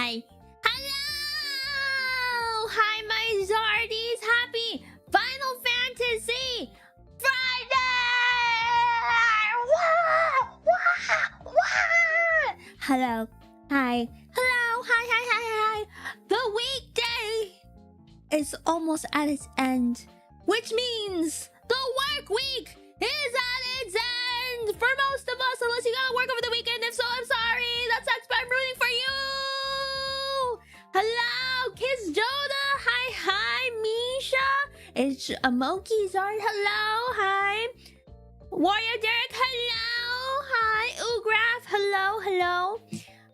Hi. Hello! Hi, my Zardies! Happy Final Fantasy Friday! Wah! Wah! Wah! Hello. Hi. Hello. Hi. The weekday is almost at its end, which means the work week is at its end for most of us, unless you gotta work over the weekend. If so, I'm sorry. That sucks, but I'm rooting for you. Hello, Kiss Joda. Hi, Misha. It's I'm Mokizard. Hello, hi. Warrior Derek. Hello, hi. Ugraph. Hello.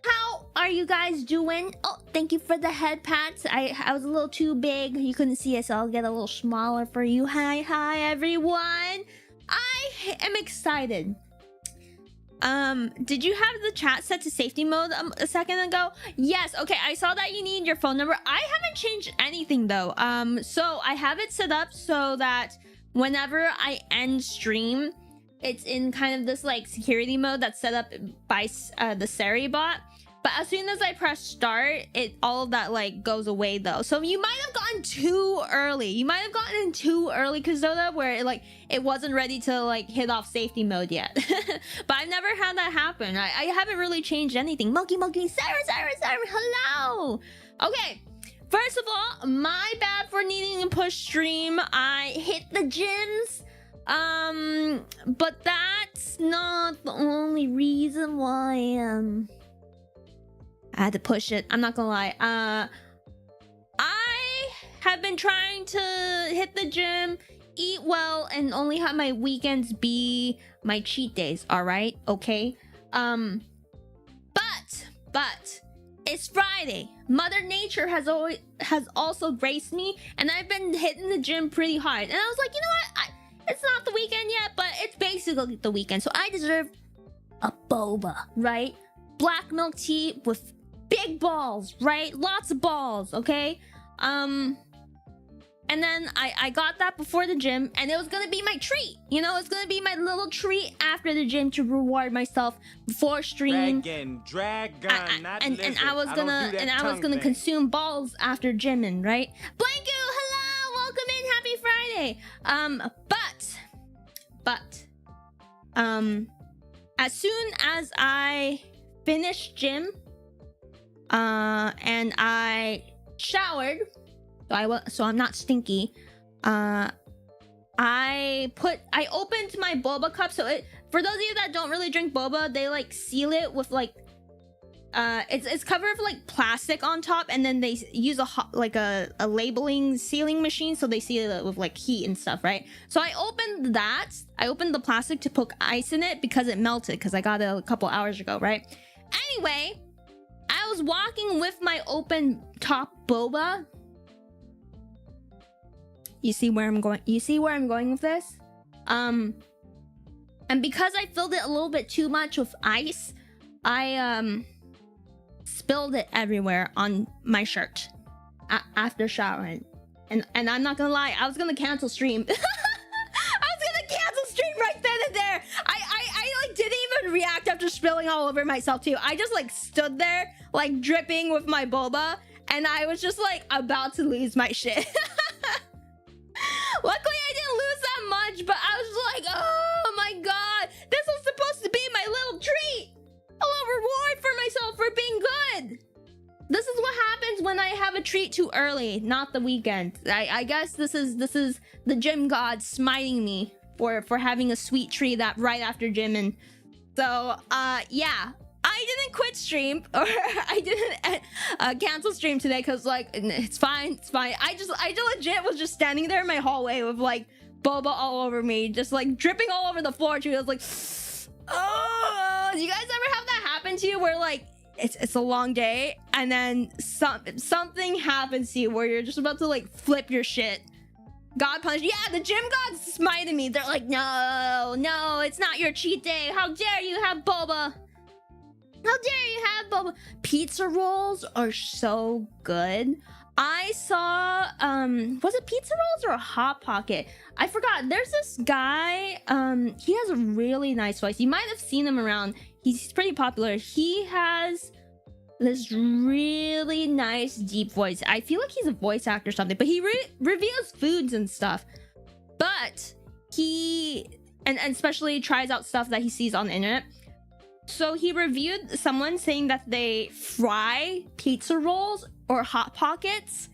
How are you guys doing? Oh, thank you for the head pats. I was a little too big. You couldn't see it, so I'll get a little smaller for you. Hi, everyone. I am excited. Did you have the chat set to safety mode a second ago? Yes. Okay, I saw that you need your phone number. I haven't changed anything though. So I have it set up so that whenever I end stream, it's in kind of this like security mode that's set up by the Sari bot. But as soon as I press start, all of that like goes away though. So you might have gotten too early. You might have gotten in too early, Kazoda, where it wasn't ready to like hit off safety mode yet. But I've never had that happen. I haven't really changed anything. Moki, Sarah, hello. Okay. First of all, my bad for needing to push stream. I hit the gyms. But that's not the only reason why I had to push it. I'm not gonna lie. I have been trying to hit the gym, eat well, and only have my weekends be my cheat days. All right, okay. But it's Friday. Mother Nature has also graced me, and I've been hitting the gym pretty hard. And I was like, you know what? It's not the weekend yet, but it's basically the weekend, so I deserve a boba, right? Black milk tea with big balls, right? Lots of balls, okay? And then I got that before the gym, and it was gonna be my treat. You know, it's gonna be my little treat after the gym to reward myself before stream. Dragon, and I was gonna consume balls after gymming, right? Blanku, hello, welcome in, happy Friday. But as soon as I finished gym, and I showered, so I'm not stinky. I opened my boba cup. So for those of you that don't really drink boba, they like seal it with like it's covered with like plastic on top, and then they use a labeling sealing machine, so they seal it with like heat and stuff, right? So I opened the plastic to put ice in it because it melted, because I got it a couple hours ago, right? Anyway, I was walking with my open top boba. You see where I'm going with this? And because I filled it a little bit too much with ice, I spilled it everywhere on my shirt after showering. And I'm not gonna lie, I was gonna cancel stream. I was gonna cancel stream right then and there. I like didn't even react after spilling all over myself too. I just like stood there like dripping with my boba, and I was just like about to lose my shit. Luckily I didn't lose that much, but I was like, oh my god, this was supposed to be my little treat, a little reward for myself for being good. This is what happens when I have a treat too early, not the weekend. I guess this is the gym god smiting me for having a sweet treat that right after gym. And so yeah, I didn't quit stream, or I didn't cancel stream today, because like it's fine. I legit was just standing there in my hallway with like boba all over me, just like dripping all over the floor too. I was like, oh, do you guys ever have that happen to you, where like it's a long day and then something happens to you where you're just about to like flip your shit? God punish. Yeah, the gym gods smited me. They're like, no, it's not your cheat day. How dare you have boba? How dare you have boba? Pizza rolls are so good. I saw was it pizza rolls or a hot pocket? I forgot. There's this guy, he has a really nice voice. You might have seen him around. He's pretty popular. He has this really nice deep voice. I feel like he's a voice actor or something, but he reveals foods and stuff. But he and especially tries out stuff that he sees on the internet. So he reviewed someone saying that they fry pizza rolls or Hot Pockets.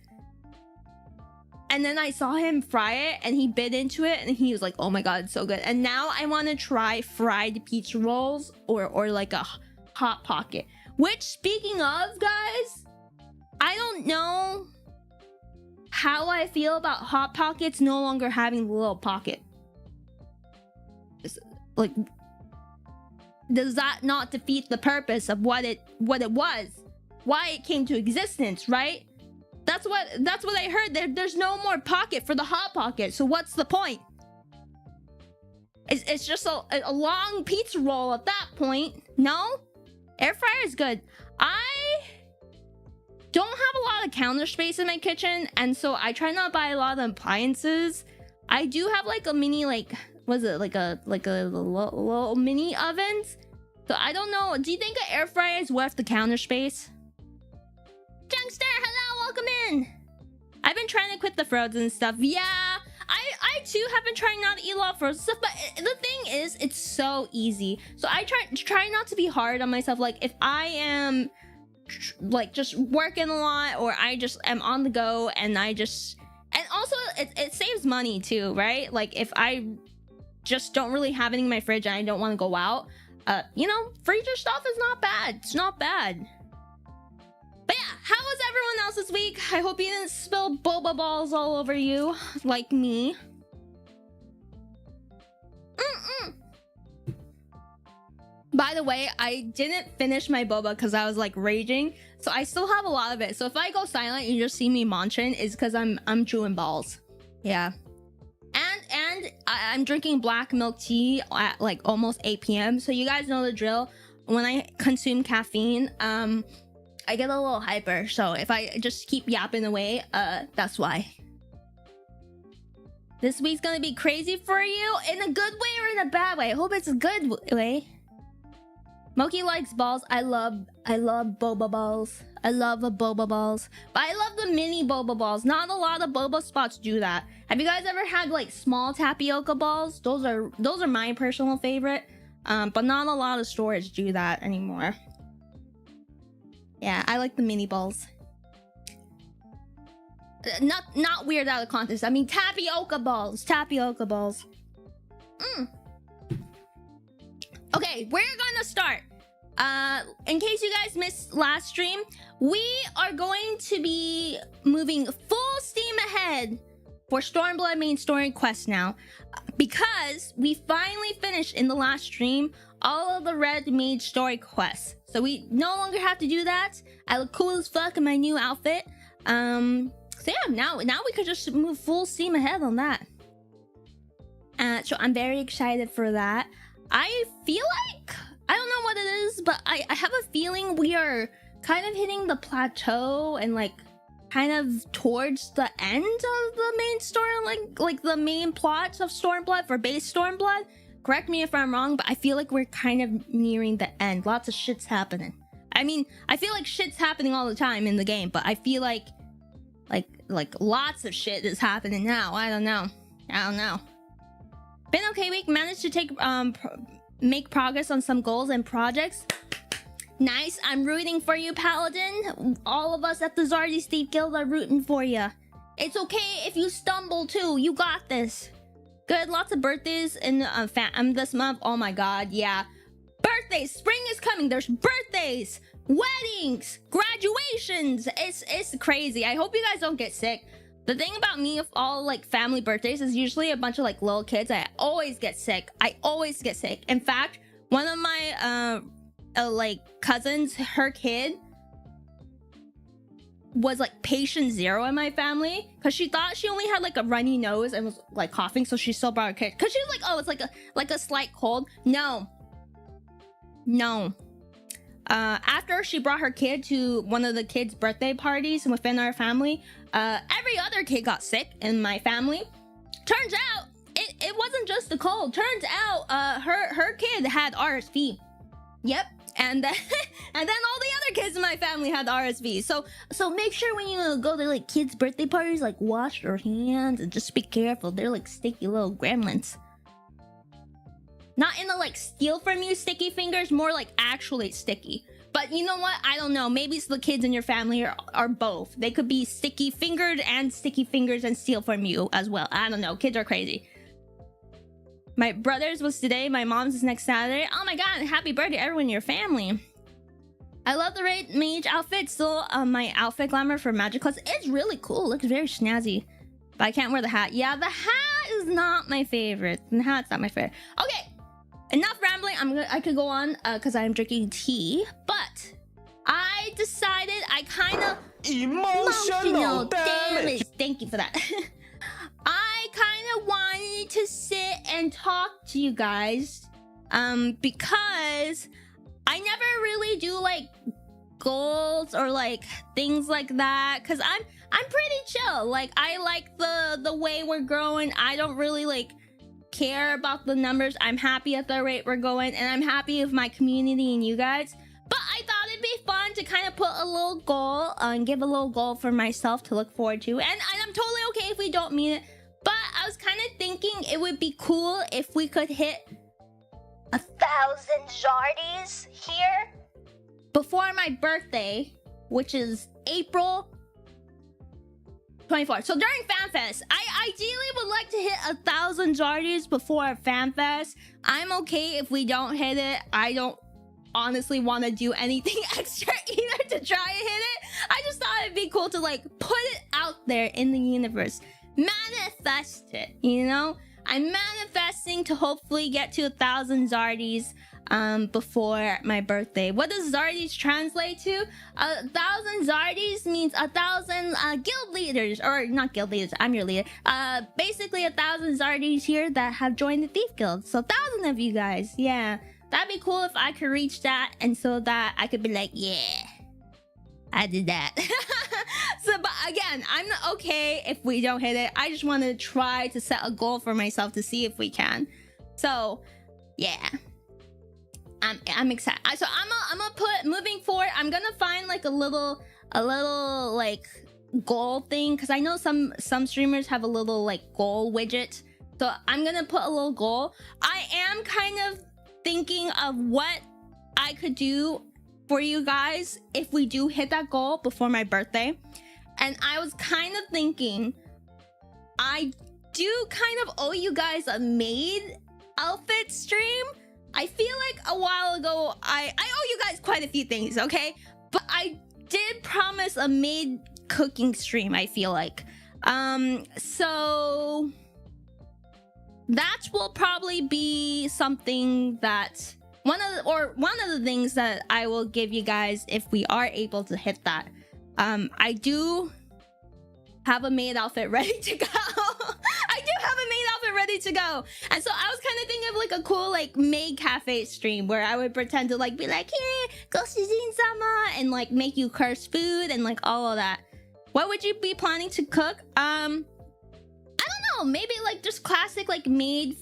And then I saw him fry it and he bit into it and he was like, oh my god, it's so good. And now I want to try fried pizza rolls or like a Hot Pocket. Which, speaking of, guys, I don't know how I feel about Hot Pockets no longer having the little pocket. Like, does that not defeat the purpose of what it was, why it came to existence, right? That's what I heard. There's no more pocket for the Hot Pocket, so what's the point? It's just a long pizza roll at that point. No, air fryer is good. I don't have a lot of counter space in my kitchen, and so I try not to buy a lot of appliances. I do have like a mini, like, was it like a little mini ovens? So I don't know. Do you think an air fryer is worth the counter space? Junkster, hello, welcome in. I've been trying to quit the frozen stuff. Yeah, I too have been trying not to eat a lot of frozen stuff, but the thing is, it's so easy. So I try not to be hard on myself. Like, if I am like just working a lot, or I just am on the go, and also it saves money too, right? Like, if I just don't really have anything in my fridge and I don't want to go out, you know, freezer stuff is not bad. It's not bad. But yeah, how was everyone else this week? I hope you didn't spill boba balls all over you, like me. By the way, I didn't finish my boba because I was like raging, so I still have a lot of it. So if I go silent and you just see me munching, it's because I'm chewing balls. Yeah. And I'm drinking black milk tea at like almost 8 p.m. So you guys know the drill. When I consume caffeine, I get a little hyper. So if I just keep yapping away, that's why. This week's gonna be crazy for you, in a good way or in a bad way. I hope it's a good way. Moki likes balls. I love boba balls. I love the boba balls. But I love the mini boba balls. Not a lot of boba spots do that. Have you guys ever had like small tapioca balls? Those are my personal favorite. But not a lot of stores do that anymore. Yeah, I like the mini balls. Not weird out of context. I mean tapioca balls. Tapioca balls. Okay, we're gonna start. In case you guys missed last stream, we are going to be moving full steam ahead for Stormblood main story quest now, because we finally finished in the last stream all of the red main story quests. So we no longer have to do that. I look cool as fuck in my new outfit. So yeah, now we could just move full steam ahead on that. So I'm very excited for that. I feel like, I don't know what it is, but I have a feeling we are kind of hitting the plateau and like kind of towards the end of the main story, like the main plots of Stormblood for base Stormblood. Correct me if I'm wrong, but I feel like we're kind of nearing the end. Lots of shit's happening. I mean, I feel like shit's happening all the time in the game, but I feel like lots of shit is happening now. I don't know. Been okay week. Managed to take make progress on some goals and projects. Nice. I'm rooting for you, Paladin. All of us at the Zardy Steve Guild are rooting for you. It's okay if you stumble too. You got this. Good. Lots of birthdays in this month. Oh my god, yeah. Birthdays. Spring is coming. There's birthdays, weddings, graduations. It's crazy. I hope you guys don't get sick. The thing about me of all like family birthdays is usually a bunch of like little kids. I always get sick. In fact, one of my like cousins, her kid was like patient 0 in my family because she thought she only had like a runny nose and was like coughing, so she still brought her kid because she was like, oh, it's like a slight cold. No. After she brought her kid to one of the kids' birthday parties within our family, every other kid got sick in my family. Turns out it wasn't just the cold. Turns out her kid had RSV. Yep. and then and then all the other kids in my family had RSV. So make sure when you go to like kids' birthday parties, like wash your hands and just be careful. They're like sticky little gremlins. Not in the like steal from you sticky fingers, more like actually sticky. But you know what? I don't know. Maybe it's the kids in your family are both. They could be sticky fingered and sticky fingers and steal from you as well. I don't know. Kids are crazy. My brother's was today. My mom's is next Saturday. Oh my god! Happy birthday, everyone in your family. I love the Red Mage outfit. Still, my outfit glamour for Magic Class. It's really cool. Looks very snazzy. But I can't wear the hat. Yeah, the hat is not my favorite. The hat's not my favorite. Okay. Enough rambling. I could go on because I'm drinking tea, but I decided I kind of emotional damage. Thank you for that. I kind of wanted to sit and talk to you guys, because I never really do like goals or like things like that. Cause I'm pretty chill. Like I like the way we're growing. I don't really like care about the numbers. I'm happy at the rate we're going, and I'm happy with my community and you guys. But I thought it'd be fun to kind of put a little goal and give a little goal for myself to look forward to. And I'm totally okay if we don't meet it. But I was kind of thinking it would be cool if we could hit 1,000 Zardies here before my birthday, which is April 24th. So during FanFest, I ideally would like to hit 1,000 Zardies before FanFest. I'm okay if we don't hit it. I don't honestly want to do anything extra either to try and hit it. I just thought it'd be cool to like put it out there in the universe. Manifest it, you know? I'm manifesting to hopefully get to 1,000 Zardies before my birthday. What does Zardies translate to? 1,000 Zardies means 1,000 guild leaders, or not guild leaders, I'm your leader. Basically 1,000 Zardies here that have joined the Thief Guild. So 1,000 of you guys, yeah. That'd be cool if I could reach that, and so that I could be like, yeah, I did that. So, but again, I'm not okay if we don't hit it. I just want to try to set a goal for myself to see if we can. So, yeah. I'm excited. So I'm gonna put, moving forward, I'm gonna find like a little like goal thing, because I know some streamers have a little like goal widget. So I'm gonna put a little goal. I am kind of thinking of what I could do for you guys if we do hit that goal before my birthday. And I was kind of thinking, I do kind of owe you guys a maid outfit stream. I feel like a while ago, I owe you guys quite a few things, okay? But I did promise a maid cooking stream, I feel like. So that will probably be something that one of the things that I will give you guys if we are able to hit that. I do have a maid outfit ready to go. I do have a maid outfit ready to go. And so I was kind of thinking of like a cool like maid cafe stream where I would pretend to like be like, hey, go Shizin-sama, and like make you curse food and like all of that. What would you be planning to cook? I don't know, maybe like just classic like maid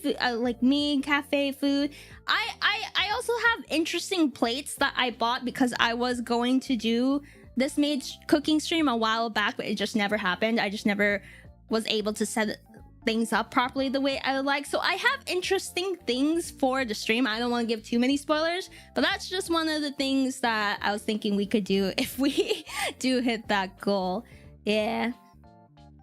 cafe food. I also have interesting plates that I bought because I was going to do this maid cooking stream a while back, but it just never happened. I just never was able to set things up properly the way I would like. So I have interesting things for the stream. I don't want to give too many spoilers, but that's just one of the things that I was thinking we could do if we do hit that goal. Yeah.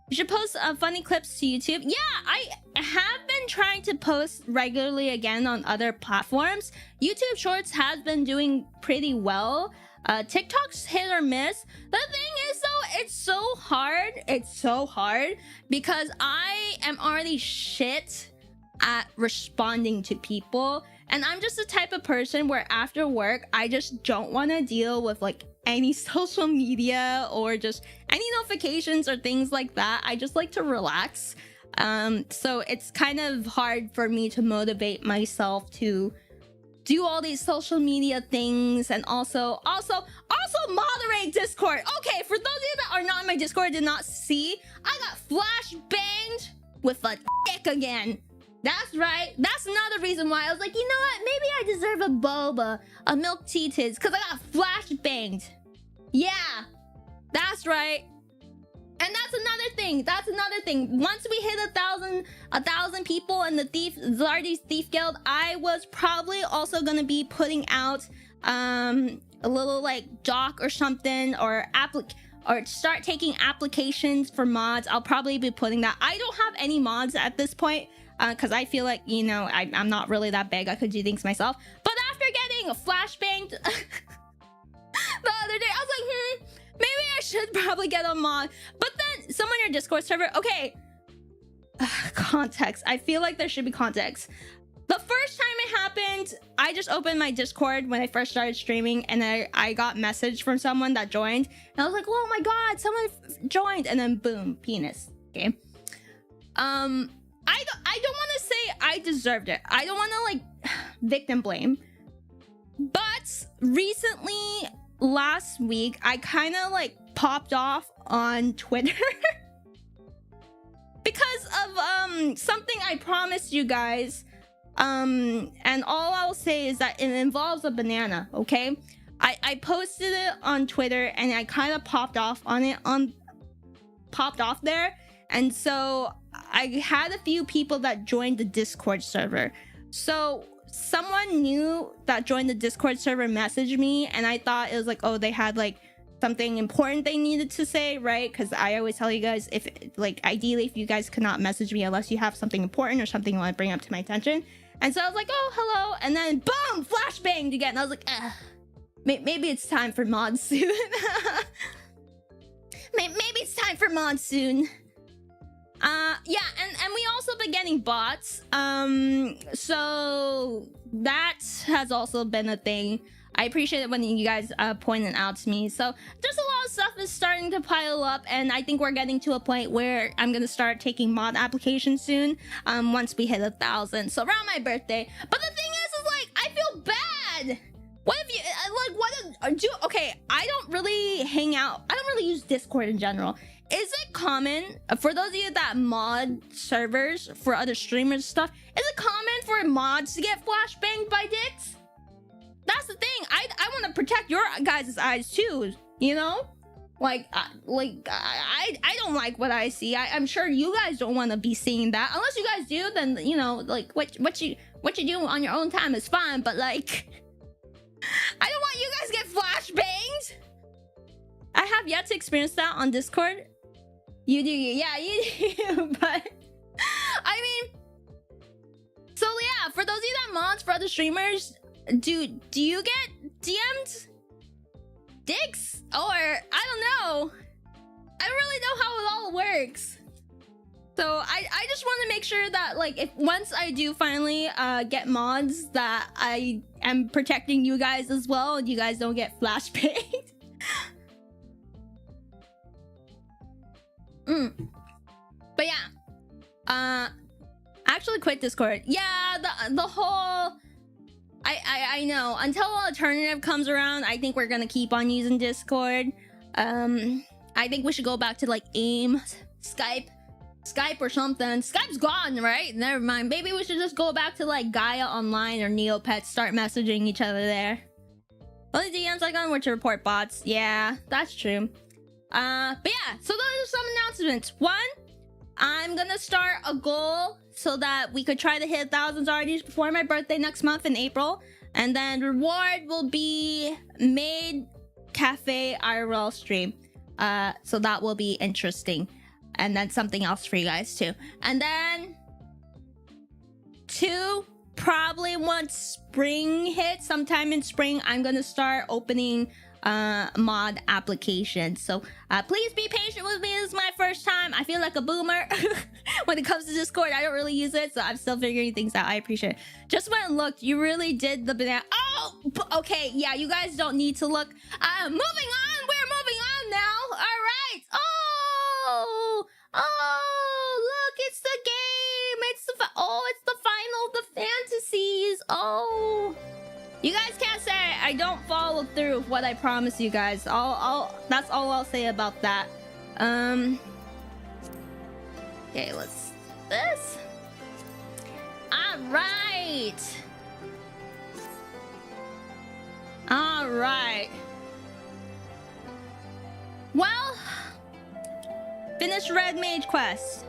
You should post funny clips to YouTube. Yeah, I have been trying to post regularly again on other platforms. YouTube Shorts has been doing pretty well. TikTok's hit or miss. The thing is though, it's so hard. It's so hard because I am already shit at responding to people. And I'm just the type of person where after work, I just don't want to deal with like any social media or just any notifications or things like that. I just like to relax. So it's kind of hard for me to motivate myself to do all these social media things, and also moderate Discord. Okay, for those of you that are not in my Discord, did not see, I got flash banged with a dick again. That's right. That's another reason why I was like, you know what? Maybe I deserve a boba, a milk tea tiz, because I got flashbanged. Yeah, that's right. And that's another thing. That's another thing. Once we hit 1,000 people in the Zardy's Thief Guild, I was probably also gonna be putting out a little like doc or something, or start taking applications for mods. I'll probably be putting that. I don't have any mods at this point because I feel like, you know, I'm not really that big. I could do things myself. But after getting flashbanged the other day, I was like, maybe I should probably get a mod. But then someone in your Discord server, okay, context. I feel like there should be context. The first time it happened, I just opened my Discord when I first started streaming, and I got a message from someone that joined, and I was like, oh my god, someone joined, and then boom, penis. Okay. I don't want to say I deserved it. I don't want to like victim blame. But recently, last week, I kind of like popped off on Twitter because of something I promised you guys. And all I'll say is that it involves a banana, okay? I posted it on Twitter and I kind of popped off there. And so I had a few people that joined the Discord server. So someone new that joined the Discord server messaged me, and I thought it was like, oh, they had like something important they needed to say, right? Because I always tell you guys, if like ideally if you guys cannot message me unless you have something important or something you want to bring up to my attention. And so I was like, oh, hello. And then boom, flashbanged again. And I was like, maybe it's time for mods soon. Maybe it's time for mods soon. Yeah, and we also been getting bots. So that has also been a thing. I appreciate it when you guys pointed out to me. So there's a lot of stuff is starting to pile up, and I think we're getting to a point where I'm gonna start taking mod applications soon. Once we hit 1,000, so around my birthday. But the thing is like I feel bad. What if you okay, I don't really hang out. I don't really use Discord in general. Is it common for those of you that mod servers for other streamers and stuff? Is it common for mods to get flashbanged by dicks? That's the thing. I want to protect your guys' eyes too, you know? I don't like what I see. I'm sure you guys don't want to be seeing that. Unless you guys do, then you know, like what you do on your own time is fine. But like, I don't want you guys to get flashbanged. I have yet to experience that on Discord. You do, yeah, you do. But I mean, so yeah, for those of you that mods for other streamers, do you get DM'd dicks? Or I don't know. I don't really know how it all works. So I just want to make sure that like if once I do finally get mods, that I am protecting you guys as well, and you guys don't get flashbanged. But yeah, actually quit Discord. Yeah, the whole I know until alternative comes around, I think we're gonna keep on using Discord. I think we should go back to like AIM, Skype or something. Skype's gone, right? Never mind. Maybe we should just go back to like Gaia Online or Neopets, start messaging each other there. Only DMs I got were to report bots. Yeah, that's true. But yeah, so those are some announcements. One, I'm gonna start a goal so that we could try to hit 1,000 Zardies before my birthday next month in April. And then reward will be Maid Cafe IRL stream. So that will be interesting. And then something else for you guys too. And then 2, probably once spring hits, sometime in spring, I'm gonna start opening mod applications. So please be patient with me. This is my first time. I feel like a boomer when it comes to Discord. I don't really use it, so I'm still figuring things out. I appreciate it. Just went and looked. You really did the banana. Oh, okay. Yeah, you guys don't need to look. Moving on. We're moving on now. All right. Oh, look, it's the game. It's the it's the final of the fantasies. Oh, you guys can't say I don't follow through with what I promised you guys. That's all I'll say about that. Okay, let's do this. Alright. Alright. Well, finish Red Mage quest.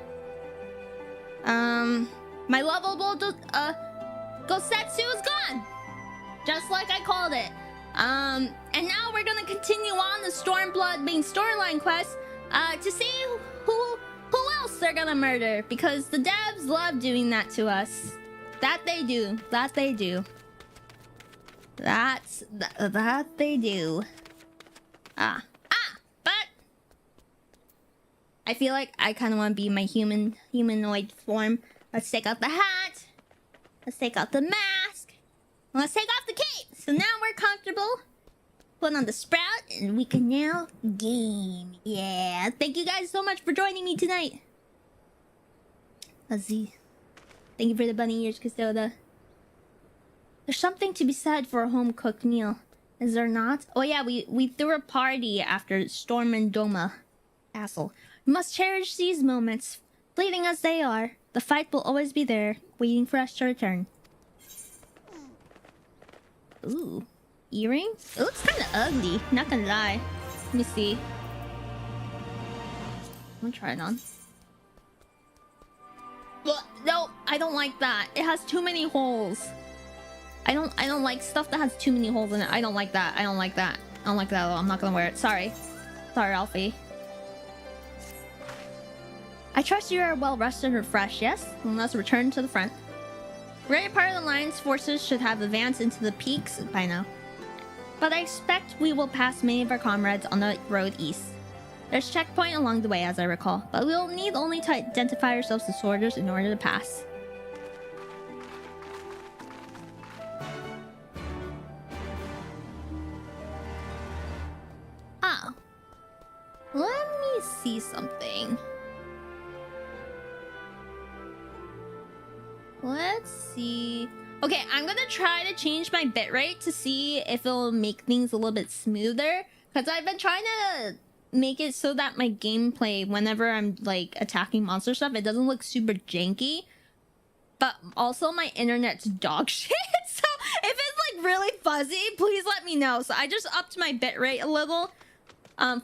My lovable Gosetsu is gone, just like I called it. And now we're gonna continue on the Stormblood main storyline quest to see who else they're gonna murder, because the devs love doing that to us. That they do. That they do. That they do. But I feel like I kind of want to be my humanoid form. Let's take out the hat. Let's take out the mask. Let's take off the cape. So now we're comfortable. Put on the sprout and we can now game. Yeah. Thank you guys so much for joining me tonight. Let's see. Thank you for the bunny ears, Castoda. There's something to be said for a home-cooked meal. Is there not? Oh yeah, we threw a party after Storm and Doma Castle. We must cherish these moments. Fleeting as they are, the fight will always be there, waiting for us to return. Ooh. Earrings? It looks kind of ugly, not gonna lie. Let me see. I'm gonna try it on. Well, no, I don't like that. It has too many holes. I don't like stuff that has too many holes in it. I don't like that. I don't like that. I don't like that at all. I'm not gonna wear it. Sorry. Sorry, Alfie. I trust you are well rested and refreshed, yes? Then let's return to the front. Greater part of the Alliance forces should have advanced into the peaks by now. But I expect we will pass many of our comrades on the road east. There's a checkpoint along the way, as I recall, but we'll need only to identify ourselves as soldiers in order to pass. Ah. Let me see something. Let's see. Okay, I'm gonna try to change my bitrate to see if it'll make things a little bit smoother. Because I've been trying to make it so that my gameplay, whenever I'm like attacking monster stuff, it doesn't look super janky. But also my internet's dog shit. So if it's like really fuzzy, please let me know. So I just upped my bitrate a little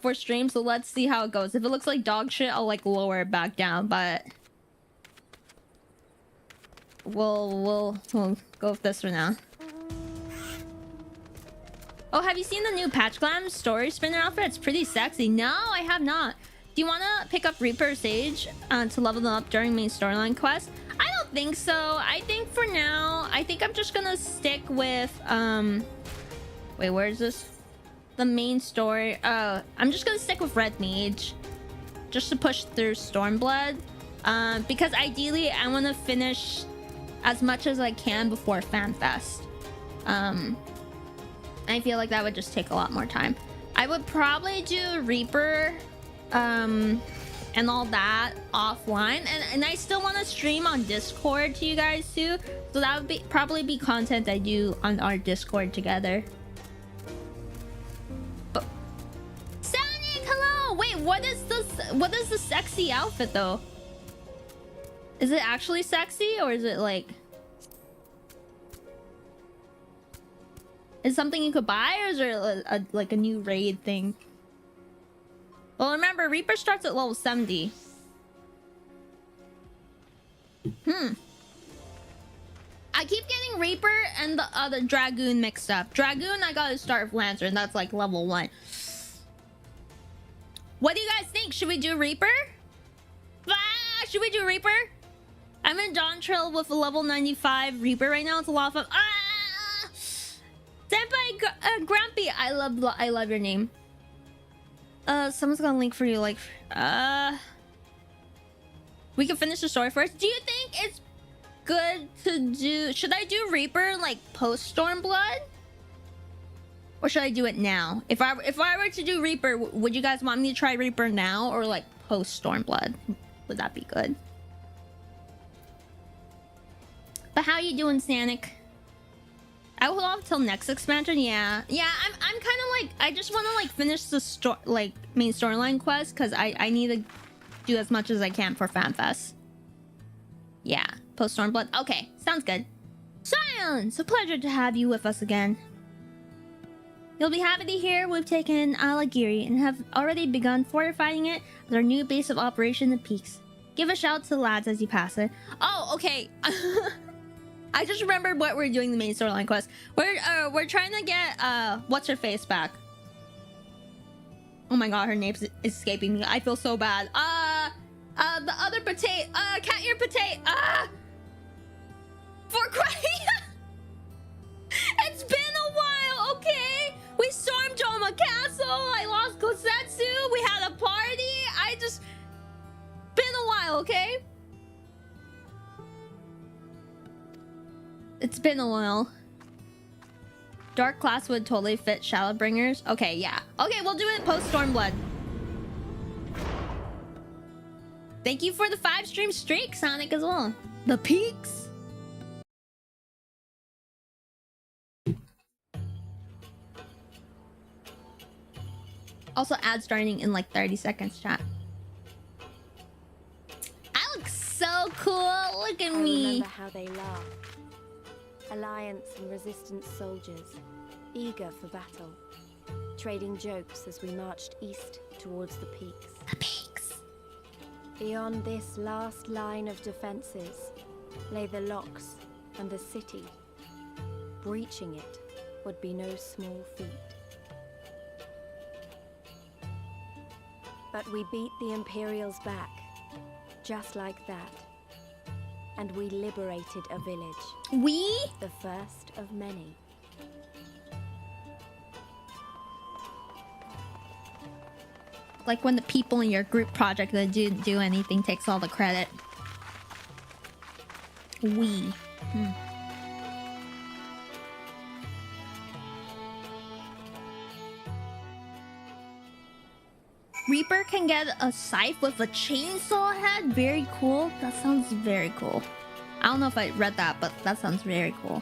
for stream. So let's see how it goes. If it looks like dog shit, I'll like lower it back down. But we'll go with this for now. Oh, have you seen the new Patch Glam story spinner outfit? It's pretty sexy. No, I have not. Do you want to pick up Reaper or Sage to level them up during main storyline quest? I don't think so. I think for now, I think I'm just gonna stick with wait, where is this? The main story. I'm just gonna stick with Red Mage just to push through Stormblood, because ideally I want to finish as much as I can before FanFest. I feel like that would just take a lot more time. I would probably do Reaper and all that offline, and I still want to stream on Discord to you guys too, so that would probably be content I do on our Discord together. But Sonic, hello. Wait, what is the sexy outfit though? Is it actually sexy, or is it like, is it something you could buy, or is there like a new raid thing? Well, remember, Reaper starts at level 70. I keep getting Reaper and the other Dragoon mixed up. Dragoon, I gotta start with Lancer, and that's like level 1. What do you guys think? Should we do Reaper? Should we do Reaper? I'm in Dawn Trail with a level 95 Reaper right now. It's a lot of fun. Senpai Grumpy, I love your name. Someone's gonna link for you. Like, we can finish the story first. Do you think it's good to do? Should I do Reaper like post Stormblood, or should I do it now? If I were to do Reaper, would you guys want me to try Reaper now or like post Stormblood? Would that be good? But how you doing, Sanic? I will hold off till next expansion. Yeah, I'm kind of like, I just want to like finish the main storyline quest, because I need to do as much as I can for FanFest. Yeah, post Stormblood. Okay, sounds good. Scion, it's a pleasure to have you with us again. You'll be happy to hear we've taken Alagiri and have already begun fortifying it as our new base of operation in Peaks. Give a shout to the lads as you pass it. Oh, okay. I just remembered what we're doing the main storyline quest. We're trying to get what's her face back. Oh my god, her name's escaping me. I feel so bad. The other potato. Cat ear potato. For crying. It's been a while, okay? We stormed Joma Castle. I lost Kosetsu. We had a party. Been a while, okay? It's been a while. Dark class would totally fit Shadowbringers. Okay, yeah. Okay, we'll do it post Stormblood. Thank you for the 5 stream streak, Sonic, as well. The Peaks. Also, ad starting in like 30 seconds, chat. I look so cool. Look at me. Remember how they laughed. Alliance and resistance soldiers, eager for battle, trading jokes as we marched east towards the peaks. The Peaks. Beyond this last line of defenses lay the locks and the city. Breaching it would be no small feat. But we beat the Imperials back, just like that. And we liberated a village. We? The first of many. Like when the people in your group project that didn't do anything takes all the credit. We. Reaper can get a scythe with a chainsaw head? Very cool. That sounds very cool. I don't know if I read that, but that sounds very cool.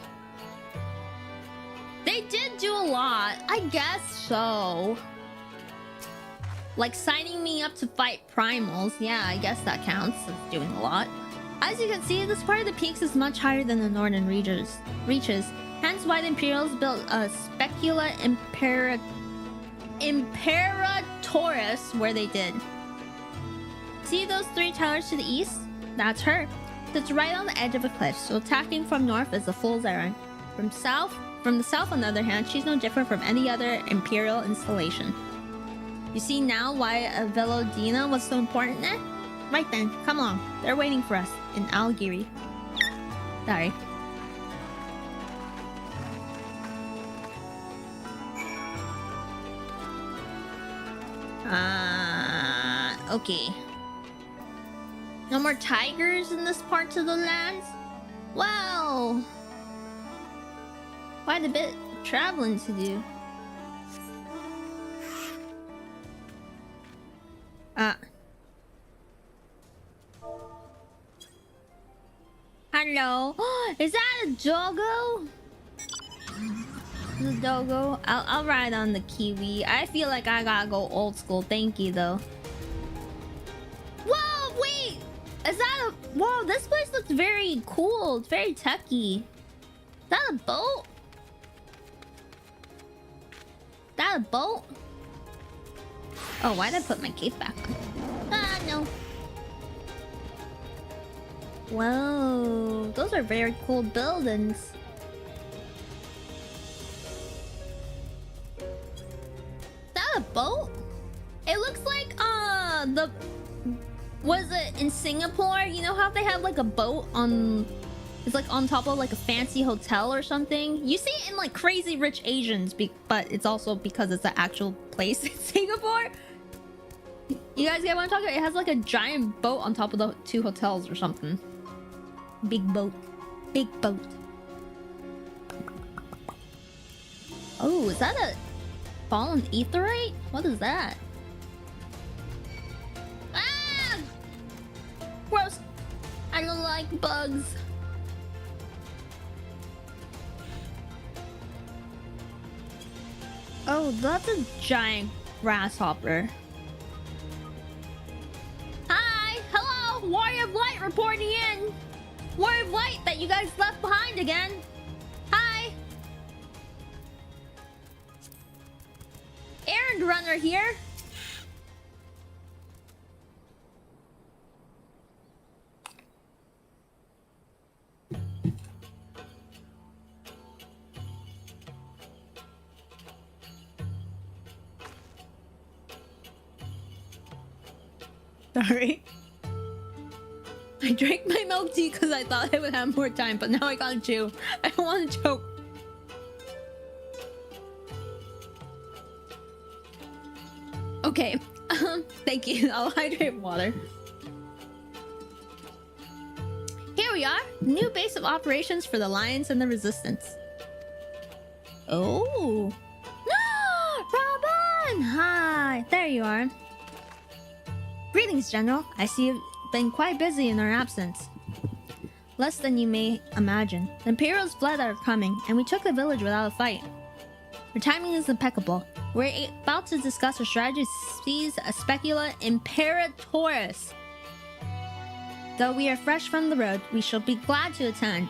They did do a lot. I guess so. Like signing me up to fight primals. Yeah, I guess that counts as doing a lot. As you can see, this part of the peaks is much higher than the northern reaches. Hence why the Imperials built a Specula Imperatoris where they did. See those 3 towers to the east? That's her. That's right on the edge of a cliff, so attacking from north is a fool's errand. From the south on the other hand, she's no different from any other Imperial installation. You see now why Velodina was so important there? Right then, come along. They're waiting for us in Algiri. Sorry. Okay. No more tigers in this part of the lands? Wow. Quite a bit of traveling to do. Hello. Is that a doggo? The doggo? I'll ride on the kiwi. I feel like I gotta go old school. Thank you, though. Whoa, wait! Is that a... Whoa, this place looks very cool. It's very techy. Is that a boat? Is that a boat? Oh, why did I put my cape back on? Ah, no. Whoa, those are very cool buildings. Is that a boat? It looks like was it in Singapore? You know how they have like a boat on, it's like on top of like a fancy hotel or something? You see it in like Crazy Rich Asians, but it's also because it's an actual place in Singapore. You guys get what I'm talking about? It has like a giant boat on top of the 2 hotels or something. Big boat. Big boat. Oh, is that a fallen aetheryte? What is that? Ah! Gross! I don't like bugs. Oh, that's a giant grasshopper. Hi! Hello! Warrior of Light reporting in! Warrior of that you guys left behind again. Hi. Errand runner here. Sorry. I drank my milk tea because I thought I would have more time, but now I gotta chew. I don't want to choke. Okay. Thank you. I'll hydrate water. Here we are. New base of operations for the Alliance and the Resistance. Oh. Robin! Hi. There you are. Greetings, General. I see you've been quite busy in our absence. Less than you may imagine. The Imperials fled our coming, and we took the village without a fight. Our timing is impeccable. We're about to discuss our strategy to seize a Specula Imperatoris. Though we are fresh from the road, we shall be glad to attend.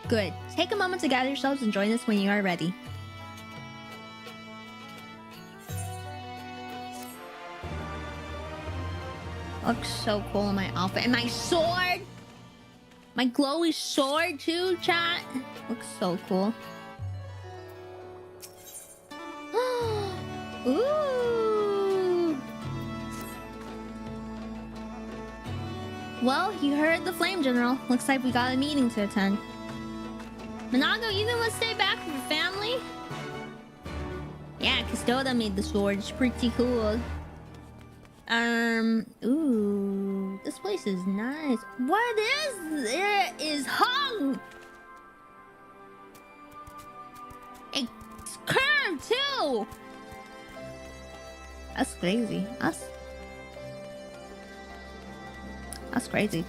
Good. Take a moment to gather yourselves and join us when you are ready. Looks so cool in my outfit. And my sword! My glowy sword too, chat. Looks so cool. Ooh! Well, you heard the Flame General. Looks like we got a meeting to attend. Monago, you didn't want to stay back for family? Yeah, Custoda made the sword. It's pretty cool. Ooh, this place is nice. What is it? Is hung. It's curved too. That's crazy. That's crazy.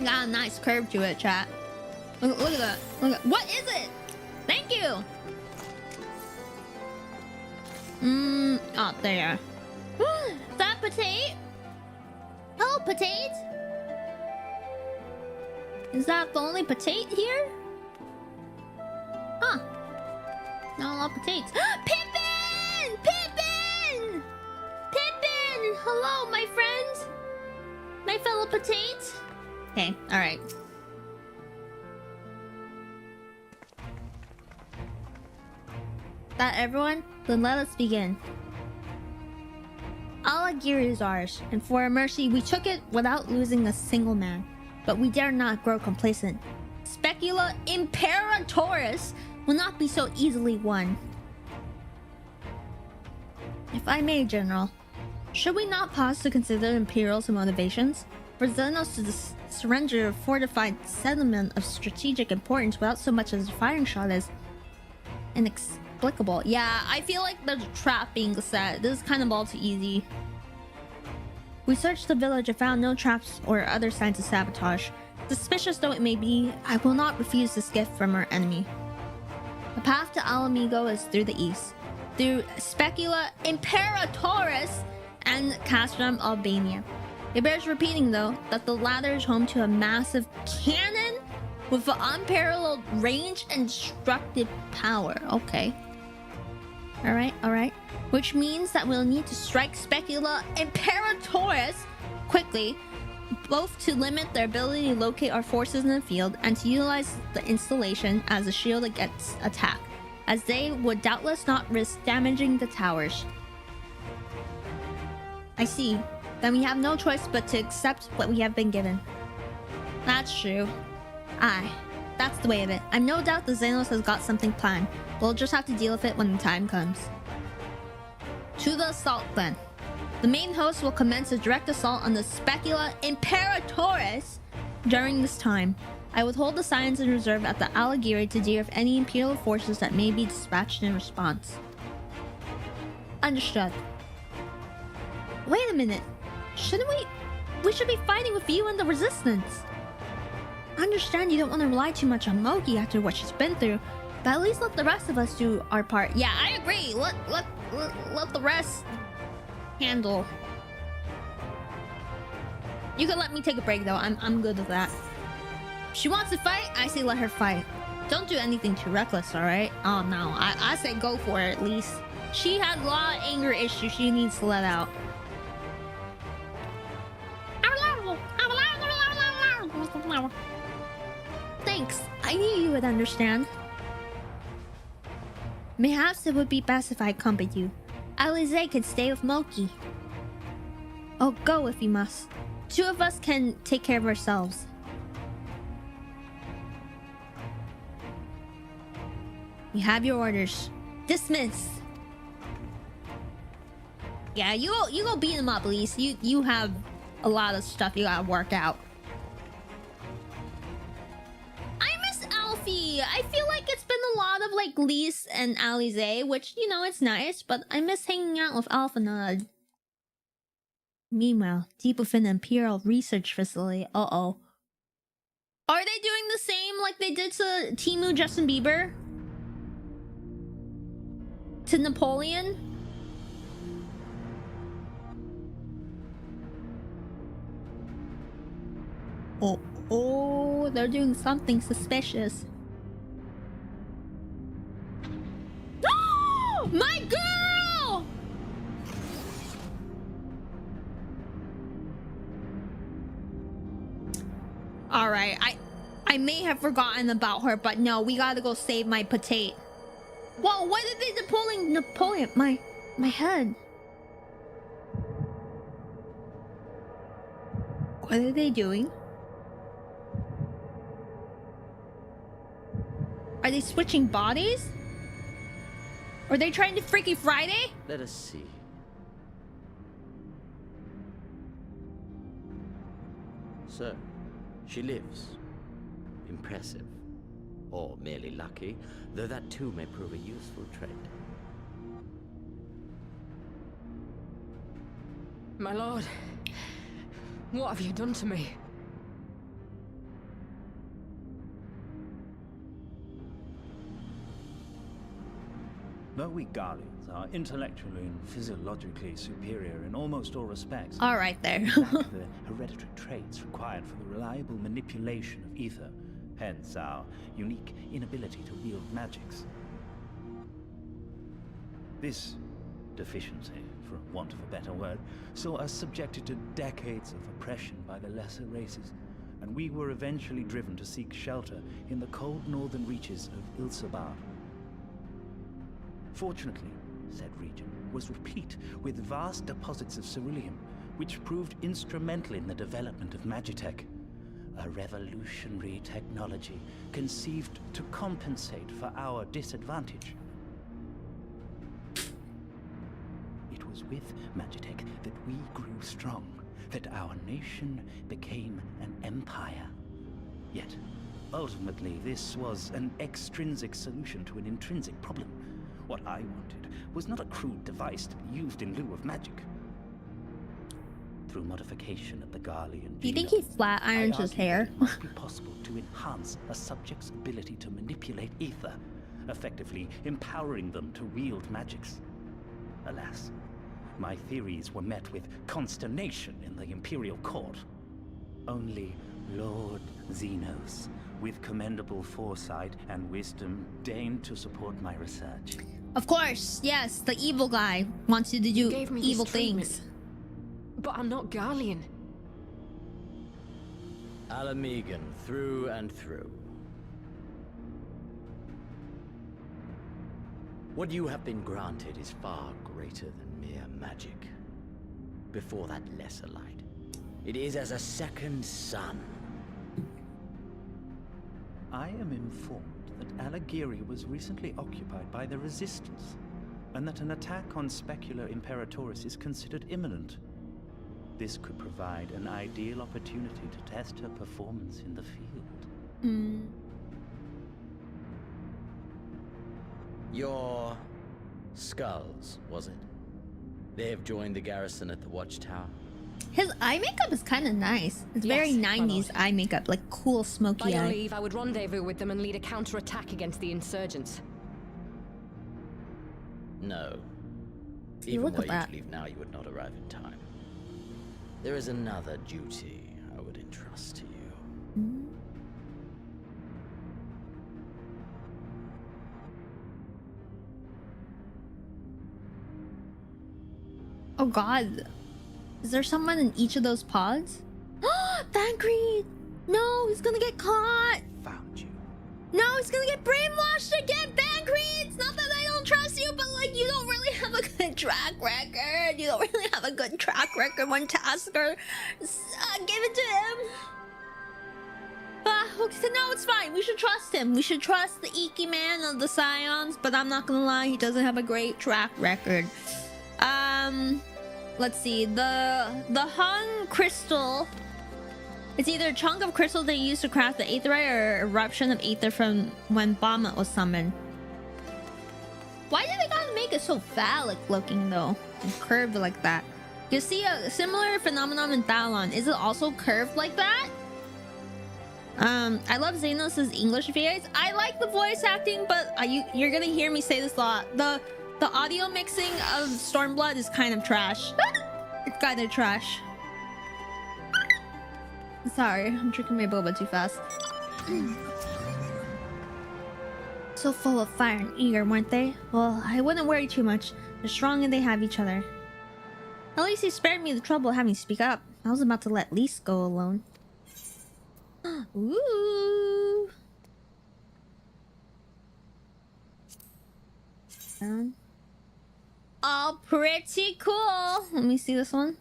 Got a nice curve to it, chat. Look at that. Look at, what is it? Thank you. Oh, there you are. That Petite? Hello, Petite? Is that the only Petite here? Huh. Not a lot of Petites. Pippin! Pippin! Pippin! Hello, my friend! My fellow Petite? Okay, alright. That everyone? Then let us begin. Alagiri is ours, and for our mercy, we took it without losing a single man. But we dare not grow complacent. Specula Imperatoris will not be so easily won. If I may, General, should we not pause to consider Imperial's motivations? For Xenos to surrender a fortified settlement of strategic importance without so much as a firing shot is inexplicable. Yeah, I feel like there's a trap being set. This is kind of all too easy. We searched the village and found no traps or other signs of sabotage. Suspicious though it may be, I will not refuse this gift from our enemy. The path to Alamigo is through the east, through Specula Imperatoris and Castrum, Albania. It bears repeating though that the latter is home to a massive cannon with an unparalleled range and destructive power. Okay. Alright. Which means that we'll need to strike Specula Imperatoris quickly, both to limit their ability to locate our forces in the field and to utilize the installation as a shield against attack, as they would doubtless not risk damaging the towers. I see. Then we have no choice but to accept what we have been given. That's true. Aye, that's the way of it. I've no doubt the Xenos has got something planned. We'll just have to deal with it when the time comes. To the assault then. The main host will commence a direct assault on the Specula Imperatoris during this time. I would hold the science in reserve at the Alagiri to deal with any Imperial forces that may be dispatched in response. Understood. Wait a minute. Shouldn't we... We should be fighting with you and the Resistance. I understand you don't want to rely too much on Moki after what she's been through, but at least let the rest of us do our part. Yeah, I agree. Let the rest handle. You can let me take a break though. I'm good with that. If she wants to fight, I say let her fight. Don't do anything too reckless, alright? Oh no, I say go for it at least. She has a lot of anger issues she needs to let out. Thanks. I knew you would understand. Perhaps it would be best if I accompanied you. Elysia could stay with Moki. Oh, go if you must. Two of us can take care of ourselves. You have your orders. Dismiss. Yeah, you go beat him up, Lise. You have a lot of stuff you gotta work out. I miss Alfie. I feel like it's been a lot of like Lise and Elysia, which you know it's nice, but I miss hanging out with Alphanod. Meanwhile, deep within the Imperial Research Facility, uh-oh. Are they doing the same like they did to Temu Justin Bieber? To Napoleon? Oh, they're doing something suspicious. Oh, my girl! All right, I may have forgotten about her, but no, we gotta go save my potato. Whoa, what did they Napoleon? My head. What are they doing? Are they switching bodies? Are they trying to Freaky Friday? Let us see. So, she lives. Impressive. Or merely lucky, though that too may prove a useful trait. My lord, what have you done to me? Though we Guardians are intellectually and physiologically superior in almost all respects, All right, there. we lack the hereditary traits required for the reliable manipulation of ether, hence our unique inability to wield magics. This deficiency, for want of a better word, saw us subjected to decades of oppression by the lesser races, and we were eventually driven to seek shelter in the cold northern reaches of Ilsabar. Fortunately, said region was replete with vast deposits of ceruleum, which proved instrumental in the development of Magitech, a revolutionary technology conceived to compensate for our disadvantage. It was with Magitech that we grew strong, that our nation became an empire. Yet, ultimately, this was an extrinsic solution to an intrinsic problem. What I wanted was not a crude device to be used in lieu of magic. Through modification of the Garlean Do you think he flat irons his hair? It must be possible to enhance a subject's ability to manipulate ether, effectively empowering them to wield magics. Alas, my theories were met with consternation in the Imperial Court. Only Lord Xenos, with commendable foresight and wisdom, deigned to support my research. Of course, yes, the evil guy wants you to do Gave me evil this treatment. things. But I'm not Garlean. Alamegan, through and through. What you have been granted is far greater than mere magic. Before that lesser light, it is as a second sun. I am informed that Alighieri was recently occupied by the Resistance, and that an attack on Specular Imperatoris is considered imminent. This could provide an ideal opportunity to test her performance in the field. Your skulls, was it? They have joined the garrison at the watchtower. His eye makeup is kind of nice. It's Yes, very my 90s lord. eye makeup, like cool By smoky your eye. leave, I would rendezvous with them and lead a counterattack against the insurgents. No. Even look were at you that. to leave now, you would not arrive in time. There is another duty I would entrust to you. Hmm? Oh god. Is there someone in each of those pods? Thancred! No, he's gonna get caught! Found you. No, he's gonna get brainwashed again, Thancred! It's not that I don't trust you, but like, you don't really have a good track record. You don't really have a good track record when Tasker. Give it to him. Okay, no, it's fine. We should trust him. We should trust the Iki man of the Scions, but I'm not gonna lie, he doesn't have a great track record. Let's see. The hung crystal. It's either a chunk of crystal they used to craft the aetherite or eruption of aether from when Bahamut was summoned. Why do they gotta make it so phallic looking though? And curved like that? You see a similar phenomenon in Thalon. Is it also curved like that? I love Xenos' English VAs. I like the voice acting, but you're gonna hear me say this a lot. The audio mixing of Stormblood is kind of trash. It's kind of trash. Sorry, I'm drinking my boba too fast. So full of fire and eager, weren't they? Well, I wouldn't worry too much. They're strong and they have each other. At least he spared me the trouble of having to speak up. I was about to let Lise go alone. Ooh. Oh, pretty cool. Let me see this one.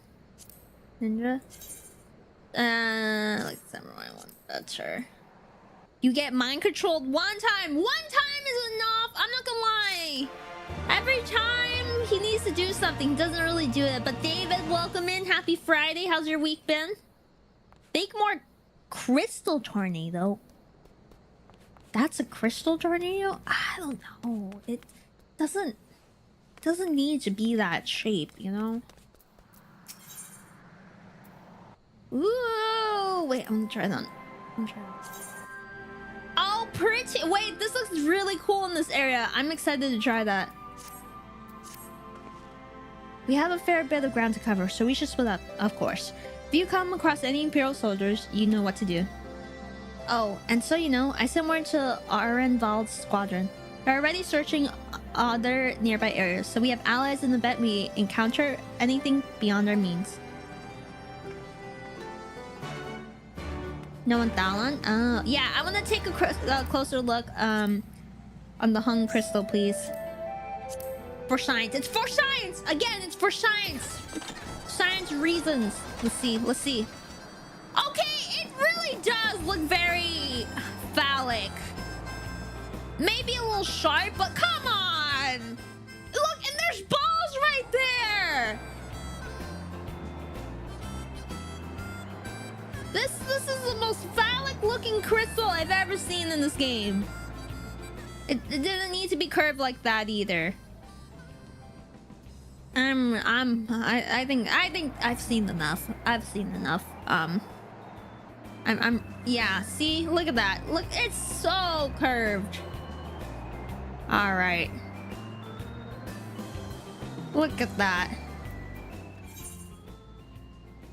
Ninja. Like samurai one. That's her. You get mind controlled one time. One time is enough. I'm not gonna lie. Every time he needs to do something, he doesn't really do it. But David, welcome in. Happy Friday. How's your week been? Think more crystal tornado. That's a crystal tornado? I don't know. It doesn't need to be that shape, you know? Ooh, wait, I'm gonna try that. Oh, pretty. Wait, this looks really cool in this area. I'm excited to try that. We have a fair bit of ground to cover, so we should split up, of course. If you come across any Imperial soldiers, you know what to do. Oh, and so you know, I sent word to Arenvald's squadron. They're already searching other nearby areas, so we have allies in the event we encounter anything beyond our means. No one Thalon? Oh, yeah, I want to take a closer look on the hung crystal, please. For science. It's for science! Again, it's for science! Science reasons. Let's see, let's see. Okay, it really does look very phallic. Maybe a little sharp, but come on! Look, and there's balls right there! This is the most phallic looking crystal I've ever seen in this game. It didn't need to be curved like that either. I think I've seen enough. I've seen enough. Yeah, see? Look at that. Look, it's so curved. All right. Look at that.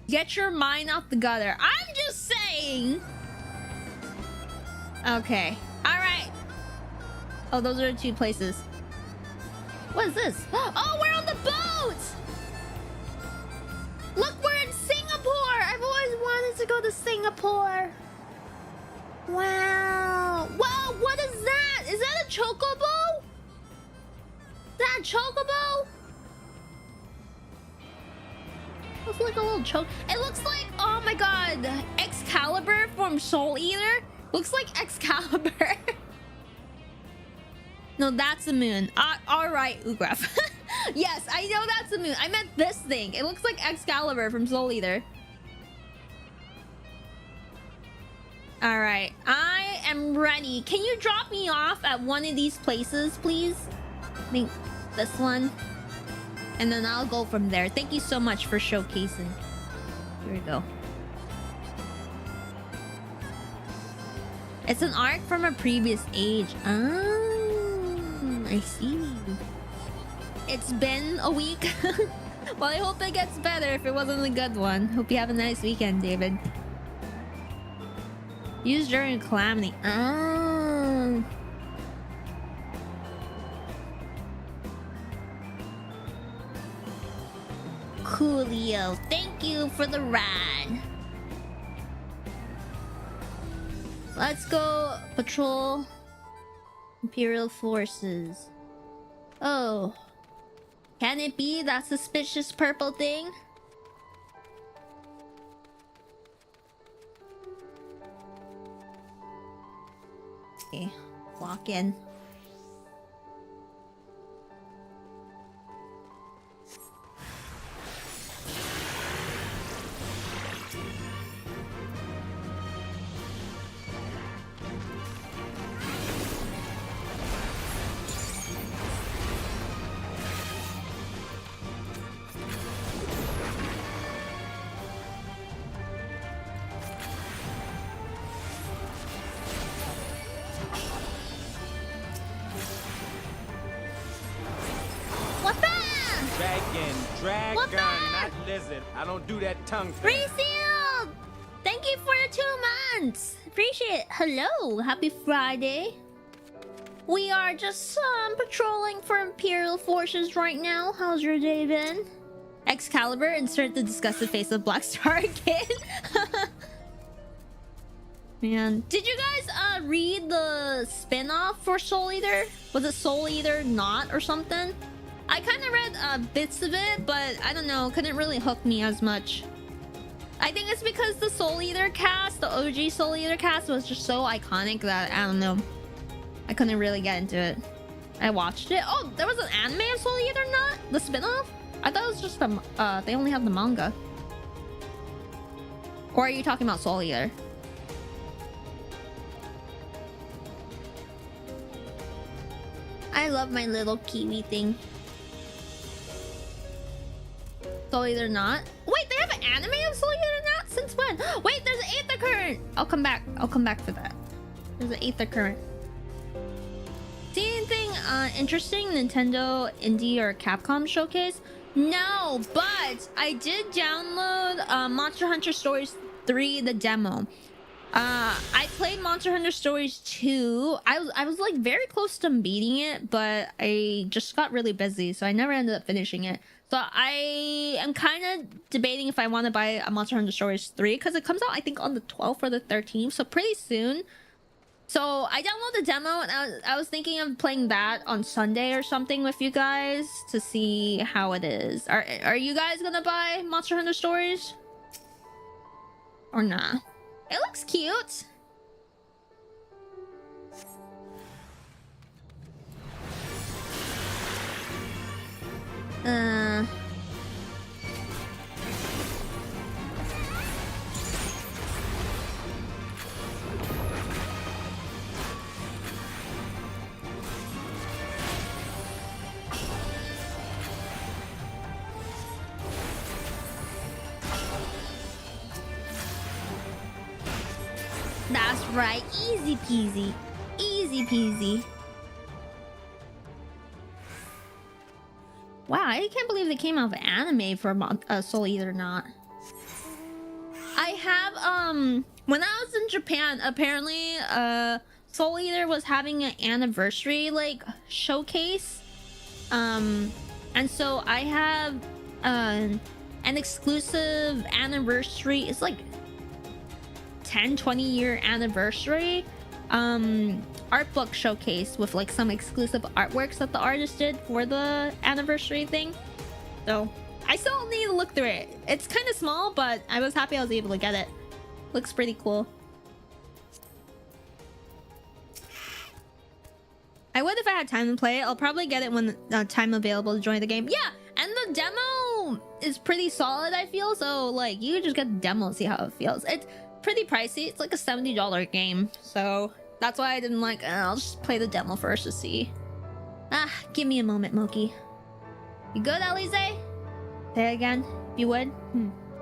Get your mind off the gutter. I'm just saying. Okay. All right. Oh, those are the two places. What is this? Oh, we're on the boat! Look, we're in Singapore! I've always wanted to go to Singapore. Wow. Wow, what is that? Is that a chocobo? Is that a chocobo? Looks like a little choke. It looks like, oh my god, Excalibur from Soul Eater. Looks like Excalibur. No, that's the moon. All right, Ugraf. Yes, I know that's the moon. I meant this thing. It looks like Excalibur from Soul Eater. All right, I am ready. Can you drop me off at one of these places, please? I think this one. And then I'll go from there. Thank you so much for showcasing. Here we go. It's an arc from a previous age. Ah, I see. It's been a week. Well, I hope it gets better if it wasn't a good one. Hope you have a nice weekend, David. Use during calamity. Oh. Coolio, thank you for the ride. Let's go patrol Imperial forces. Oh. Can it be that suspicious purple thing? Okay, walk in. Dragon, not lizard. I don't do that tongue thing. Resealed! Thank you for your 2 months. Appreciate it. Hello, happy Friday. We are just patrolling for Imperial forces right now. How's your day been? Excalibur, insert the disgusted face of Black Star again. Man, did you guys read the spin-off for Soul Eater? Was it Soul Eater Not or something? I kind of read bits of it, but I don't know, couldn't really hook me as much. I think it's because the Soul Eater cast, the OG Soul Eater cast, was just so iconic that, I don't know, I couldn't really get into it. I watched it. Oh, there was an anime of Soul Eater Not? The spin-off? I thought it was just the, they only have the manga. Or are you talking about Soul Eater? I love my little kiwi thing. Soul Eater Not. Wait, they have an anime of Soul Eater Not? Since when? Wait, there's an Aether Current. I'll come back for that. There's an Aether Current. See anything interesting? Nintendo Indie or Capcom showcase? No, but I did download Monster Hunter Stories 3, the demo. I played Monster Hunter Stories 2. I was like very close to beating it, but I just got really busy, so I never ended up finishing it. So I am kind of debating if I want to buy a Monster Hunter Stories 3 because it comes out I think on the 12th or the 13th, so pretty soon. So I downloaded the demo and I was thinking of playing that on Sunday or something with you guys to see how it is. Are you guys gonna buy Monster Hunter Stories? Or nah? It looks cute. That's right, easy peasy. Easy peasy. Wow, I can't believe they came out with anime for Soul Eater Not. I have, when I was in Japan, apparently, Soul Eater was having an anniversary, like, showcase. And so I have, an exclusive anniversary. It's like 10-20 year anniversary art book showcase with like some exclusive artworks that the artist did for the anniversary thing. So I still need to look through it. It's kind of small, but I was happy I was able to get it. Looks pretty cool. I would if I had time to play it. I'll probably get it when time available to join the game. Yeah, and the demo is pretty solid, I feel. So like you just get the demo and see how it feels. It's pretty pricey. It's like a $70 game, so that's why I didn't like I'll just play the demo first to see. Give me a moment, Moki. You good, Elysia? Say it again, if you would.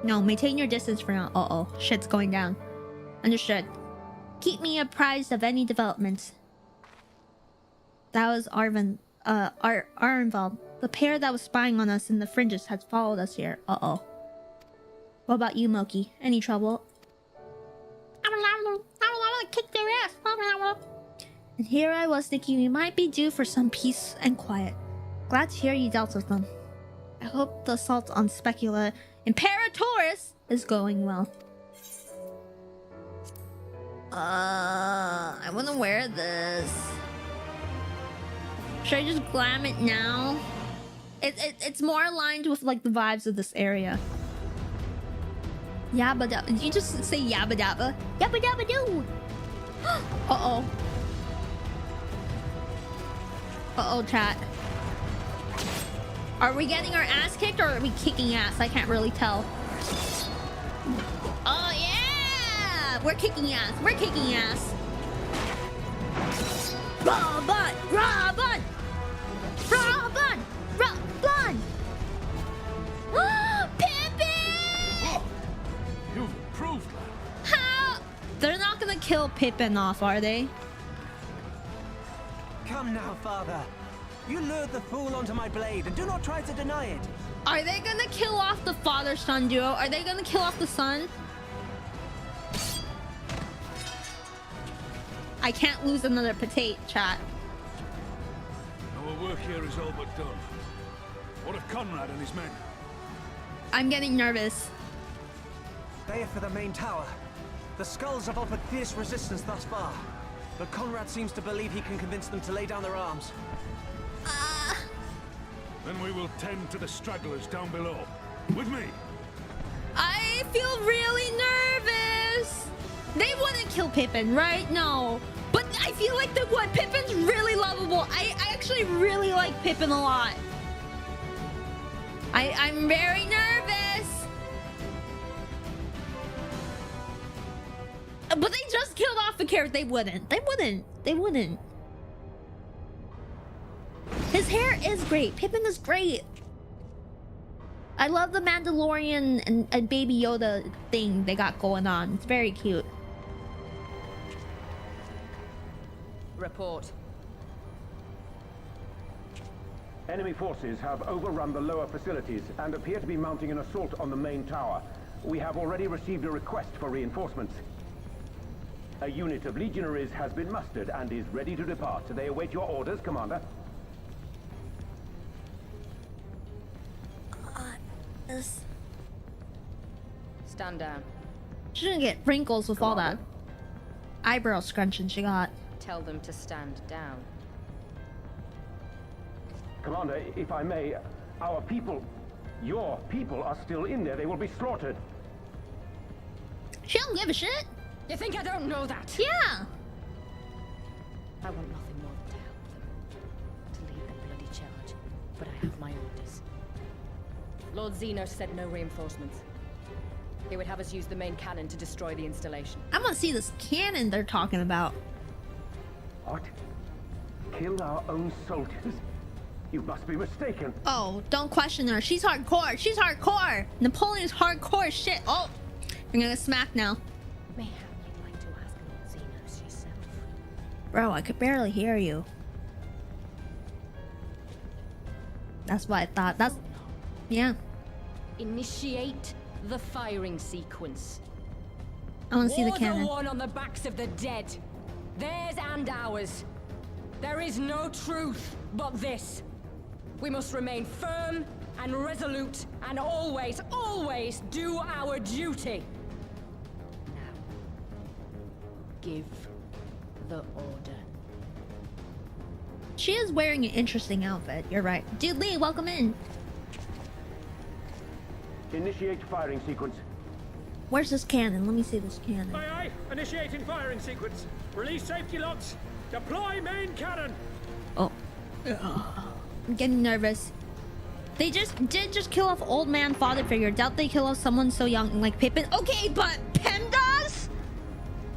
No, maintain your distance for now. Uh-oh, shit's going down. Understood. Keep me apprised of any developments. That was Arvinvald. The pair that was spying on us in the fringes has followed us here. Uh-oh. What about you, Moki? Any trouble? I kick their ass. And here I was thinking we might be due for some peace and quiet. Glad to hear you dealt with them. I hope the assault on Specula Imperatoris is going well. I want to wear this. Should I just glam it now? It's more aligned with like the vibes of this area. Yabba dabba. Did you just say yabba dabba? Yabba dabba doo. Uh-oh. Uh-oh, chat. Are we getting our ass kicked or are we kicking ass? I can't really tell. Oh yeah! We're kicking ass. We're kicking ass. Robot! Robot! Robot! Robot! Pippin! You've improved, lad. How? They're not gonna kill Pippin off, are they? Come now, father. You lured the fool onto my blade, and do not try to deny it. Are they gonna kill off the father-son duo? Are they gonna kill off the son? I can't lose another potato, chat. Our work here is all but done. What of Conrad and his men? I'm getting nervous. They are for the main tower. The skulls have offered fierce resistance thus far, but Conrad seems to believe he can convince them to lay down their arms. Then we will tend to the stragglers down below. With me. I feel really nervous. They wouldn't kill Pippin, right? No. But I feel like the what? Pippin's really lovable. I actually really like Pippin a lot. I'm very nervous. But they just killed off the character. They wouldn't. They wouldn't. They wouldn't. His hair is great. Pippin is great. I love the Mandalorian and Baby Yoda thing they got going on. It's very cute. Report. Enemy forces have overrun the lower facilities and appear to be mounting an assault on the main tower. We have already received a request for reinforcements. A unit of legionaries has been mustered and is ready to depart. They await your orders, Commander. Stand down. She didn't get wrinkles with all that eyebrow scrunching she got. Tell them to stand down. Commander, if I may, our people, your people are still in there. They will be slaughtered. She don't give a shit. You think I don't know that? Yeah. I want nothing more than to help them. To lead the bloody charge. But I have my orders. Lord Xenos said no reinforcements. He would have us use the main cannon to destroy the installation. I want to see this cannon they're talking about. What? Kill our own soldiers? You must be mistaken. Oh, don't question her. She's hardcore. She's hardcore. Napoleon's hardcore shit. Oh, you're gonna smack now. Mayhap you'd like to ask Lord Xenos yourself. Bro, I could barely hear you. That's what I thought. That's... Yeah. Initiate the firing sequence. I want to see the cannon. The one on the backs of the dead. Theirs and ours. There is no truth but this. We must remain firm and resolute and always, always do our duty. Now, give the order. She is wearing an interesting outfit. You're right. Dude Lee, welcome in. Initiate firing sequence. Where's this cannon? Let me see this cannon. Aye, aye. Initiating firing sequence. Release safety locks. Deploy main cannon. Oh. I'm getting nervous. They did just kill off old man father figure. Doubt they kill off someone so young like Pippin. Okay, but PEMDAS?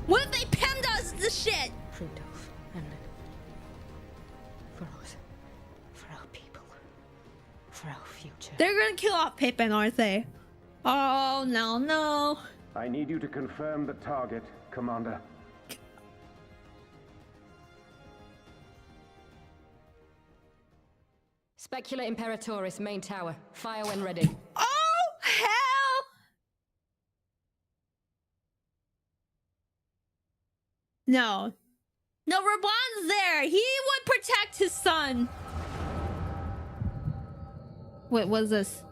What if they PEMDAS this shit? Rudolph, and for us, for our people, for our future. They're gonna kill off Pippin, aren't they? Oh, no, no. I need you to confirm the target, Commander. Specula Imperatoris, main tower. Fire when ready. Oh, hell! No. No, Raban's there. He would protect his son. Wait, what is this?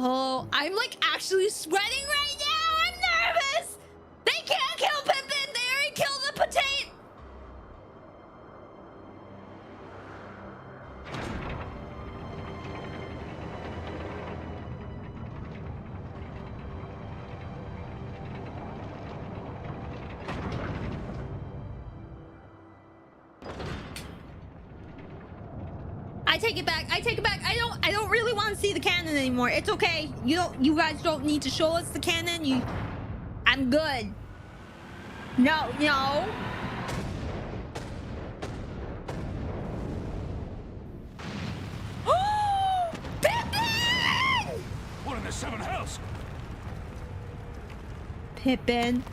Oh, I'm like actually sweating right now. I'm nervous. They can't kill Pippin. They already killed the potato. I take it back. I take it back. I don't really want to see the cannon anymore. It's okay. You guys don't need to show us the cannon. I'm good. No. Oh! Pippin! What in the seven hells? Pippin.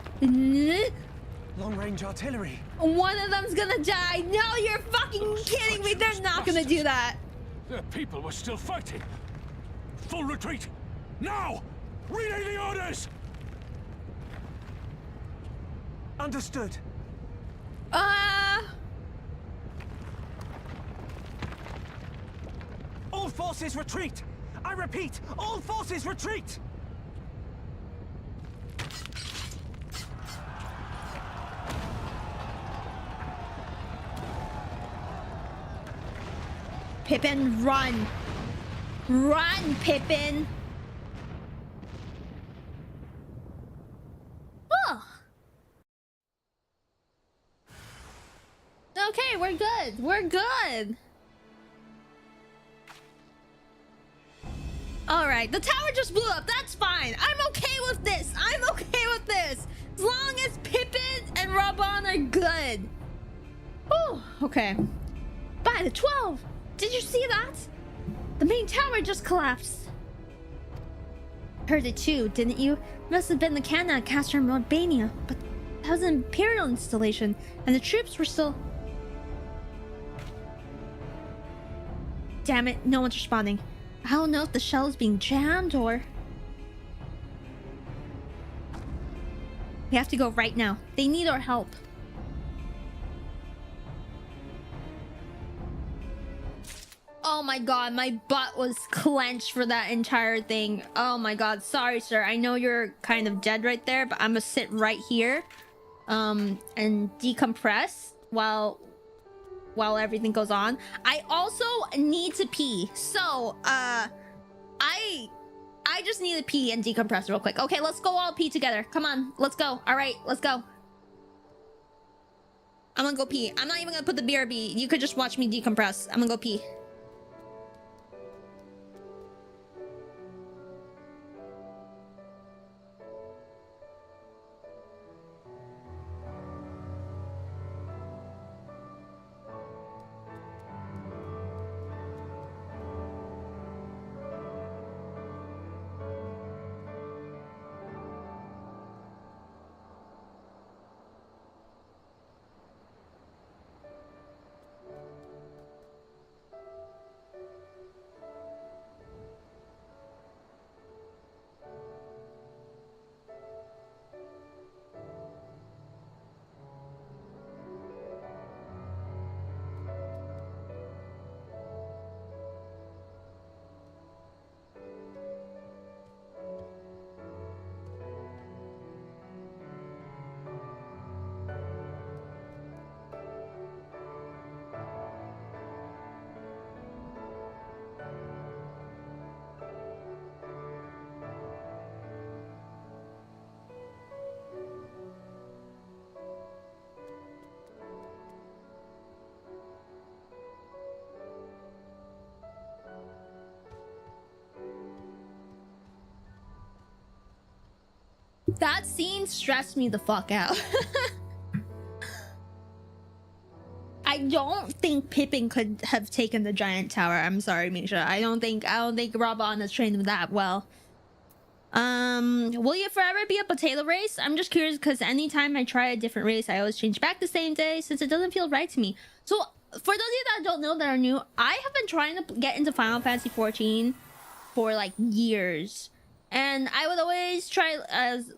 Long-range artillery. One of them's gonna die. No, you're fucking kidding me. They're not gonna do that. Their people were still fighting. Full retreat. Now! Relay the orders! Understood. All forces retreat! I repeat, all forces retreat! Pippin, run! Run, Pippin! Oh. Okay, we're good. We're good. Alright, the tower just blew up. That's fine. I'm okay with this. I'm okay with this. As long as Pippin and Raban are good. Oh, okay. By the 12. Did you see that? The main tower just collapsed. Heard it too, didn't you? Must have been the cannon cast from Albania, but that was an Imperial installation, and the troops were still... Damn it, no one's responding. I don't know if the shell is being jammed or... We have to go right now. They need our help. Oh my god, my butt was clenched for that entire thing. Oh my god, sorry sir. I know you're kind of dead right there, but I'm gonna sit right here and decompress while everything goes on. I also need to pee. So, I just need to pee and decompress real quick. Okay, let's go all pee together. Come on, let's go. All right, let's go. I'm gonna go pee. I'm not even gonna put the BRB. You could just watch me decompress. I'm gonna go pee. That scene stressed me the fuck out. I don't think Pippin could have taken the giant tower. I'm sorry, Misha. I don't think Raban has trained him that well. Will you forever be a potato race? I'm just curious because anytime I try a different race, I always change back the same day since it doesn't feel right to me. So for those of you that don't know that are new, I have been trying to get into Final Fantasy 14 for like years, and I would always try it as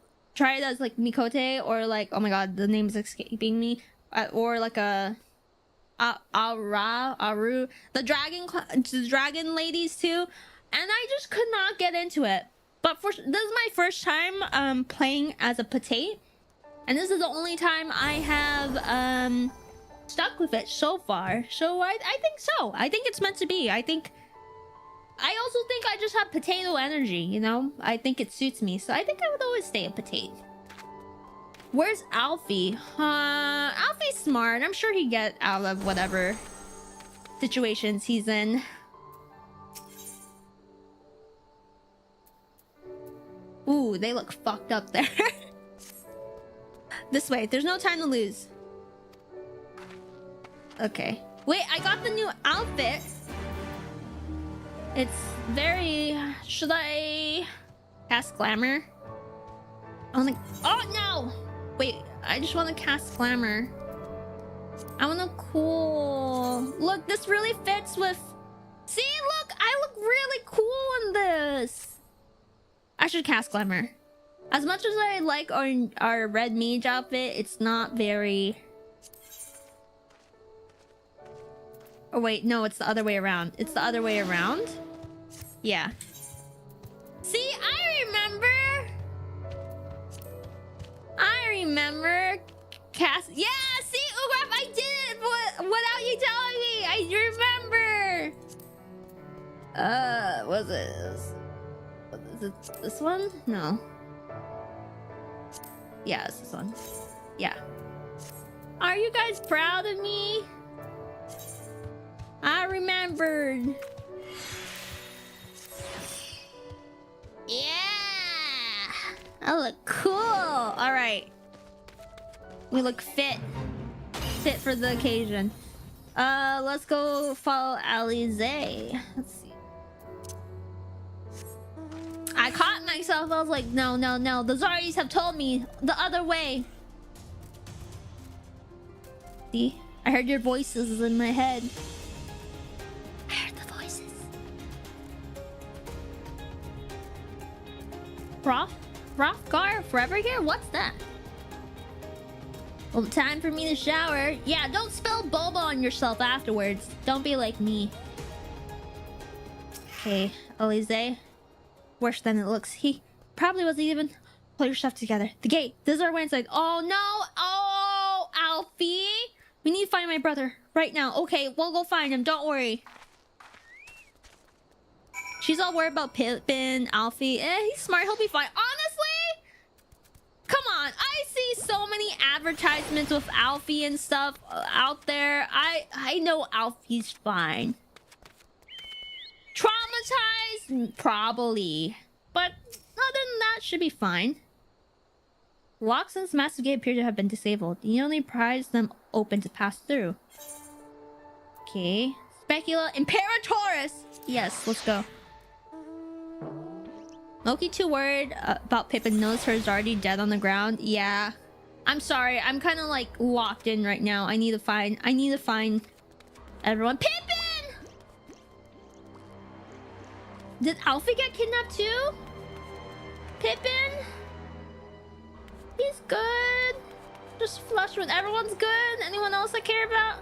like Mikote, or like, oh my god, the name's escaping me, or like a Aru, the dragon ladies too, and I just could not get into it. But this is my first time playing as a Potate, and this is the only time I have stuck with it so far. So I think so. I think it's meant to be. I also think I just have potato energy, you know? I think it suits me, so I think I would always stay a Potate. Where's Alfie? Alfie's smart. I'm sure he'd get out of whatever situations he's in. Ooh, they look fucked up there. This way. There's no time to lose. Okay. Wait, I got the new outfit. It's very... Should I cast Glamour? I want to... Oh, no! Wait, I just want to cast Glamour. I want to cool... Look, this really fits with... See, look! I look really cool in this! I should cast Glamour. As much as I like our red mage outfit, it's not very... Oh wait, no, it's the other way around. It's the other way around? Yeah. See, I remember cast... Yeah, see, Ugraf, I did it without you telling me! I remember! Was it... Is it this one? No. Yeah, it's this one. Yeah. Are you guys proud of me? I remembered. Yeah! I look cool! Alright. We look fit. Fit for the occasion. Let's go follow Elysia. Let's see. I caught myself. I was like, no, no, no. The Zaris have told me the other way. See? I heard your voices in my head. I heard the voices. Hrothgar forever here? What's that? Well, time for me to shower. Yeah, don't spill boba on yourself afterwards. Don't be like me. Okay, Elysia. Worse than it looks. He probably wasn't even... Pull your stuff together. The gate. This is our way inside. Oh, no. Oh, Alfie. We need to find my brother right now. Okay, we'll go find him. Don't worry. She's all worried about Pippin, Alfie. He's smart. He'll be fine. Honestly? Come on. I see so many advertisements with Alfie and stuff out there. I know Alfie's fine. Traumatized? Probably. But other than that, should be fine. Locks in this massive gate appear to have been disabled. You only prise them open to pass through. Okay. Specula Imperatorus! Yes, let's go. Moki too worried about Pippin knows her is already dead on the ground. Yeah. I'm sorry. I'm kind of like locked in right now. I need to find everyone. Pippin! Did Alfie get kidnapped too? Pippin? He's good. Just flush with everyone's good. Anyone else I care about?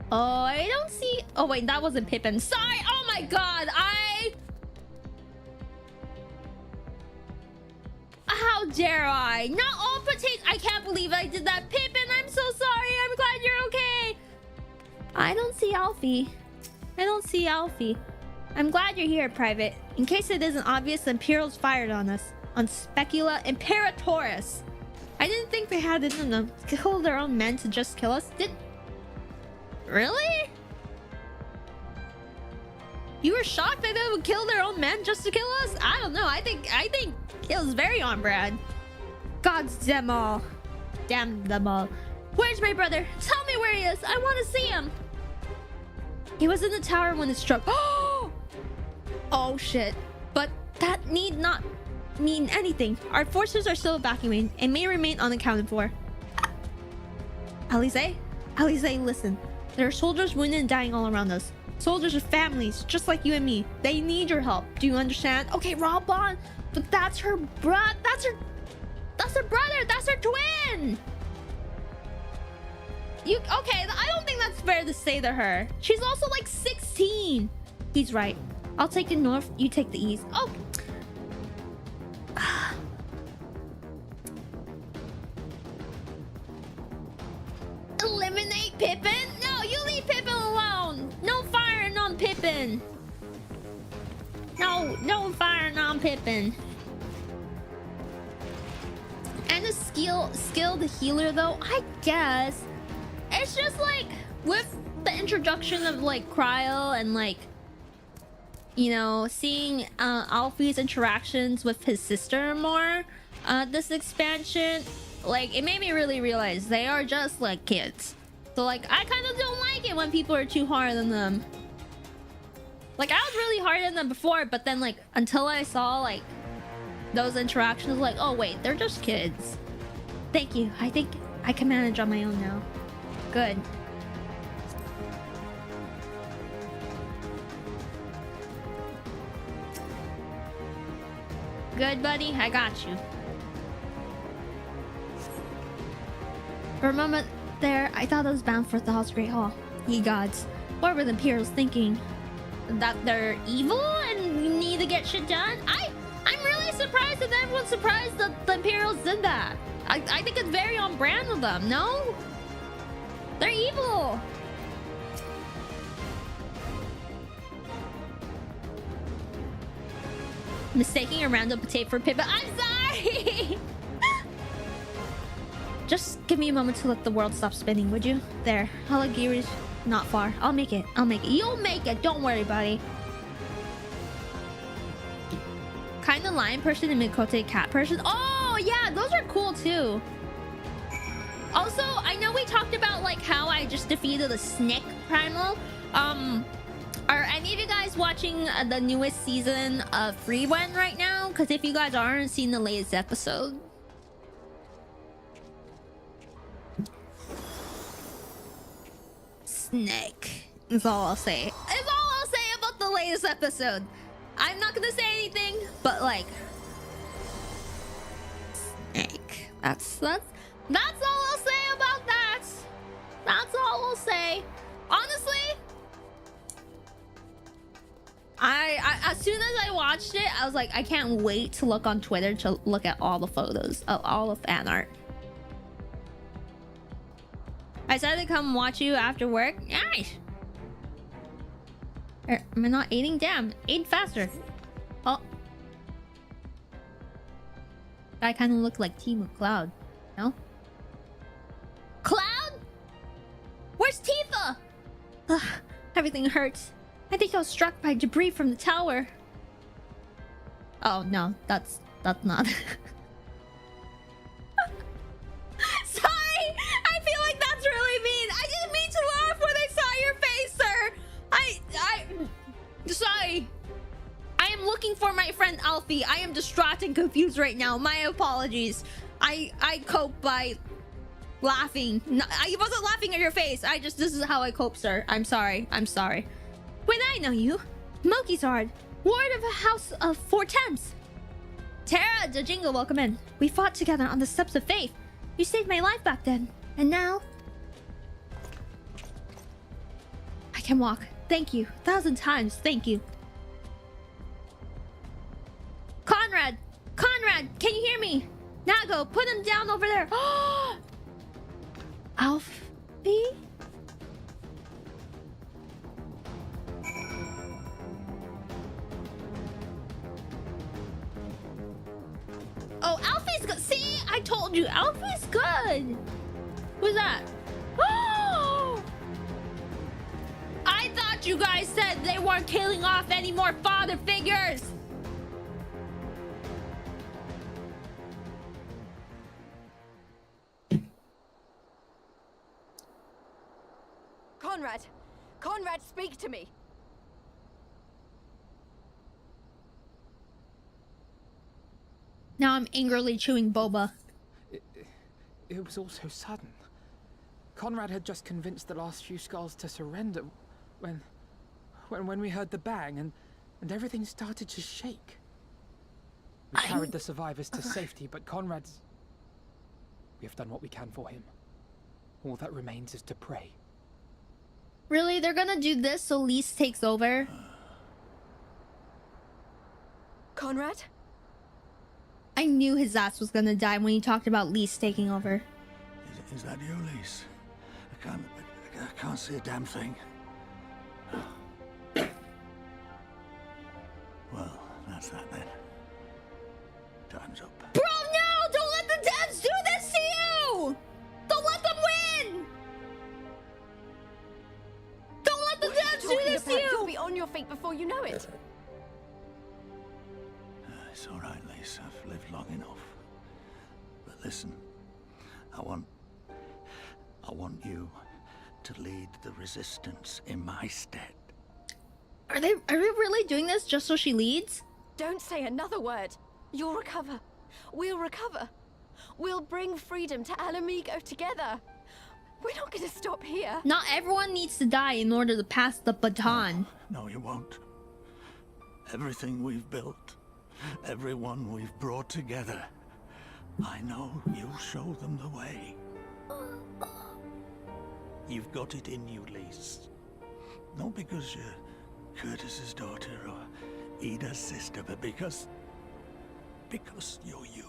Oh, I don't see... Oh wait, that wasn't Pippin. Sorry! Oh my god! How dare I? Not all potatoes... I can't believe I did that. Pippin, I'm so sorry. I'm glad you're okay. I don't see Alfie. I don't see Alfie. I'm glad you're here, Private. In case it isn't obvious, the Imperials fired on us. On Specula Imperatorus. I didn't think they had it in them to kill their own men to just kill us. Really? You were shocked that they would kill their own men just to kill us? I don't know. I think it was very on brand. Gods damn all. Damn them all. Where's my brother? Tell me where he is. I want to see him. He was in the tower when it struck. Oh! Oh shit. But that need not mean anything. Our forces are still evacuating and may remain unaccounted for. Elysia? Elysia, listen. There are soldiers wounded and dying all around us. Soldiers are families, just like you and me. They need your help. Do you understand? Okay, Robon. But that's her brother. That's her brother. That's her twin. Okay, I don't think that's fair to say to her. She's also like 16. He's right. I'll take the north, you take the east. Oh. Eliminate Pippin? No, you leave Pippin alone. No firing on Pippin. No firing on Pippin. And a skilled healer though, I guess. It's just like with the introduction of like Cryo and like, you know, seeing Alfie's interactions with his sister more, this expansion, like it made me really realize they are just like kids. So like I kind of don't like it when people are too hard on them. Like I was really hard on them before, but then like until I saw like those interactions, like, oh wait, they're just kids. Thank you. I think I can manage on my own now. Good. Good, buddy. I got you. For a moment there, I thought I was bound for Thal's Great Hall. Ye gods. What were the Imperials thinking? That they're evil and we need to get shit done? I'm really surprised that everyone's surprised that the Imperials did that. I think it's very on brand with them, no? They're evil! Mistaking a random potato for Pippin. I'm sorry! Just give me a moment to let the world stop spinning, would you? There. Halagiri's not far. I'll make it. I'll make it. You'll make it! Don't worry, buddy. Kinda lion person and Mikote cat person. Oh, yeah! Those are cool, too. Also, I know we talked about like how I just defeated a Snick Primal. Are any of you guys watching the newest season of Freewen right now? Because if you guys aren't, seen the latest episode. Snake is all I'll say. Is all I'll say about the latest episode. I'm not gonna say anything, but like Snake. That's all I'll say about that. That's all I'll say. Honestly, I as soon as I watched it, I was like, I can't wait to look on Twitter to look at all the photos of all of fan art. I said to come watch you after work. Nice. Am I not eating? Damn, eat faster. Oh, I kind of look like Team Cloud. No? Cloud? Where's Tifa? Ugh, everything hurts. I think I was struck by debris from the tower. Oh no, that's not. Sorry, I feel like that's really mean. I didn't mean to laugh when I saw your face, sir. Sorry. I am looking for my friend Alfie. I am distraught and confused right now. My apologies. I cope by laughing. No, I wasn't laughing at your face. This is how I cope, sir. I'm sorry. When I know you, Mokizard, ward of a house of 4 Thames. Terra, Dajinga, welcome in. We fought together on the steps of faith. You saved my life back then, and now I can walk. Thank you, 1,000 times. Thank you. Conrad, can you hear me? Nago, put him down over there. Alfie? Oh, Alfie's good. See, I told you, Alfie's good. Who's that? Oh! I thought you guys said they weren't killing off any more father figures. Conrad, speak to me. Now I'm angrily chewing boba. It was all so sudden. Conrad had just convinced the last few skulls to surrender when we heard the bang and everything started to shake. We carried the survivors to safety, but Conrad's... We have done what we can for him. All that remains is to pray. Really? They're gonna do this so Lise takes over? Conrad? I knew his ass was gonna die when he talked about Lise taking over. Is that you, Lise? I can't see a damn thing. Well, that's that then. Time's up. Bro, no! Don't let the devs do this to you! Don't let them win! Don't let the devs do this to you! You'll be on your feet before you know it. It's all right, Lise. I've lived long enough. But listen, I want you to lead the resistance in my stead. Are we really doing this just so she leads? Don't say another word. You'll recover. We'll recover. We'll bring freedom to Alamigo together. We're not going to stop here. Not everyone needs to die in order to pass the baton. No, you won't. Everything we've built, everyone we've brought together, I know you'll show them the way. You've got it in you, Lise. Not because you're Curtis's daughter or Ida's sister, but because you're you.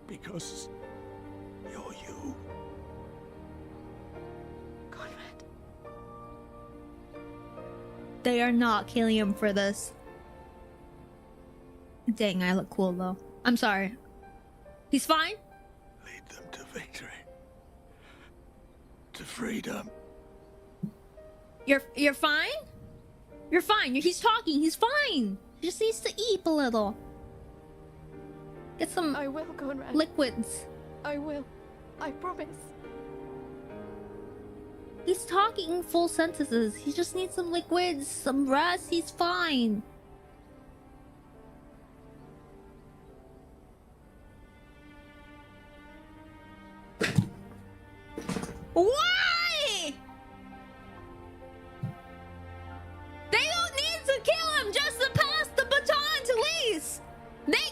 Because you're you. Conrad. They are not killing him for this. Dang, I look cool though. I'm sorry. He's fine? Lead them to victory. To freedom. You're fine? You're fine. He's talking. He's fine. He just needs to eat a little. Get some I will, Conrad. liquids. I will. I promise. He's talking full sentences. He just needs some liquids, some rest. He's fine. Why? They don't need to kill him just to pass the baton to Lise.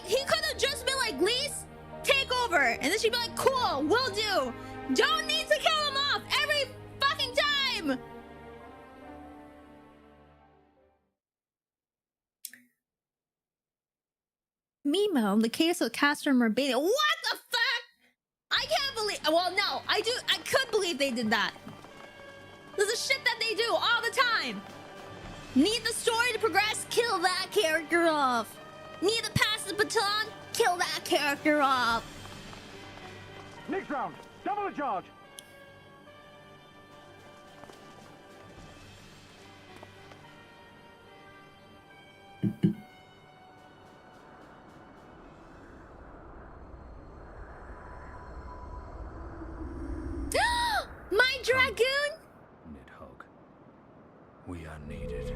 He could have just been like, Lise, take over. And then she'd be like, cool, will do. Don't need to kill him off every fucking time. Meanwhile, in the case of Castor and Marbania, what the fuck? I can't believe. Well, no, I could believe they did that. This is shit that they do all the time. Need the story to progress, kill that character off. Need to pass the baton, kill that character off. Next round, double the charge. My dragoon! Nidhogg, we are needed.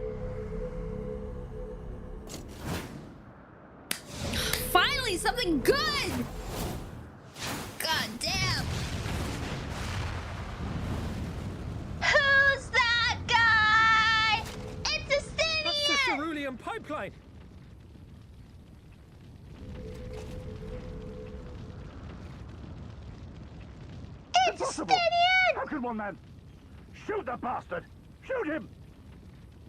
Finally, something good! God damn! Who's that guy? It's a Stinian! That's the cerulean pipeline! It's Impossible! Stinian! How can one man? Shoot the bastard! Shoot him!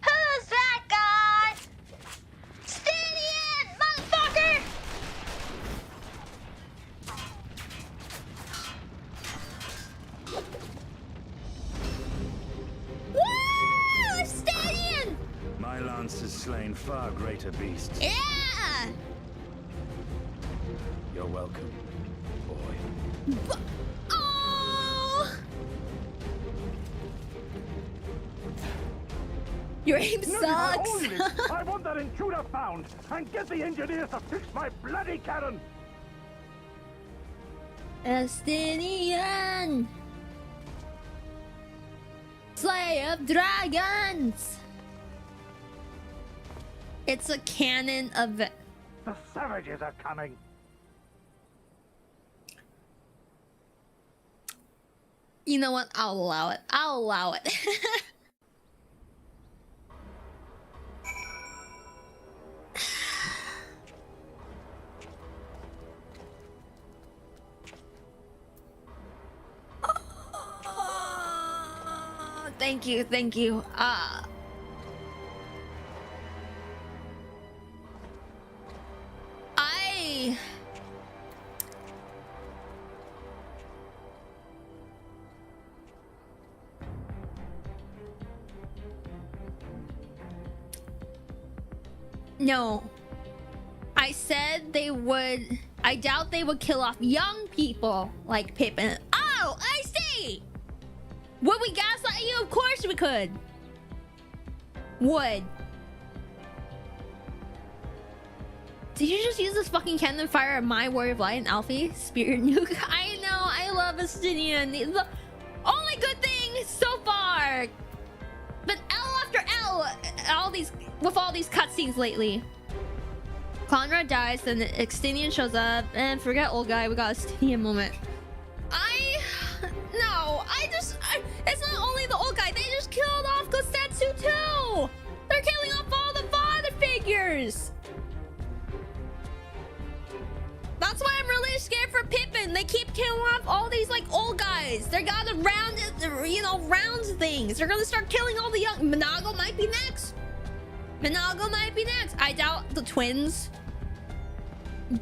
Who's that guy? Stinian, motherfucker! Woo! Stinian! My lance has slain far greater beasts. Yeah! You're welcome, boy. Oh! Your aim sucks. I want that intruder found and get the engineers to fix my bloody cannon. Estinian! Slayer of Dragons! It's a canon event. The savages are coming. You know what? I'll allow it. I'll allow it. Thank you, thank you. No. I said they would... I doubt they would kill off young people like Pippin. Oh, I see! Would we gaslight you? Of course we could. Would. Did you just use this fucking cannon fire at my Warrior of Light and Alfie? Spirit nuke? I know, I love Estinian. The only good thing so far. But L after L, with all these cutscenes lately. Conrad dies, then the Estinian shows up, and forget old guy, we got a Estinian moment. It's not only the old guy, they just killed off Gosetsu too! They're killing off all the father figures! That's why I'm really scared for Pippin. They keep killing off all these like old guys. They got to round things. They're gonna start killing all the young. Minago might be next. I doubt the twins.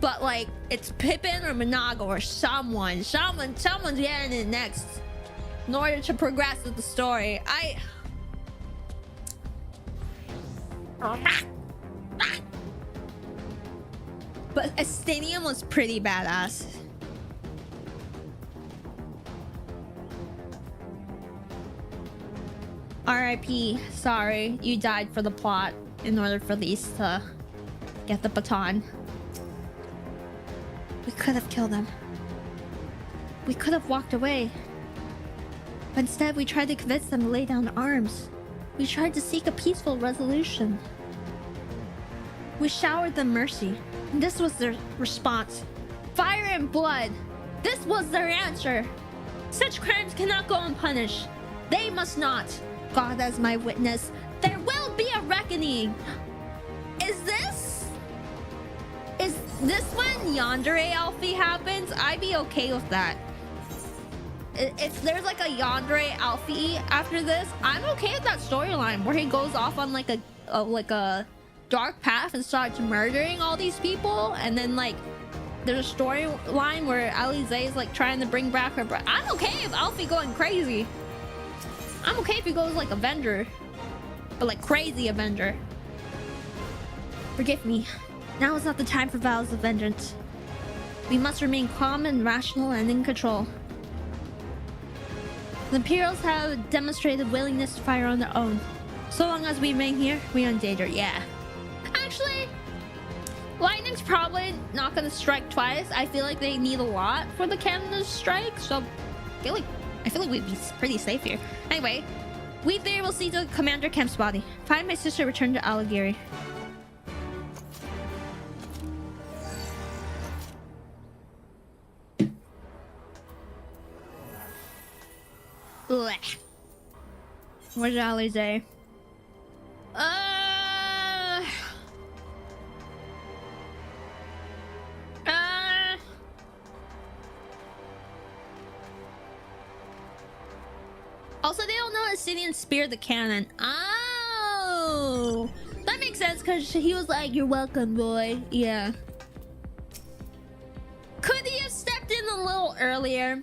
But like, it's Pippin or Minago or someone's getting it next. In order to progress with the story. But Estinian was pretty badass. R.I.P. Sorry, you died for the plot in order for these to get the baton. We could have killed them. We could have walked away. But instead, we tried to convince them to lay down arms. We tried to seek a peaceful resolution. We showered them mercy. And this was their response. Fire and blood. This was their answer. Such crimes cannot go unpunished. They must not. God as my witness. There will be a reckoning. Is this when Yandere Alfie happens? I'd be okay with that. If there's like a Yandere Alfie after this, I'm okay with that storyline where he goes off on like a dark path and starts murdering all these people, and then like there's a storyline where Elysia is like trying to bring back her brother. I'm okay with Alfie going crazy. I'm okay if he goes like Avenger, but like crazy Avenger. Forgive me. Now is not the time for vows of vengeance. We must remain calm and rational and in control. The Imperials have demonstrated willingness to fire on their own. So long as we remain here, we are in danger. Yeah. Actually, lightning's probably not gonna strike twice. I feel like they need a lot for the cannon to strike, so I feel like we'd be pretty safe here. Anyway, we three will see to Commander Kemp's body. Find my sister, return to Aligiri. Blech. Where's Elysia? Also, they don't know Estinian speared the cannon. Oh, that makes sense because he was like, "You're welcome, boy." Yeah. Could he have stepped in a little earlier?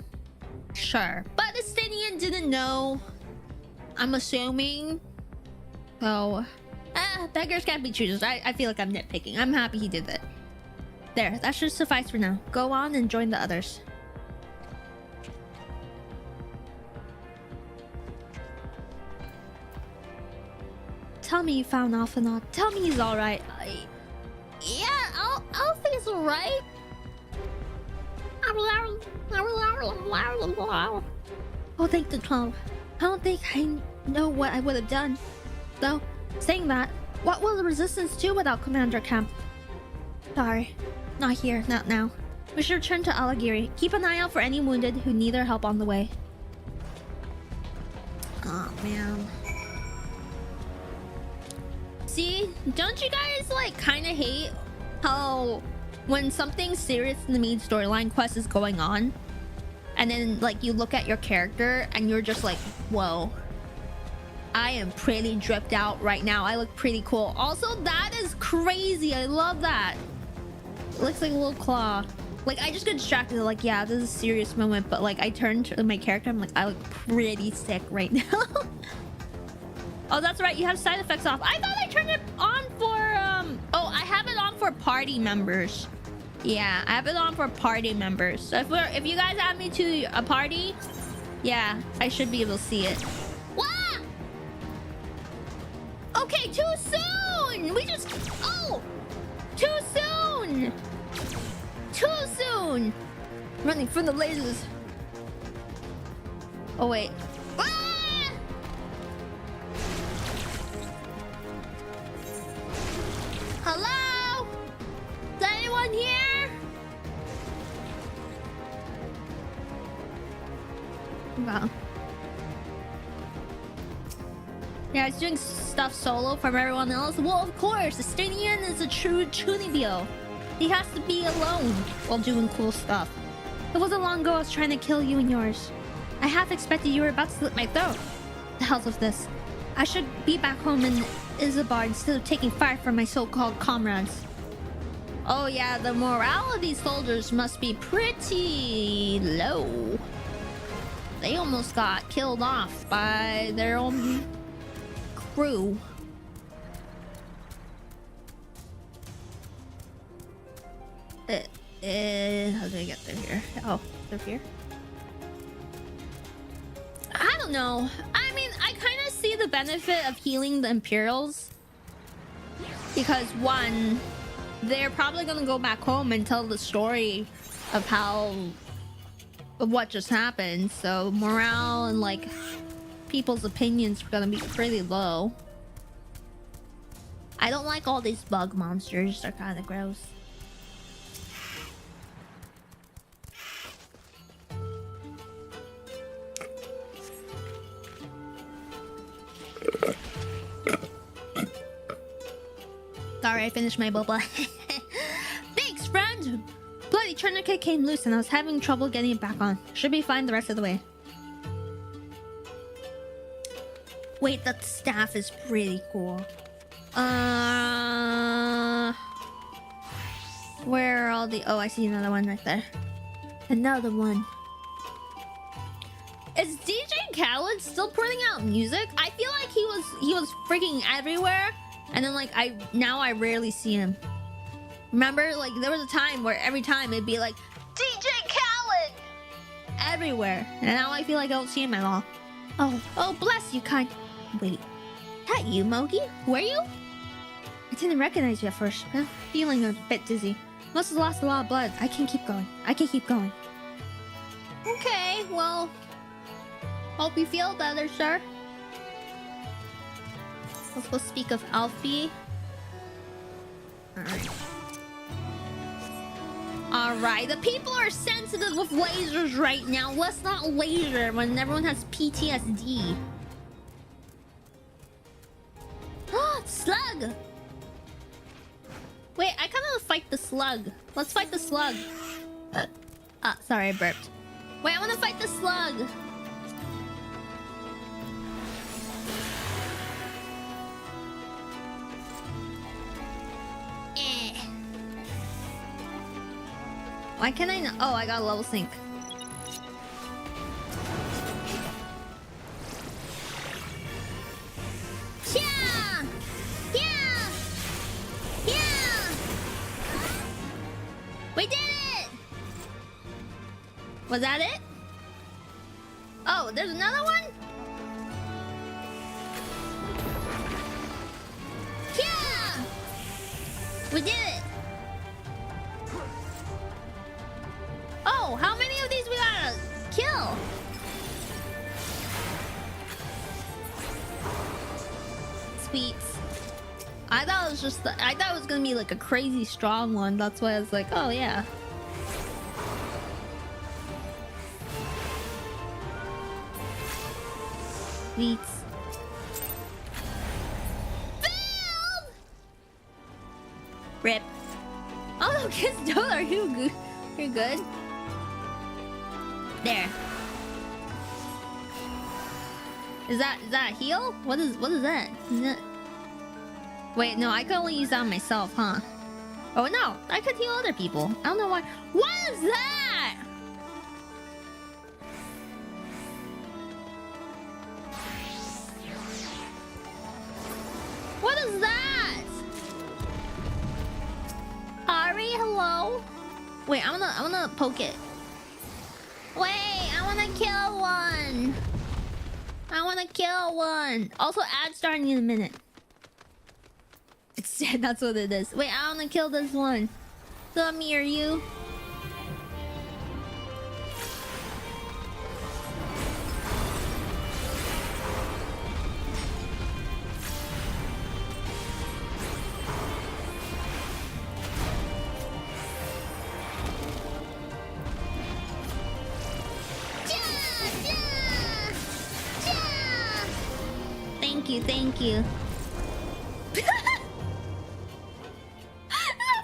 Sure, but Estinian didn't know. I'm assuming. So, beggars can't be choosers. I feel like I'm nitpicking. I'm happy he did that. There, that should suffice for now. Go on and join the others. Tell me you found Alphanot. Tell me he's alright. Yeah, Alfie's alright. Oh, thank the 12. I don't think I know what I would have done. Though, saying that, what will the Resistance do without Commander Kemp? Sorry, not here, not now. We should return to Aligiri. Keep an eye out for any wounded who need our help on the way. Oh man. See, don't you guys like kind of hate how when something serious in the main storyline quest is going on, and then like you look at your character and you're just like, whoa, I am pretty dripped out right now. I look pretty cool. Also, that is crazy. I love that. It looks like a little claw. Like, I just got distracted. Like, yeah, this is a serious moment. But, like, I turned to my character. I'm like, I look pretty sick right now. Oh, that's right. You have side effects off. I thought I turned it on for, Oh, I have it on for party members. Yeah, I have it on for party members. So if you guys add me to a party, yeah, I should be able to see it. Wah! Okay, too soon! We just... Oh! Too soon! Too soon! Running from the lasers. Oh, wait. Ah! Hello? Is anyone here? Wow. Yeah, he's doing stuff solo from everyone else. Well, of course, Estinian is a true Chunibyo. He has to be alone while doing cool stuff. It wasn't long ago I was trying to kill you and yours. I half expected you were about to slit my throat. The hell's with this? I should be back home in Izabar instead of taking fire from my so-called comrades. Oh yeah, the morale of these soldiers must be pretty low. They almost got killed off by their own crew. How do I get through here? Oh, through here? I don't know. I mean, I kind of see the benefit of healing the Imperials. Because one, they're probably gonna go back home and tell the story of what just happened. So morale and like people's opinions are gonna be pretty low. I don't like all these bug monsters. They're kind of gross. Sorry, I finished my boba. Thanks, friend! Bloody tourniquet came loose and I was having trouble getting it back on. Should be fine the rest of the way. Wait, that staff is pretty cool. Where are all the... Oh, I see another one right there. Another one. Is DJ Khaled still putting out music? I feel like he was freaking everywhere. And then like now I rarely see him. Remember, like there was a time where every time it'd be like DJ Khaled everywhere. And now I feel like I don't see him at all. Oh, bless you, kind. Wait, that you, Moki? Who are you? I didn't recognize you at first. I'm feeling a bit dizzy. Must have lost a lot of blood. I can keep going. Okay, well, hope you feel better, sir. Let's go speak of Alfie. Alright, the people are sensitive with lasers right now. Let's not laser when everyone has PTSD. Slug! Wait, I kind of want to fight the slug. Let's fight the slug. Sorry, I burped. Wait, I want to fight the slug. Why can't I not? Oh, I got a level sync. Yeah! Yeah! Yeah! We did it! Was that it? Oh, there's another one? Yeah! We did it! Oh, how many of these we gotta kill? Sweet. I thought it was gonna be like a crazy strong one. That's why I was like, oh yeah. sweets. Failed! Rip. Oh no, Kizdol, are you good? You're good? There. Is that a heal? What is that? Is that... Wait, no, I can only use that on myself, huh? Oh no, I could heal other people. I don't know why. What is that? What is that? Ari, hello? Wait, I wanna poke it. Wait, I wanna kill one. I wanna kill one. Also, add starting in a minute. It's dead, that's what it is. Wait, I wanna kill this one. Come here, you. Thank you. That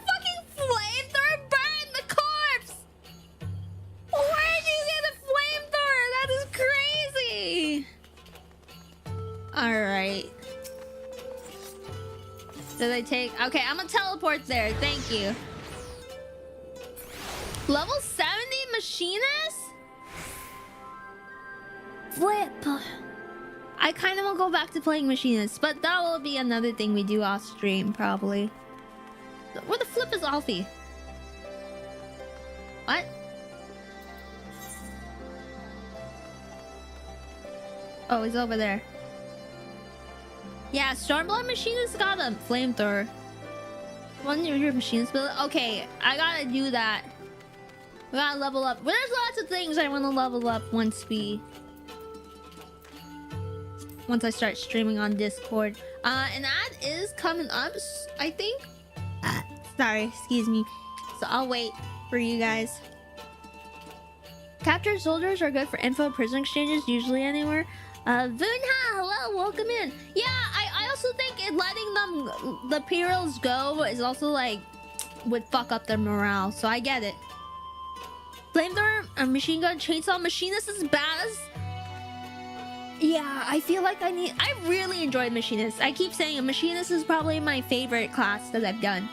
fucking flamethrower burned the corpse! Where did you get a flamethrower? That is crazy! Alright. Did I take... Okay, I'm gonna teleport there. Thank you. Level 70 machinist? Flip. I kind of want to go back to playing machinists, but that will be another thing we do off stream, probably. Where the flip is Alfie? What? Oh, he's over there. Yeah, Stormblood machinist got a flamethrower. One of your machines build. Okay, I gotta do that. We gotta level up. There's lots of things I want to level up once I start streaming on Discord. And that is coming up, I think. Sorry, excuse me. So I'll wait for you guys. Captured soldiers are good for info prison exchanges, usually anywhere. Vunha, hello, welcome in. Yeah, I also think letting them, the Imperials go is also like, would fuck up their morale. So I get it. Flamethrower, a machine gun, chainsaw, machinist is badass. Yeah, I feel like I really enjoyed Machinist. I keep saying Machinist is probably my favorite class that I've done.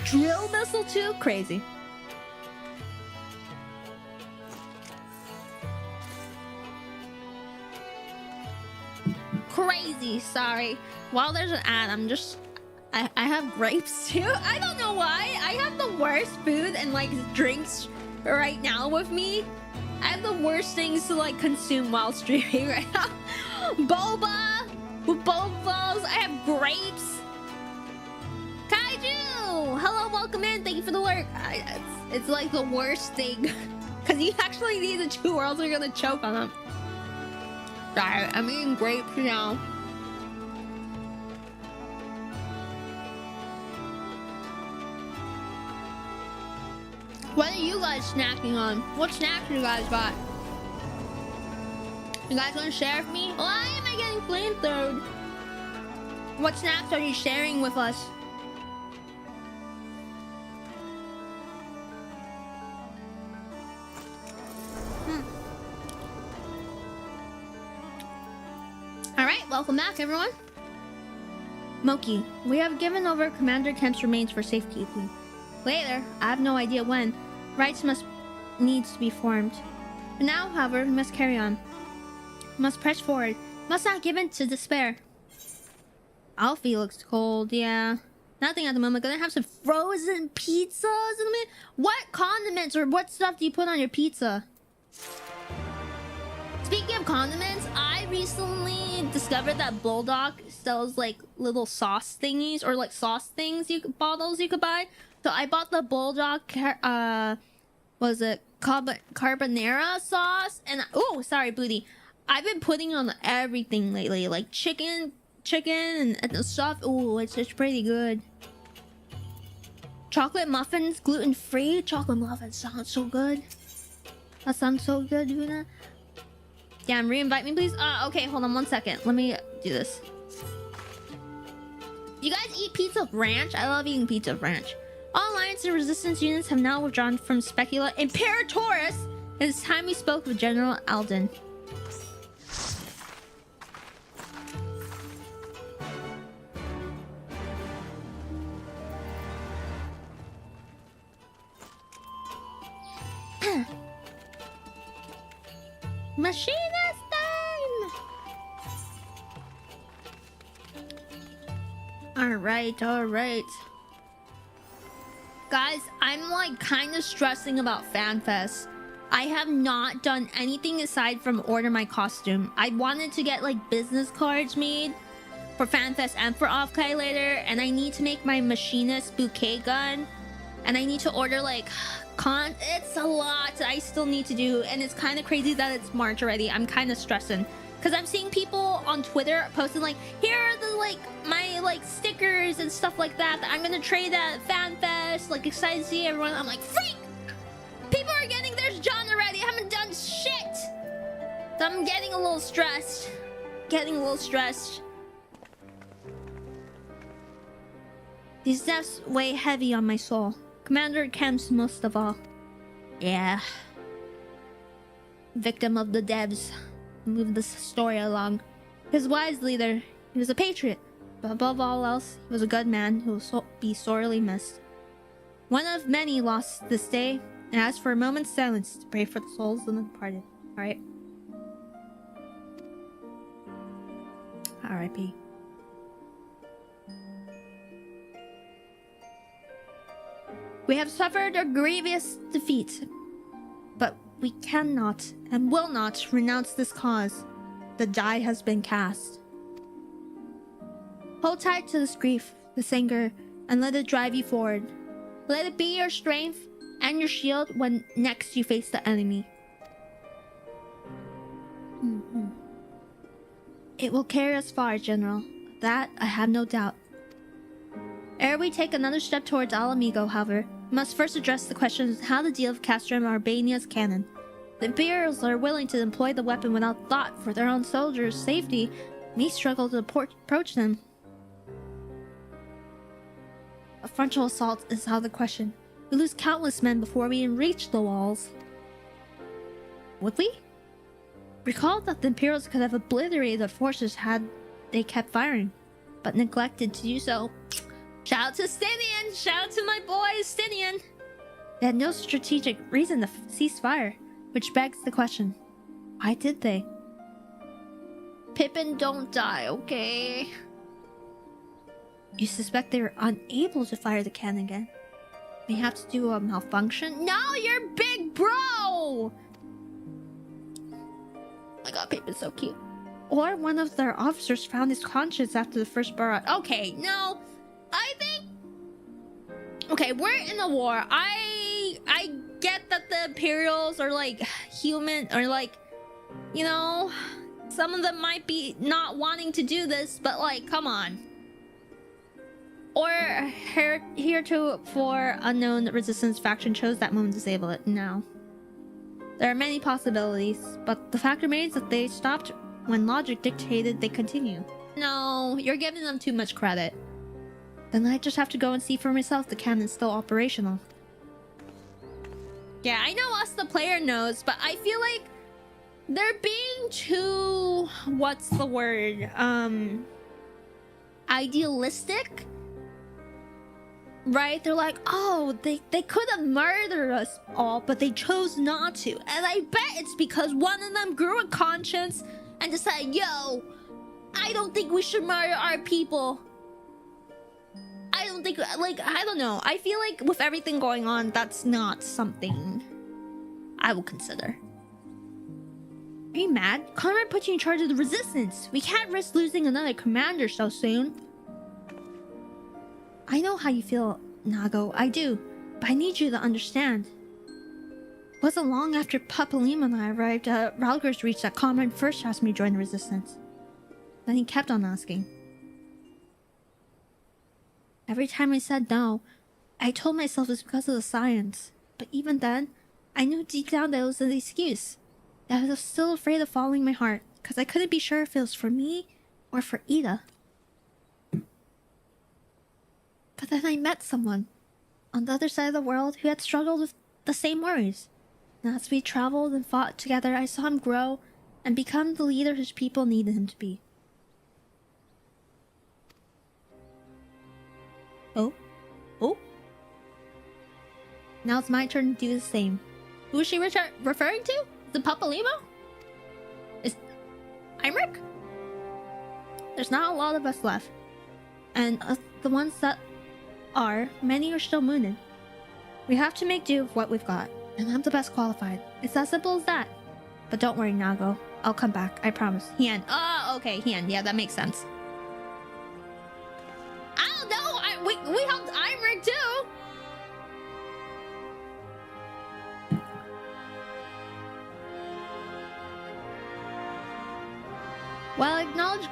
Drill missile too? Crazy. Crazy, sorry. While there's an ad, I have grapes too. I don't know why. I have the worst food and like drinks right now with me. I have the worst things to like consume while streaming right now. Boba with boba balls. I have grapes. Kaiju, hello, welcome in. Thank you for the work. It's like the worst thing because you actually need the two or else you're gonna choke on them. Sorry, I'm eating grapes now. What are you guys snacking on? What snacks you guys got? You guys want to share with me? Why am I getting flamethrowed? What snacks are you sharing with us? Alright, welcome back everyone. Moki, we have given over Commander Kemp's remains for safekeeping. Later, I have no idea when. Rights needs to be formed. For now, however, we must carry on. We must press forward. Must not give in to despair. Alfie looks cold, yeah. Nothing at the moment. Gonna have some frozen pizzas in a minute. What condiments or what stuff do you put on your pizza? Speaking of condiments, I recently discovered that Bulldog sells like little sauce thingies or like sauce things bottles you could buy. So I bought the Bulldog carbonara sauce and oh sorry booty. I've been putting on everything lately, like chicken and stuff. Oh, it's just pretty good. Chocolate muffins, gluten-free. Chocolate muffins sound so good. That sounds so good, Yuna. Damn, re-invite me, please. Okay, hold on 1 second. Let me do this. You guys eat pizza with ranch? I love eating pizza with ranch. All Alliance and Resistance units have now withdrawn from Specula Imperatoris. It is time we spoke with General Alden. Machinist time! Alright. Guys, I'm like kind of stressing about FanFest. I have not done anything aside from order my costume. I wanted to get like business cards made for FanFest and for Offkai later, and I need to make my machinist bouquet gun, and I need to order like it's a lot I still need to do, and it's kind of crazy that it's March already. I'm kind of stressing because I'm seeing people on Twitter posting like, here are the like my like stickers and stuff like that I'm gonna trade at FanFest, like excited to see everyone. I'm like, freak! People are getting theirs done already. I haven't done shit. So I'm getting a little stressed. These deaths weigh heavy on my soul. Commander Kemp's most of all. Yeah. Victim of the devs. Move this story along. His wise leader. He was a patriot. But above all else, he was a good man who will be sorely missed. One of many lost this day, and asked for a moment's silence to pray for the souls of the departed. Alright. R.I.P. We have suffered a grievous defeat, but we cannot and will not renounce this cause. The die has been cast. Hold tight to this grief, this anger, and let it drive you forward. Let it be your strength and your shield when next you face the enemy. It will carry us far, General. That I have no doubt. Ere we take another step towards Alamigo, however, we must first address the question of how to deal with Castrum Albania's cannon. The Imperials are willing to employ the weapon without thought for their own soldiers' safety. We struggle to approach them. A frontal assault is out of the question. We lose countless men before we even reach the walls. Would we? Recall that the Imperials could have obliterated the forces had they kept firing, but neglected to do so. Shout out to Stinian! Shout out to my boy Stinian! They had no strategic reason to cease fire, which begs the question, why did they? Pippin, don't die, okay? You suspect they were unable to fire the cannon again? May have to do a malfunction? No, you're big bro! Oh my god, Pippin's so cute. Or one of their officers found his conscience after the first barrage. Okay, no. I think... Okay, we're in a war. I get that the Imperials are like human, or like, you know, some of them might be not wanting to do this, but like, come on. Or heretofore unknown resistance faction chose that moment to disable it. No. There are many possibilities, but the fact remains that they stopped when logic dictated they continue. No, you're giving them too much credit. Then I just have to go and see for myself the cannon's still operational. Yeah, I know us, the player, knows, but I feel like they're being too... what's the word? Idealistic? Right? They're like, oh, they could have murdered us all, but they chose not to. And I bet it's because one of them grew a conscience and decided, yo, I don't think we should murder our people. I don't think, like, I don't know. I feel like with everything going on, that's not something I will consider. Are you mad? Conrad put you in charge of the resistance. We can't risk losing another commander so soon. I know how you feel, Nago. I do. But I need you to understand. It wasn't long after Papalima and I arrived at Ralger's Reach that Conrad first asked me to join the resistance. Then he kept on asking. Every time I said no, I told myself it's because of the science. But even then, I knew deep down that it was an excuse. That I was still afraid of following my heart, because I couldn't be sure if it was for me or for Ida. But then I met someone on the other side of the world who had struggled with the same worries. And as we traveled and fought together, I saw him grow and become the leader his people needed him to be. Oh? Oh? Now it's my turn to do the same. Who is she referring to? The Papalimo? Is Imric? There's not a lot of us left. And the ones that are, many are still wounded. We have to make do with what we've got. And I'm the best qualified. It's as simple as that. But don't worry, Nago. I'll come back, I promise. Hien. Oh, okay, Hien. Yeah, that makes sense. I don't know. We helped Imric too. While I acknowledge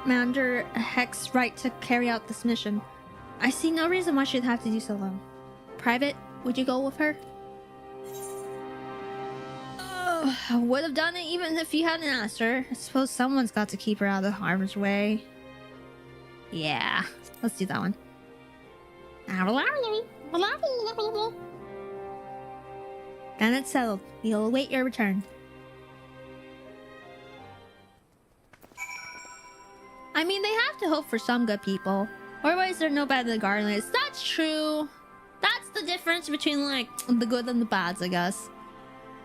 Commander Heck's right to carry out this mission, I see no reason why she'd have to do so alone. Private, would you go with her? I would have done it even if you hadn't asked her. I suppose someone's got to keep her out of harm's way. Yeah, let's do that one. Then it's settled. We'll await your return. I mean, they have to hope for some good people. Otherwise, they're no better than Garlands. That's true. That's the difference between, like, the good and the bads, I guess.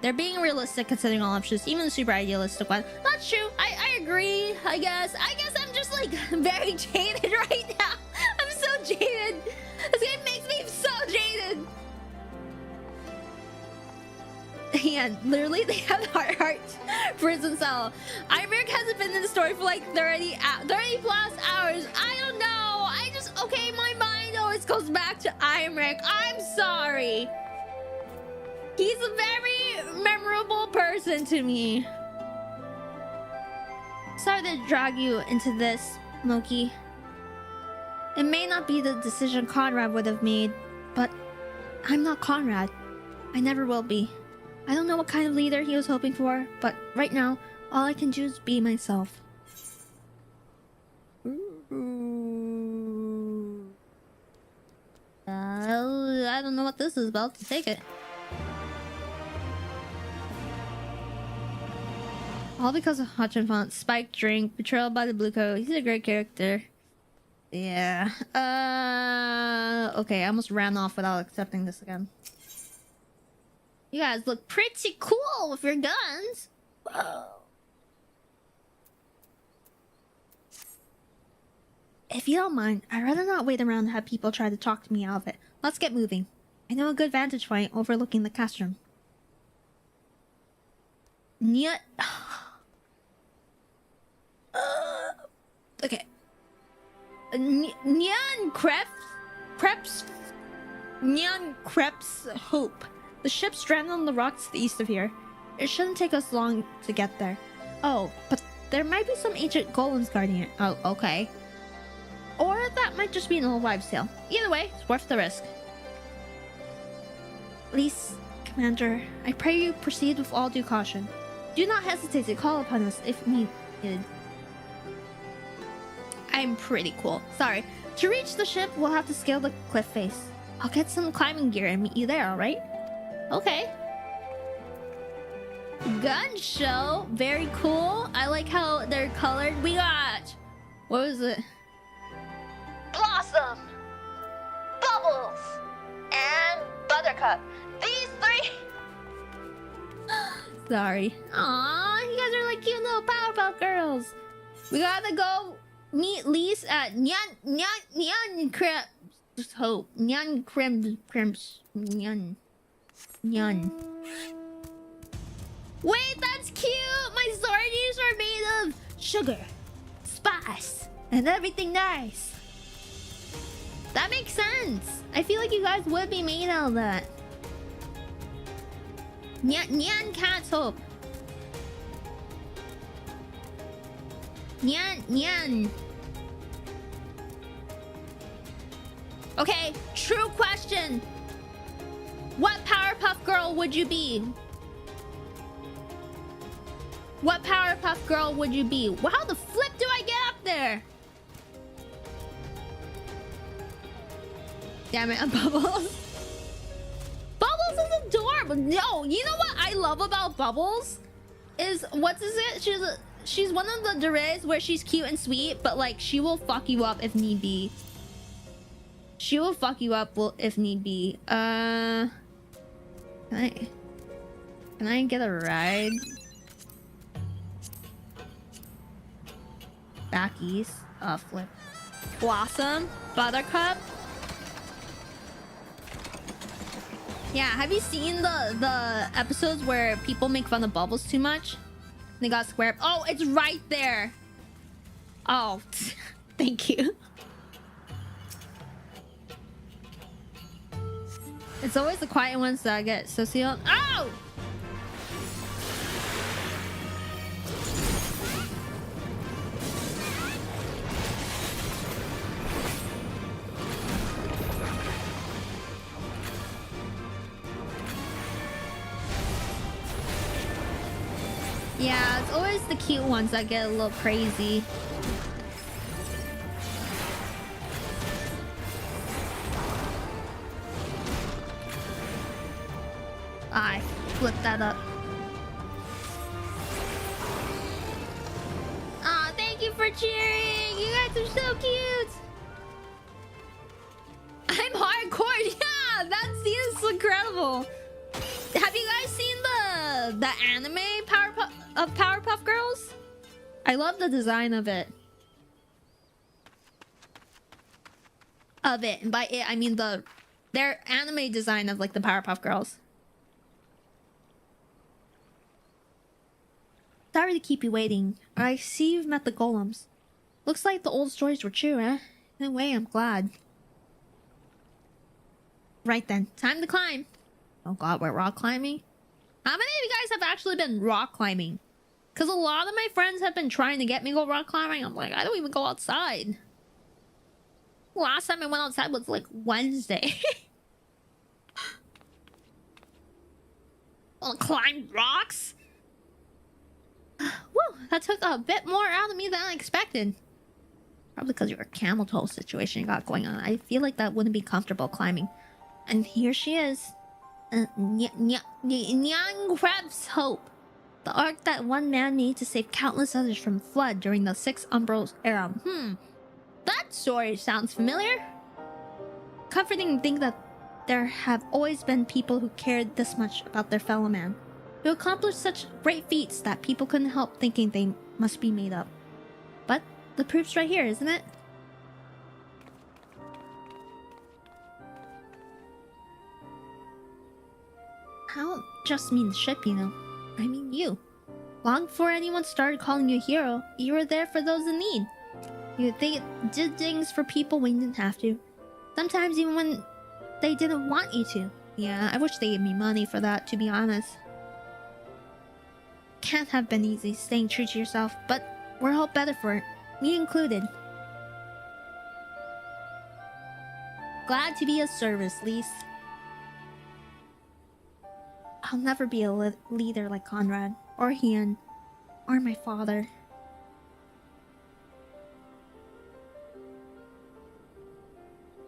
They're being realistic considering all options, even the super idealistic one. That's true. I agree, I guess. I guess I'm just, like, very jaded right now. I'm so jaded. This game makes me so jaded. And literally, they have heart prison cell. Imric hasn't been in the story for like 30 plus hours. I don't know. Okay, my mind always goes back to Imric. I'm sorry. He's a very memorable person to me. Sorry to drag you into this, Moki. It may not be the decision Conrad would have made, but I'm not Conrad. I never will be. I don't know what kind of leader he was hoping for, but right now, all I can do is be myself. I don't know what this is about. Take it. All because of Hutchin Font, Spike Drink, Betrayal by the Blue Coat. He's a great character. Yeah. Okay, I almost ran off without accepting this again. You guys look pretty cool with your guns. Whoa. If you don't mind, I'd rather not wait around and have people try to talk me out of it. Let's get moving. I know a good vantage point overlooking the castrum. Nyet. Okay. Nyan Krebs Hope. The ship's stranded on the rocks to the east of here. It shouldn't take us long to get there. Oh, but there might be some ancient golems guarding it. Oh, okay. Or that might just be an old wives' tale. Either way, it's worth the risk. Please, Commander, I pray you proceed with all due caution. Do not hesitate to call upon us if needed. I'm pretty cool. Sorry. To reach the ship, we'll have to scale the cliff face. I'll get some climbing gear and meet you there, alright? Okay. Gun show. Very cool. I like how they're colored. We got... What was it? Blossom, Bubbles, and Buttercup. These three... Sorry. Aww, you guys are like cute little Powerpuff Girls. We gotta go meet Lise at Nyan Krebs Hope. Nyan Krebs. Nyan. Wait, that's cute! My sardines are made of sugar, spice, and everything nice. That makes sense. I feel like you guys would be made out of that. Nyan Cat's Hope. Nyan. Okay, true question. What Powerpuff Girl would you be? What Powerpuff Girl would you be? Well, how the flip do I get up there? Damn it, Bubbles. Bubbles is adorable. No, you know what I love about Bubbles? Is, she's one of the Durays where she's cute and sweet, but like she will fuck you up if need be. She will fuck you up if need be. Can I get a ride? Back east. Flip. Blossom. Buttercup. Yeah, have you seen the episodes where people make fun of Bubbles too much? They got square. Oh, it's right there. Oh, thank you. It's always the quiet ones that get socio. Oh! Yeah, it's always the cute ones that get a little crazy. I flipped that up. Aw, thank you for cheering! You guys are so cute! I'm hardcore! Yeah! That scene is incredible! Have you guys seen the anime Powerpuff Girls? I love the design of it. And by it I mean their anime design of like the Powerpuff Girls. Sorry to keep you waiting. I see you've met the golems. Looks like the old stories were true, eh? In a way, I'm glad. Right then, time to climb. Oh god, we're rock climbing? How many of you guys have actually been rock climbing? Because a lot of my friends have been trying to get me to go rock climbing. I'm like, I don't even go outside. Last time I went outside was like Wednesday. Wanna climb rocks? Woo, that took a bit more out of me than I expected. Probably because your camel toe situation you got going on. I feel like that wouldn't be comfortable climbing. And here she is. Nyang Crab's Hope. The ark that one man made to save countless others from flood during the Six Umbros era. That story sounds familiar. Comforting to think that there have always been people who cared this much about their fellow man, who accomplished such great feats that people couldn't help thinking they must be made up. But the proof's right here, isn't it? I don't just mean the ship, you know. I mean you. Long before anyone started calling you a hero, you were there for those in need. You did things for people when you didn't have to. Sometimes even when they didn't want you to. Yeah, I wish they gave me money for that, to be honest. Can't have been easy staying true to yourself, but we're all better for it. Me included. Glad to be of service, Lise. I'll never be a leader like Conrad, or Hien, or my father.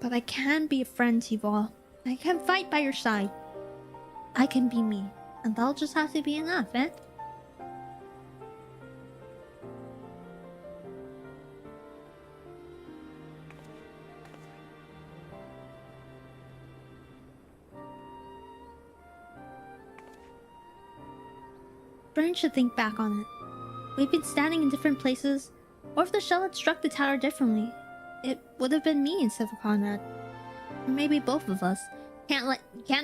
But I can be a friend to you all. I can fight by your side. I can be me, and that'll just have to be enough, eh? Brian should think back on it. We've been standing in different places, or if the shell had struck the tower differently, it would have been me instead of Conrad. Or maybe both of us. Can't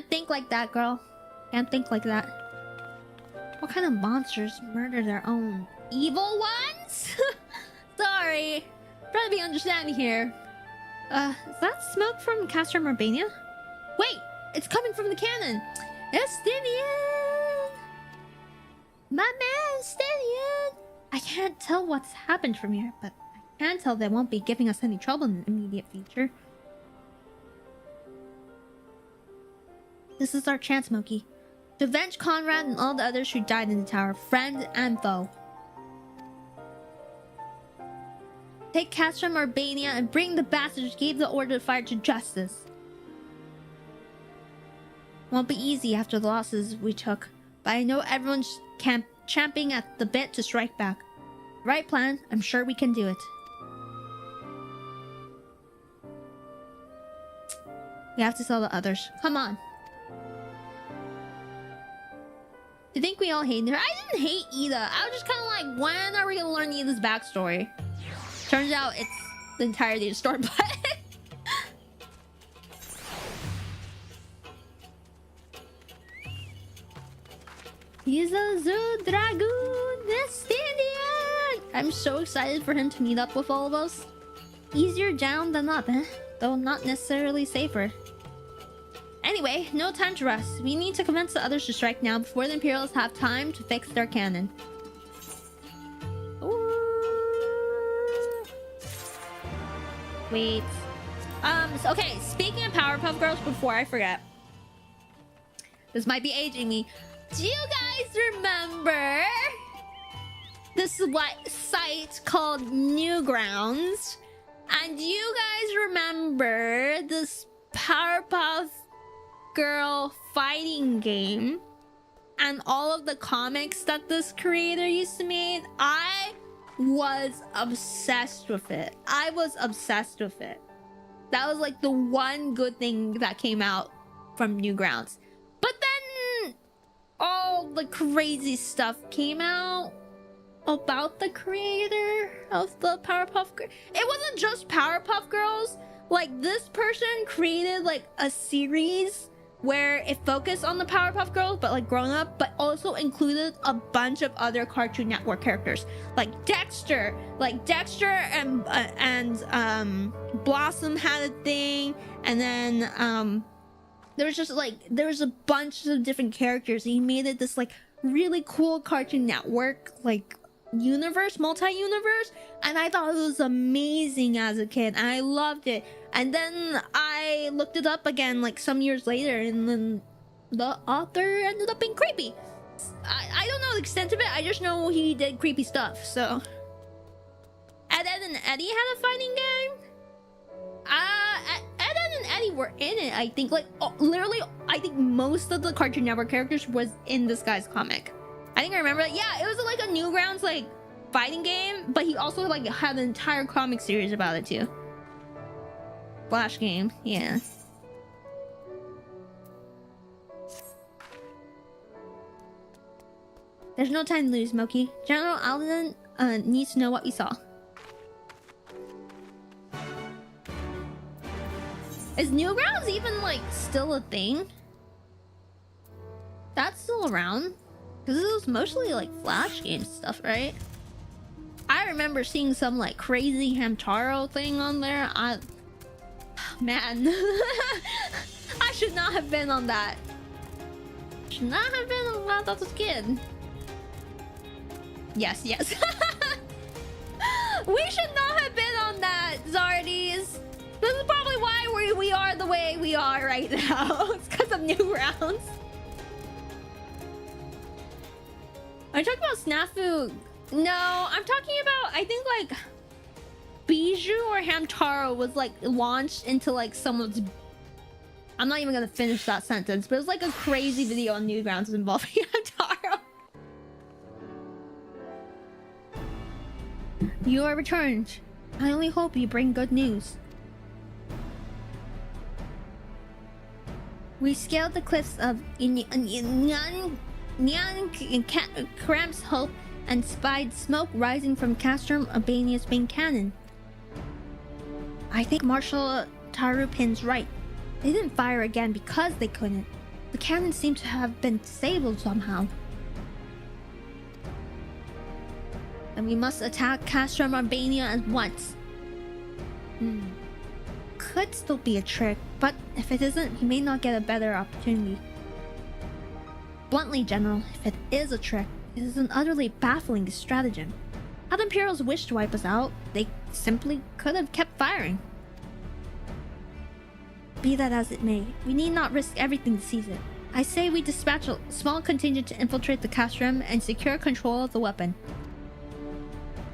think like that, girl. Can't think like that. What kind of monsters murder their own? Evil ones? Sorry. Trying to be understanding here. Is that smoke from Castrum Urbania? Wait! It's coming from the cannon! Estinian! My man, Estinian! I can't tell what's happened from here, but I can tell they won't be giving us any trouble in the immediate future. This is our chance, Moki. To avenge Conrad and all the others who died in the tower, friend and foe. Take Castrum Urbania and bring the bastards who gave the order to fire to justice. Won't be easy after the losses we took, but I know everyone's champing at the bit to strike back. Right plan, I'm sure we can do it. We have to tell the others. Come on. Do you think we all hate her? I didn't hate Ida. I was just kind of like, when are we gonna learn Ida's backstory? Turns out it's the entirety of Stormblood. He's a Zoo Dragoon Destindian! I'm so excited for him to meet up with all of us. Easier down than up, eh? Though not necessarily safer. Anyway, no time to rest. We need to convince the others to strike now before the Imperials have time to fix their cannon. Ooh. Wait. Okay, speaking of Powerpuff Girls, before I forget. This might be aging me. Do you guys remember this site called Newgrounds? And do you guys remember this Powerpuff Girl fighting game and all of the comics that this creator used to make? I was obsessed with it. I was obsessed with it. That was like the one good thing that came out from Newgrounds. But then all the crazy stuff came out about the creator of the Powerpuff Girls. It wasn't just Powerpuff Girls. Like, this person created like a series where it focused on the Powerpuff Girls, but like grown up, but also included a bunch of other Cartoon Network characters, like Dexter. Like Dexter and Blossom had a thing, and then there's just like there's a bunch of different characters. He made it this like really cool Cartoon Network like universe, multi-universe, and I thought it was amazing as a kid, and I loved it. And then I looked it up again like some years later, and then the author ended up being creepy. I don't know the extent of it. I just know he did creepy stuff. So Ed and Eddie had a fighting game. Ed and Eddie were in it, I think. Like literally, I think most of the Cartoon Network characters was in this guy's comic. I think I remember that. Yeah, it was like a Newgrounds like fighting game, but he also like had an entire comic series about it too. Flash game, yeah. There's no time to lose, Moki. General Alden needs to know what we saw. Is Newgrounds even like still a thing? That's still around. Because it was mostly like Flash game stuff, right? I remember seeing some like crazy Hamtaro thing on there. Man. I should not have been on that. Should not have been on that as a kid. Yes, yes. We should not have been on that, Zardies. This is probably why we are the way we are right now. It's because of Newgrounds. Are you talking about Snafu? No, I'm talking about, I think like Bijou or Hamtaro was like launched into like someone's... I'm not even gonna finish that sentence, but it was like a crazy video on Newgrounds involving Hamtaro. You are returned. I only hope you bring good news. We scaled the cliffs of Cramp's Hope and spied smoke rising from Castrum Urbania's main cannon. I think Marshal Tarupin's right. They didn't fire again because they couldn't. The cannon seemed to have been disabled somehow. And we must attack Castrum Urbania at once. Could still be a trick, but if it isn't, he may not get a better opportunity. Bluntly, General, if it is a trick, it is an utterly baffling stratagem. Had the Imperials wished to wipe us out, they simply could have kept firing. Be that as it may, we need not risk everything to seize it. I say we dispatch a small contingent to infiltrate the castrum and secure control of the weapon.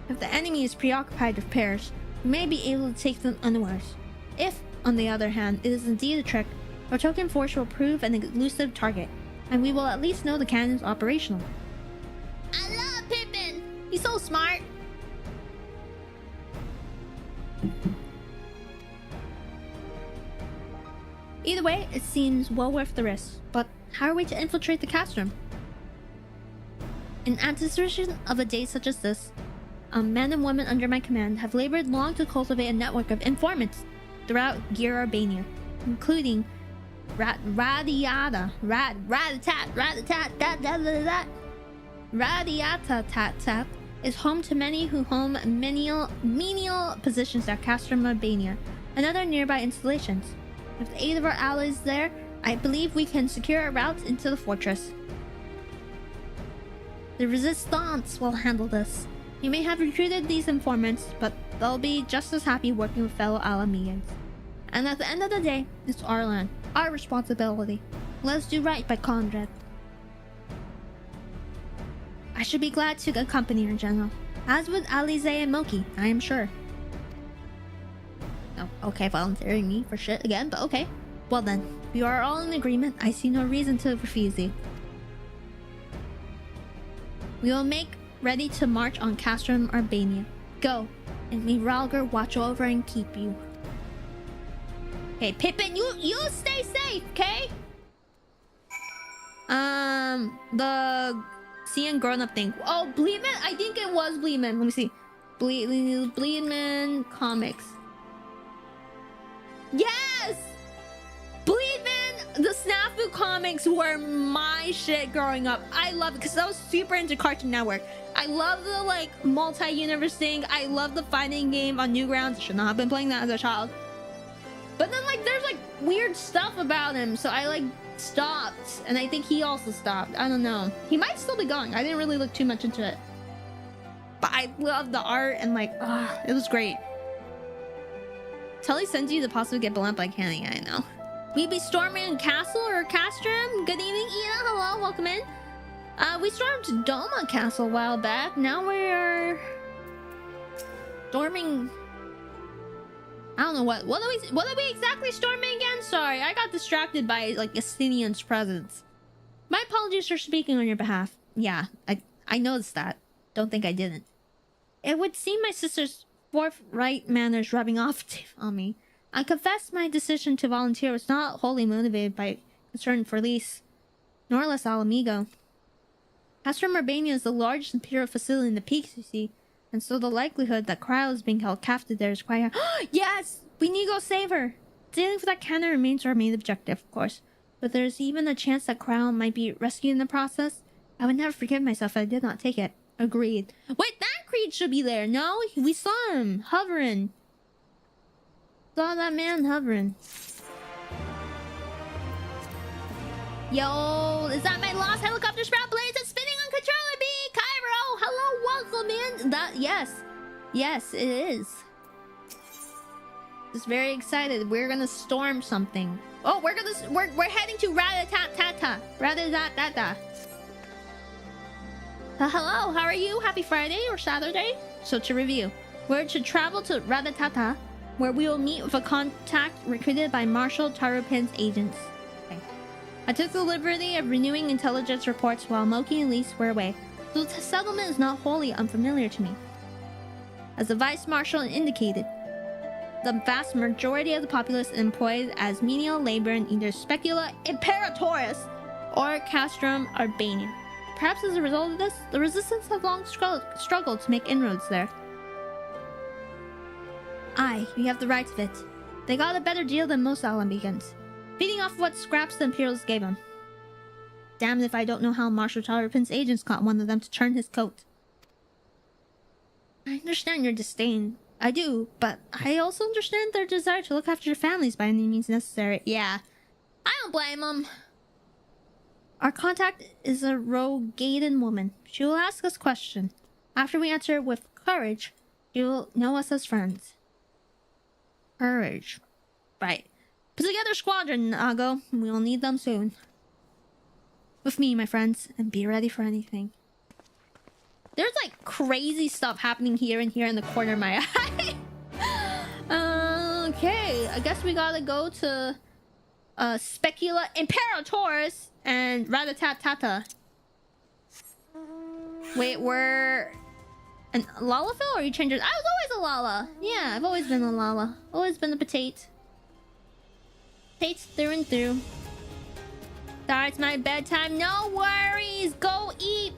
If the enemy is preoccupied with pairs, we may be able to take them unawares. If, on the other hand, it is indeed a trick, our token force will prove an elusive target, and we will at least know the cannon is operational. I love Pippin! He's so smart! Either way, it seems well worth the risk, but how are we to infiltrate the castrum? In anticipation of a day such as this, men and women under my command have labored long to cultivate a network of informants throughout Gear Albania, including Radiata is home to many who hold menial positions at Castrum Albania and other nearby installations. With the aid of our allies there, I believe we can secure a route into the fortress. The Resistance will handle this. You may have recruited these informants, but they'll be just as happy working with fellow Alamians. And at the end of the day, it's our land, our responsibility. Let's do right by Conrad. I should be glad to accompany her, General. As would Elysia and Moki, I am sure. Oh, okay, volunteering me for shit again, but okay. Well then, if you are all in agreement, I see no reason to refuse you. We will make ready to march on Castrum Albania. Go, and may Ralgar watch over and keep you. Okay, Pippin, you stay safe, okay? The seeing grown-up thing. Oh, Bleedman? I think it was Bleedman. Let me see. Bleedman comics. Yes! Bleedman! The Snafu comics were my shit growing up. I love it because I was super into Cartoon Network. I love the like multi-universe thing. I love the fighting game on Newgrounds. I should not have been playing that as a child. But then like there's like weird stuff about him, so I like stopped, and I think he also stopped. I don't know. He might still be going. I didn't really look too much into it. But I love the art and like, it was great. Tully sends you to possibly get blown up by Kenny, I know. We be storming Castle or Castrum. Good evening, Ina. Hello, welcome in. We stormed Doma Castle a while back. Now we're storming. I don't know what are we exactly storming again? Sorry, I got distracted by like Estinian's presence. My apologies for speaking on your behalf. Yeah, I noticed that. Don't think I didn't. It would seem my sister's forthright manners rubbing off on me. I confess my decision to volunteer was not wholly motivated by concern for Lise, nor less Alamigo. Castrum Albania is the largest imperial facility in the peaks, you see, and so the likelihood that Cryo is being held captive there is quite high. Yes! We need to go save her! Dealing for that cannon remains our main objective, of course, but there's even a chance that Cryo might be rescued in the process. I would never forgive myself if I did not take it. Agreed. Wait, that Creed should be there! No? We saw him! Hovering! Saw that man hovering. Yo, is that my lost helicopter sprout blades that's spinning uncontrollably? Cairo, hello, welcome in. Yes, it is. Just very excited. We're gonna storm something. Oh, we're heading to Ratatatata. Ratatatata. Hello, how are you? Happy Friday or Saturday? So to review, we're to travel to Ratatata, where we will meet with a contact recruited by Marshal Tarupin's agents. Okay. I took the liberty of renewing intelligence reports while Moki and Lise were away, so the settlement is not wholly unfamiliar to me. As the Vice Marshal indicated, the vast majority of the populace is employed as menial labor in either Specula Imperatoris or Castrum Albania. Perhaps as a result of this, the resistance have long struggled to make inroads there. Aye, we have the right of it. They got a better deal than most Alambicans, feeding off what scraps the Imperials gave them. Damned if I don't know how Marshal Tarupin's agents got one of them to turn his coat. I understand your disdain. I do, but I also understand their desire to look after their families by any means necessary. Yeah, I don't blame them. Our contact is a Rogadan woman. She will ask us questions. After we answer with courage, she will know us as friends. Courage. Right. Put together a squadron, Ago. We'll need them soon. With me, my friends, and be ready for anything. There's like crazy stuff happening here and here in the corner of my eye. Okay, I guess we gotta go to Specula Imperators and Ratatatata. Wait, we're an Lalafell or you changed it? I was always a Lala. Yeah, I've always been a Lala. Always been a potato. Potatoes through and through. Sorry, it's my bedtime. No worries. Go eat.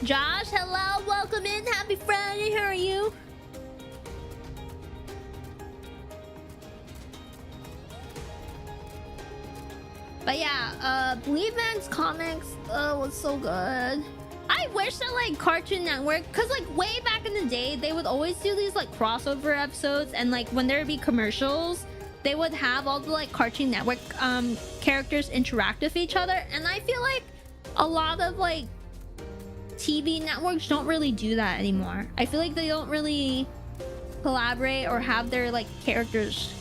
Josh, hello. Welcome in. Happy Friday. How are you? But yeah, Believe Man's comics was so good. I wish that like Cartoon Network, because like way back in the day, they would always do these like crossover episodes, and like when there would be commercials, they would have all the like Cartoon Network characters interact with each other. And I feel like a lot of like TV networks don't really do that anymore. I feel like they don't really collaborate or have their like characters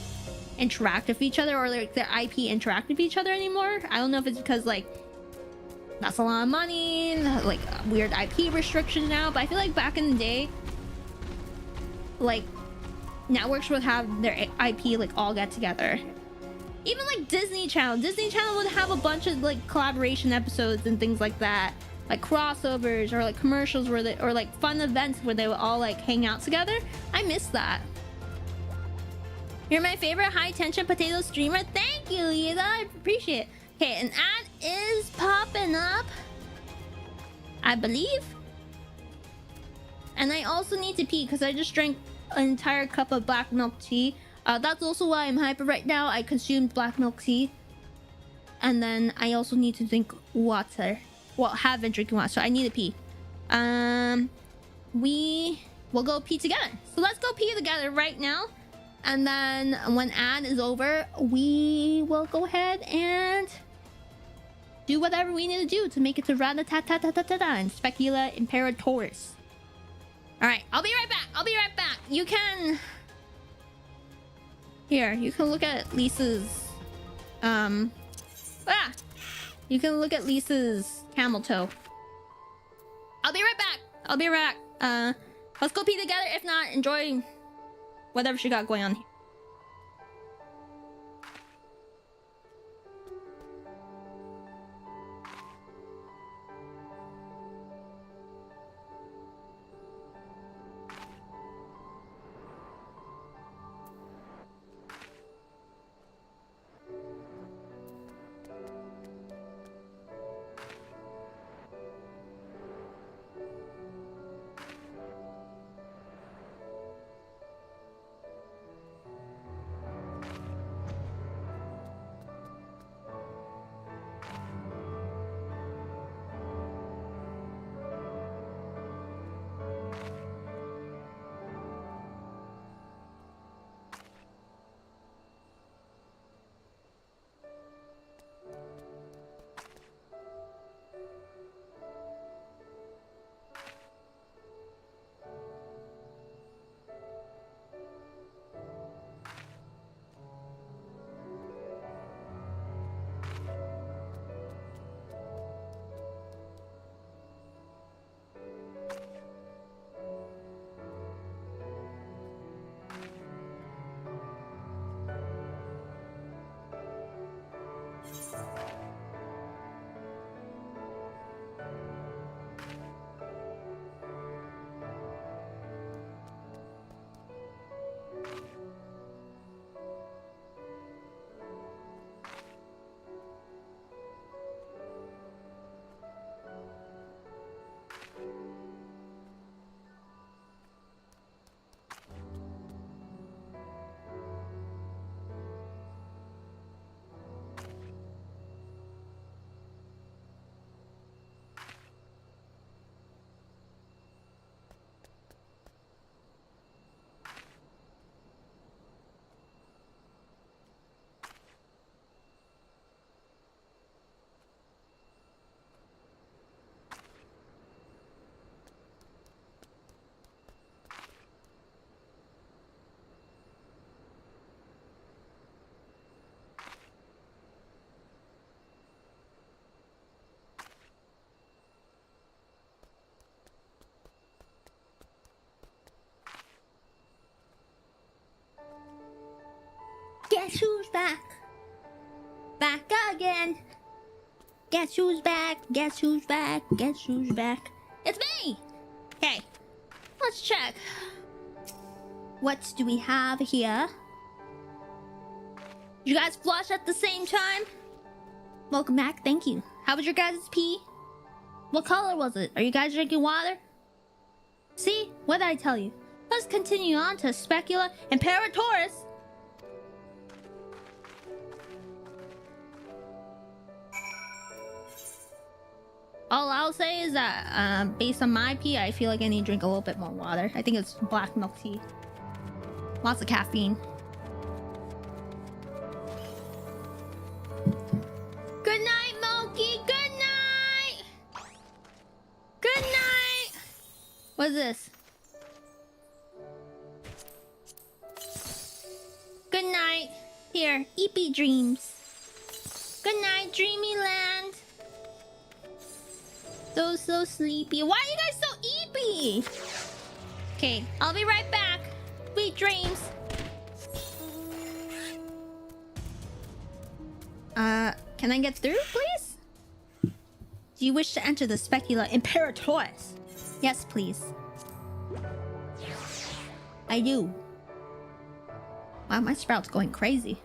interact with each other, or like their IP interact with each other anymore. I don't know if it's because like that's a lot of money, like weird IP restrictions now, but I feel like back in the day, like networks would have their IP like all get together. Even like Disney Channel would have a bunch of like collaboration episodes and things like that, like crossovers or like commercials where they, or like fun events where they would all like hang out together. I miss that. You're my favorite high tension potato streamer. Thank you, Lisa. I appreciate it. Okay, an ad is popping up, I believe. And I also need to pee because I just drank an entire cup of black milk tea. That's also why I'm hyper right now. I consumed black milk tea. And then I also need to drink water. Well, have been drinking water, so I need to pee. We will go pee together. So let's go pee together right now. And then when ad is over, we will go ahead and do whatever we need to do to make it to Ratatatata and Specula Imperators. Alright, I'll be right back. I'll be right back. You can... Here, you can look at Lisa's... You can look at Lisa's camel toe. I'll be right back. I'll be right back. Let's go pee together. If not, enjoy whatever she got going on here. Guess who's back? Back again. Guess who's back? Guess who's back? Guess who's back? It's me! Okay, let's check. What do we have here? You guys flush at the same time? Welcome back, thank you. How was your guys' pee? What color was it? Are you guys drinking water? See? What did I tell you? Let's continue on to Specula Imperatoris. All I'll say is that, based on my pee, I feel like I need to drink a little bit more water. I think it's black milk tea. Lots of caffeine. Good night, Moki! Good night! Good night! What's this? Good night. Here, Eepy dreams. Good night, dreamy land. So sleepy. Why are you guys so eepy? Okay, I'll be right back. Sweet dreams. Can I get through, please? Do you wish to enter the Specula Imperatoris? Yes, please. I do. Wow, my sprout's going crazy.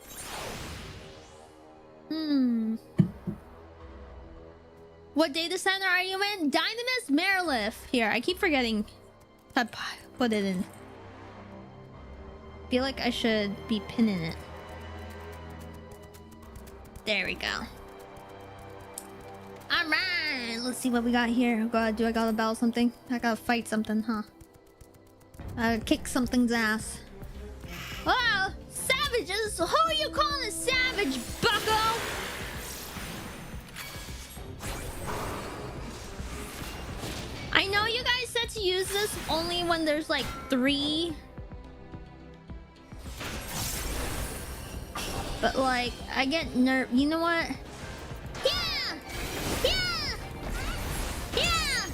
What data center are you in? Dynamis Marilith. Here, I keep forgetting to put it in. Feel like I should be pinning it. There we go. Alright, let's see what we got here. Do I gotta battle something? I gotta fight something, huh? Kick something's ass. Wow! Savages! Who are you calling a savage, bucko? I know you guys said to use this only when there's like 3. But like, I get you know what? Yeah! Yeah! Yeah!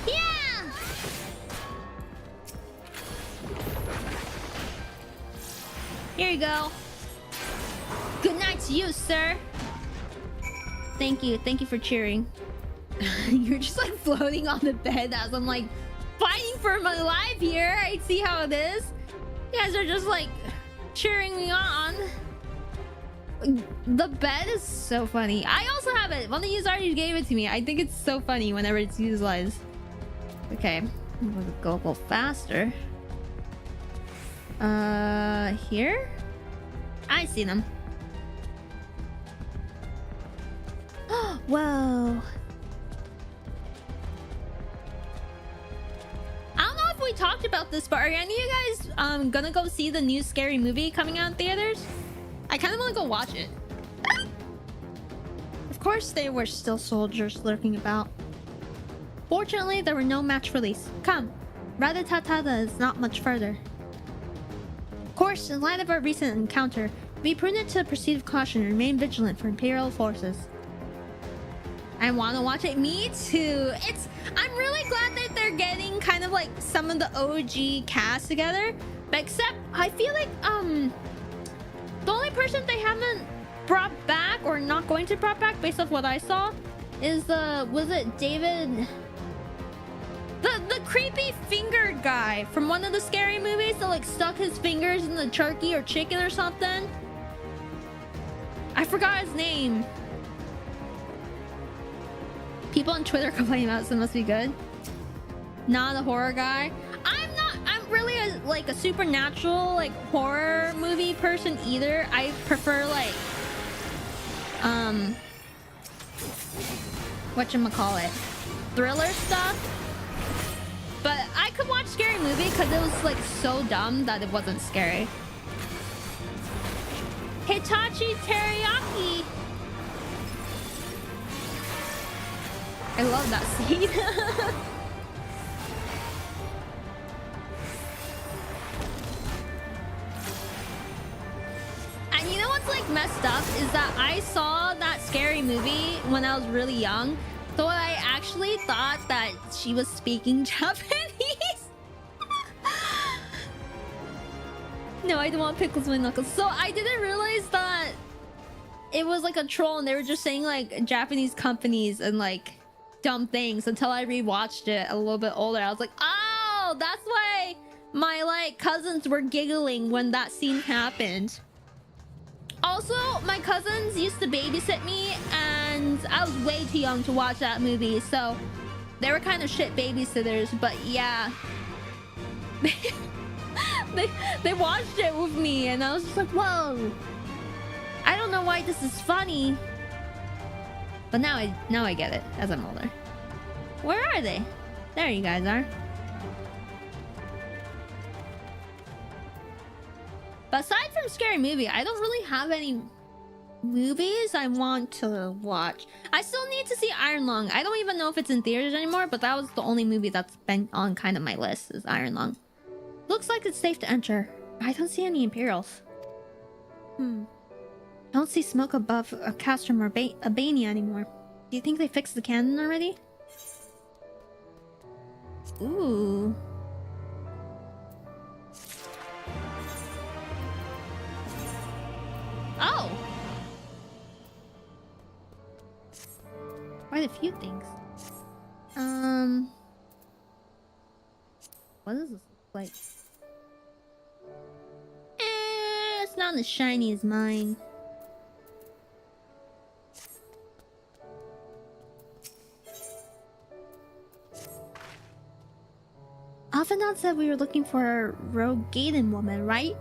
Yeah! Here you go. Good night to you, sir. Thank you for cheering. You're just like floating on the bed as I'm like fighting for my life here. I see how it is. You guys are just like cheering me on. The bed is so funny. I also have it. One of you already gave it to me. I think it's so funny whenever it's utilized. Okay, I'm gonna go a little faster. Here? I see them. Whoa. I don't know if we talked about this, but are any of you guys gonna go see the new Scary Movie coming out in theaters? I kind of want to go watch it. Of course, there were still soldiers lurking about. Fortunately, there were no match release. Come, Ratatatada is not much further. Of course, in light of our recent encounter, be prudent to proceed with caution and remain vigilant for Imperial forces. I want to watch it. Me too. I'm really glad that they're getting kind of like some of the OG cast together. But except, I feel like the only person they haven't brought back or not going to brought back based off what I saw is was it David? The creepy fingered guy from one of the Scary Movies that like stuck his fingers in the turkey or chicken or something. I forgot his name. People on Twitter complaining about it, so it must be good. Not a horror guy. I'm really a supernatural like horror movie person either. I prefer like whatchamacallit, thriller stuff. But I could watch Scary Movie because it was like so dumb that it wasn't scary. Hitachi Teriyaki. I love that scene. And you know what's like messed up is that I saw that Scary Movie when I was really young. So I actually thought that she was speaking Japanese. No, I don't want pickles with my knuckles. So I didn't realize that it was like a troll and they were just saying like Japanese companies and like dumb things until I rewatched it a little bit older. I was like, oh, that's why my like cousins were giggling when that scene happened. Also, my cousins used to babysit me and I was way too young to watch that movie, so they were kind of shit babysitters, but yeah. They watched it with me and I was just like, whoa. I don't know why this is funny. But now I get it as I'm older. Where are they? There you guys are. But aside from Scary Movie, I don't really have any movies I want to watch. I still need to see Iron Lung. I don't even know if it's in theaters anymore, but that was the only movie that's been on kind of my list is Iron Lung. Looks like it's safe to enter. I don't see any Imperials. I don't see smoke above Castrum or Albania anymore. Do you think they fixed the cannon already? Ooh. Oh! Quite a few things. What does this look like? It's not as shiny as mine. Avenant said we were looking for a rogue Gaiden woman, right?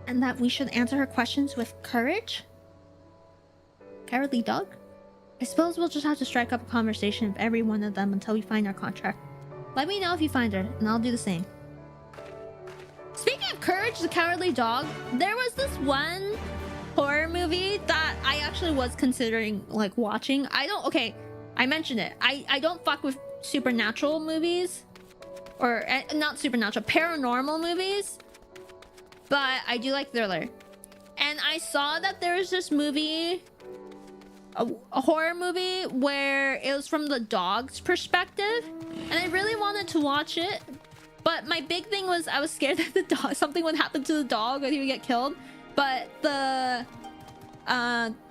And that we should answer her questions with courage? Cowardly dog? I suppose we'll just have to strike up a conversation with every one of them until we find our contract. Let me know if you find her, and I'll do the same. Speaking of Courage the Cowardly Dog, there was this one horror movie that I actually was considering like watching. Okay, I mentioned it. I don't fuck with supernatural movies. Or not supernatural, paranormal movies. But I do like thriller. And I saw that there was this movie, a horror movie where it was from the dog's perspective. And I really wanted to watch it. But my big thing was I was scared that the dog, something would happen to the dog or he would get killed. But the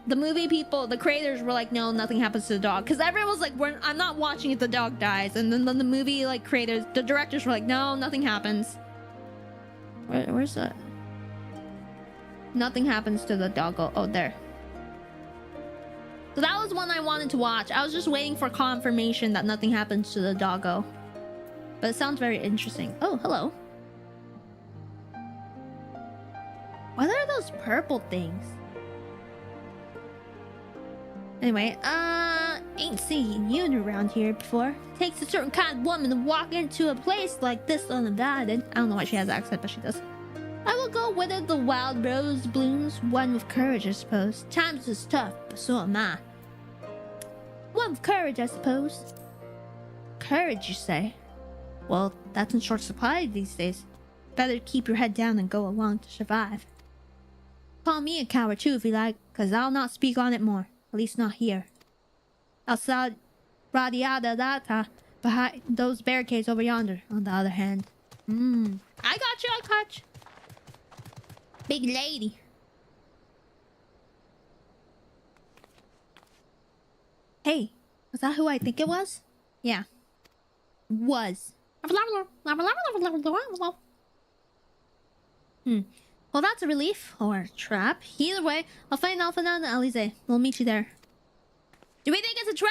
movie people, the creators were like, no, nothing happens to the dog. Because everyone was like, I'm not watching if the dog dies. And then the movie like creators, the directors were like, no, nothing happens. Where's that? Nothing happens to the doggo. Oh, there. So that was one I wanted to watch. I was just waiting for confirmation that nothing happens to the doggo. But it sounds very interesting. Oh, hello. What are those purple things? Anyway, ain't seen you around here before. Takes a certain kind of woman to walk into a place like this uninvited. I don't know why she has an accent, but she does. I will go whether the wild rose blooms. One with courage, I suppose. Times is tough, but so am I. One with courage, I suppose. Courage, you say? Well, that's in short supply these days. Better keep your head down and go along to survive. Call me a coward too if you like, cause I'll not speak on it more. At least not here. Outside Radiata Data, behind those barricades over yonder, on the other hand. I got you. Big lady. Hey, was that who I think it was? Yeah. Was. Well, that's a relief. Or a trap. Either way, I'll find Alphanand and Elysia. We'll meet you there. Do we think it's a trap?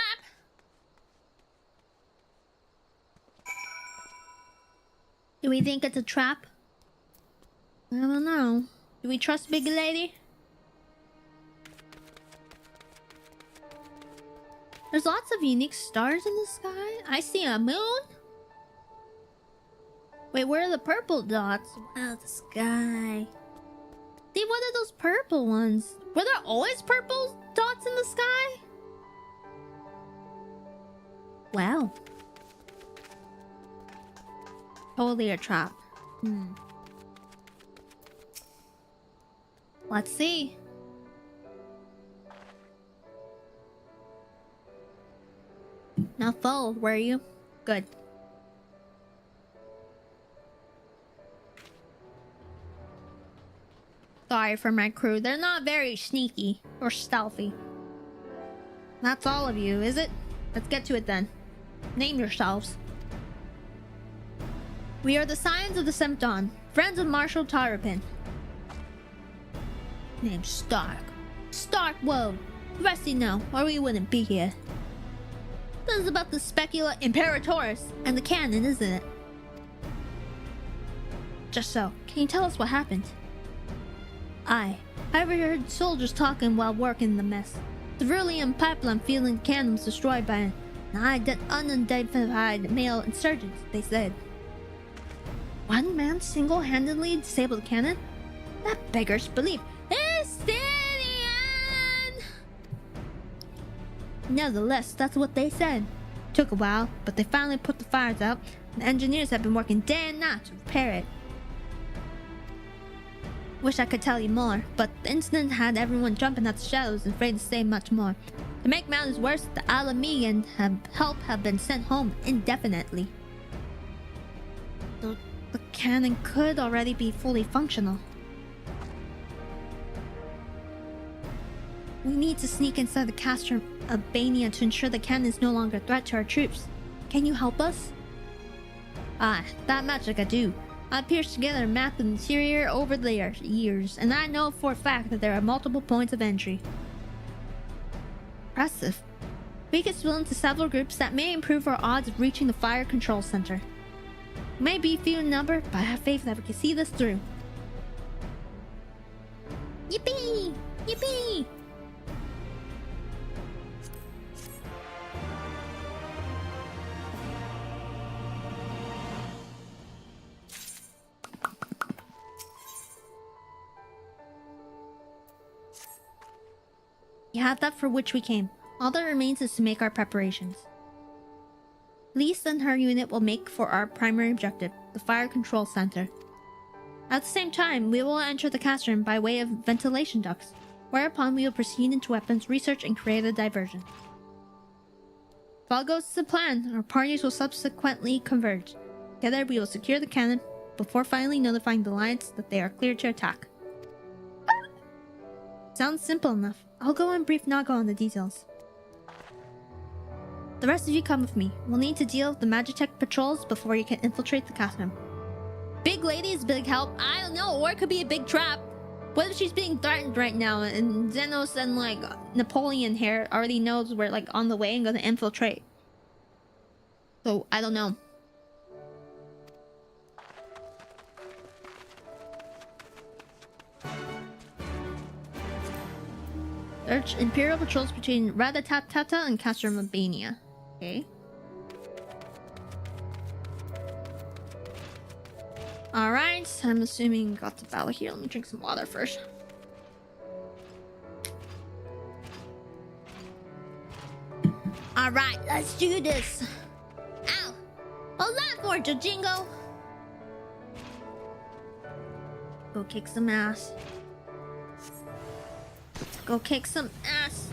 Do we think it's a trap? I don't know. Do we trust Big Lady? There's lots of unique stars in the sky. I see a moon. Wait, where are the purple dots? Wow, the sky. See, what are those purple ones? Were there always purple dots in the sky? Wow. Totally a trap. Let's see. Now follow, were you? Good. Sorry for my crew. They're not very sneaky or stealthy. That's all of you, is it? Let's get to it then. Name yourselves. We are the Scions of the Seventh Dawn, friends of Marshal Tarapin. Name's Stark. Stark, whoa. Rusty now, or we wouldn't be here. This is about the Specula Imperatoris and the cannon, isn't it? Just so, can you tell us what happened? I overheard soldiers talking while working the mess. Cerulean pipeline feeling the cannon was destroyed by an unidentified male insurgents, they said. One man single-handedly disabled the cannon? That beggars belief. Elysia! Nevertheless, that's what they said. Took a while, but they finally put the fires out, and the engineers have been working day and night to repair it. Wish I could tell you more, but the incident had everyone jumping at the shadows and afraid to say much more. To make matters worse, the Alamigan have been sent home indefinitely. The cannon could already be fully functional. We need to sneak inside the castrum of Albania to ensure the cannon is no longer a threat to our troops. Can you help us? Ah, that magic I do. I pieced together a map of the interior over the years, and I know for a fact that there are multiple points of entry. Impressive. We can split into several groups that may improve our odds of reaching the fire control center. We may be few in number, but I have faith that we can see this through. Yippee! Yippee! You have that for which we came. All that remains is to make our preparations. Lise and her unit will make for our primary objective, the fire control center. At the same time, we will enter the castrum by way of ventilation ducts, whereupon we will proceed into weapons research and create a diversion. If all goes to plan, our parties will subsequently converge. Together we will secure the cannon, before finally notifying the Alliance that they are clear to attack. Sounds simple enough. I'll go and brief Nago on the details. The rest of you come with me. We'll need to deal with the Magitech patrols before you can infiltrate the castrum. Big lady is big help. I don't know, or it could be a big trap. What if she's being threatened right now and Xenos and like Napoleon here already knows we're like on the way and gonna infiltrate? So I don't know. Search Imperial patrols between Ratatatata and Castrum Albania. Okay. Alright, I'm assuming got the battle here. Let me drink some water first. Alright, let's do this. Ow! Hold on for it, Jojingo! Go kick some ass. Go kick some ass.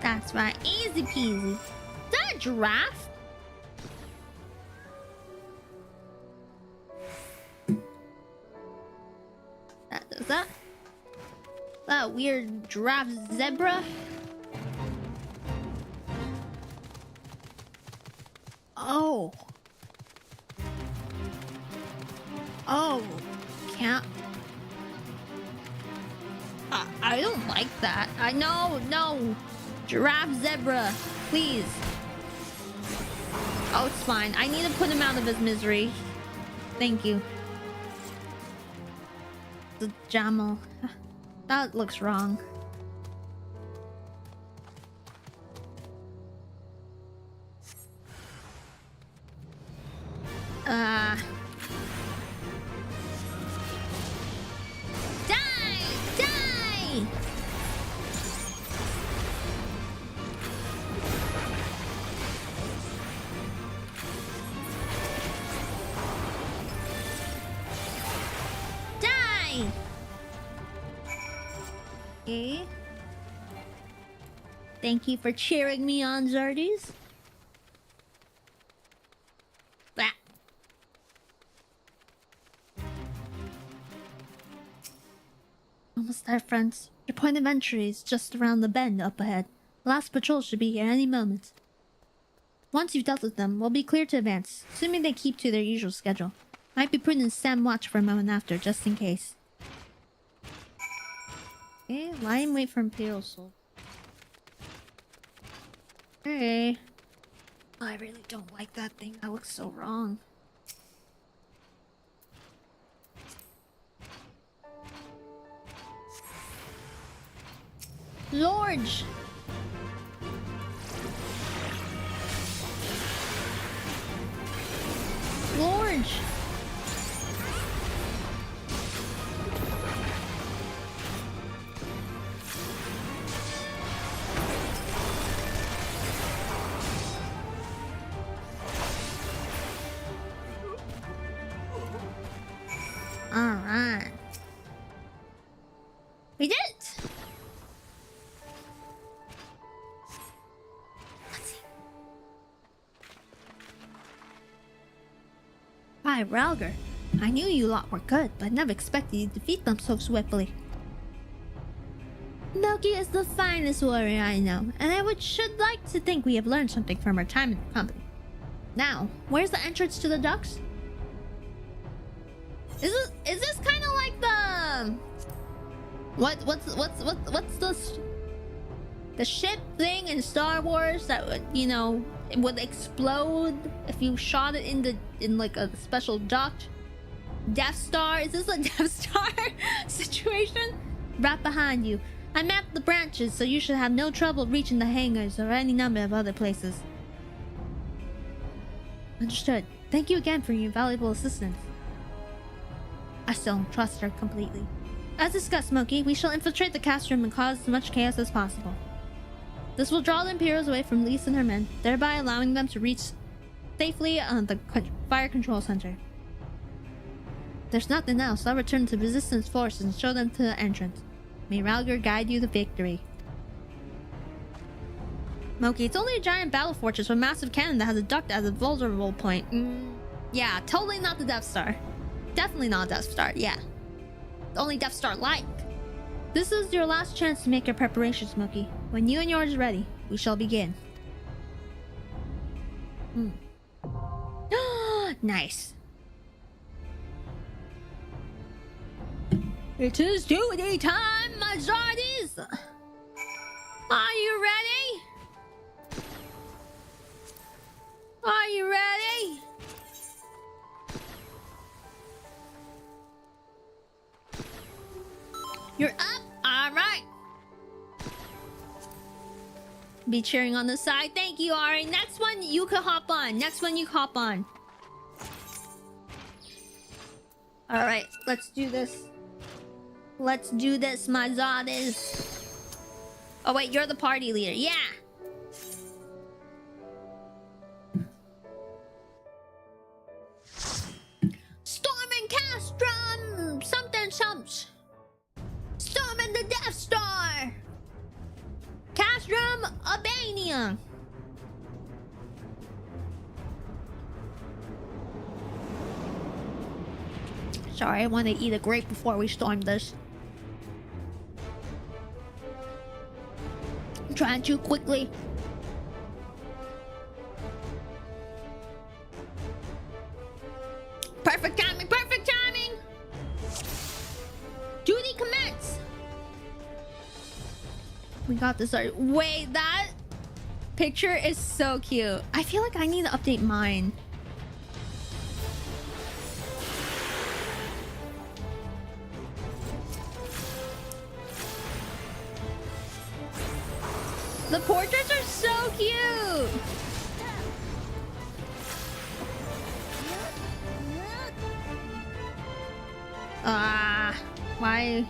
That's right, easy peasy. Is that a giraffe? Is that weird giraffe zebra? Oh. Oh. Can't. I don't like that. No. Giraffe zebra, please. Oh, it's fine. I need to put him out of his misery. Thank you. The Jamal. That looks wrong. Die! Die! Yay! Okay. Thank you for cheering me on, Zardies. Bah. Almost there, friends. Your point of entry is just around the bend up ahead. The last patrol should be here any moment. Once you've dealt with them, we'll be clear to advance, assuming they keep to their usual schedule. Might be prudent to stand watch for a moment after, just in case. Okay, lie and wait for Imperial Soul. Okay. Oh, I really don't like that thing. That looks so wrong. Lorge! Lorge! Alright. We did it! Let's see. Hi, Ralger. I knew you lot were good, but never expected you to defeat them so swiftly. Moki is the finest warrior I know, and I should like to think we have learned something from our time in the company. Now, where's the entrance to the docks? Is this kind of like the what's the ship thing in Star Wars that would, you know, it would explode if you shot it in like a special dock? Death Star? Is this a Death Star situation? Right behind you. I mapped the branches, so you should have no trouble reaching the hangars or any number of other places. Understood. Thank you again for your valuable assistance. I still don't trust her completely. As discussed, Moki, we shall infiltrate the cast room and cause as much chaos as possible. This will draw the Imperials away from Lise and her men, thereby allowing them to reach safely on the fire control center. If there's nothing else, I'll return to Resistance forces and show them to the entrance. May Ralger guide you to victory. Moki, it's only a giant battle fortress with a massive cannon that has a duct as a vulnerable point. Yeah, totally not the Death Star. Definitely not a Death Star, yeah. Only Death Star-like. This is your last chance to make your preparations, Moki. When you and yours are ready, we shall begin. Nice. It is duty time, my Zardies! Are you ready? Are you ready? You're up? Alright. Be cheering on the side. Thank you, Ari. Next one, you can hop on. Next one, you hop on. Alright, let's do this. Let's do this, my Zardies. Oh wait, you're the party leader. Yeah! Storming Castrum! Something something. Storming the Death Star! Castrum Albania! Sorry, I want to eat a grape before we storm this. I'm trying too quickly. Perfect timing, perfect timing! Duty commence! We got this. Wait, that picture is so cute. I feel like I need to update mine. The portraits are so cute! Why?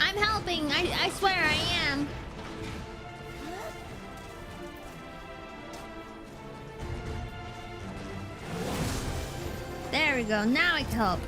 I'm helping. I swear I am. There we go. Now I can help.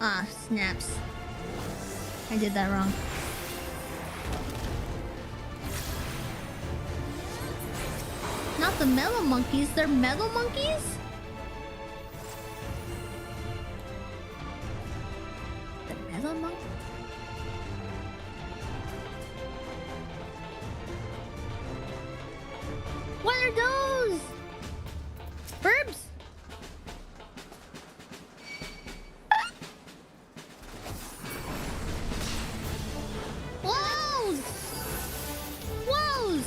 Ah, snaps. I did that wrong. Not the mellow monkeys, they're metal monkeys? The metal monkeys? What are those? Burbs? Whoa! Whoa!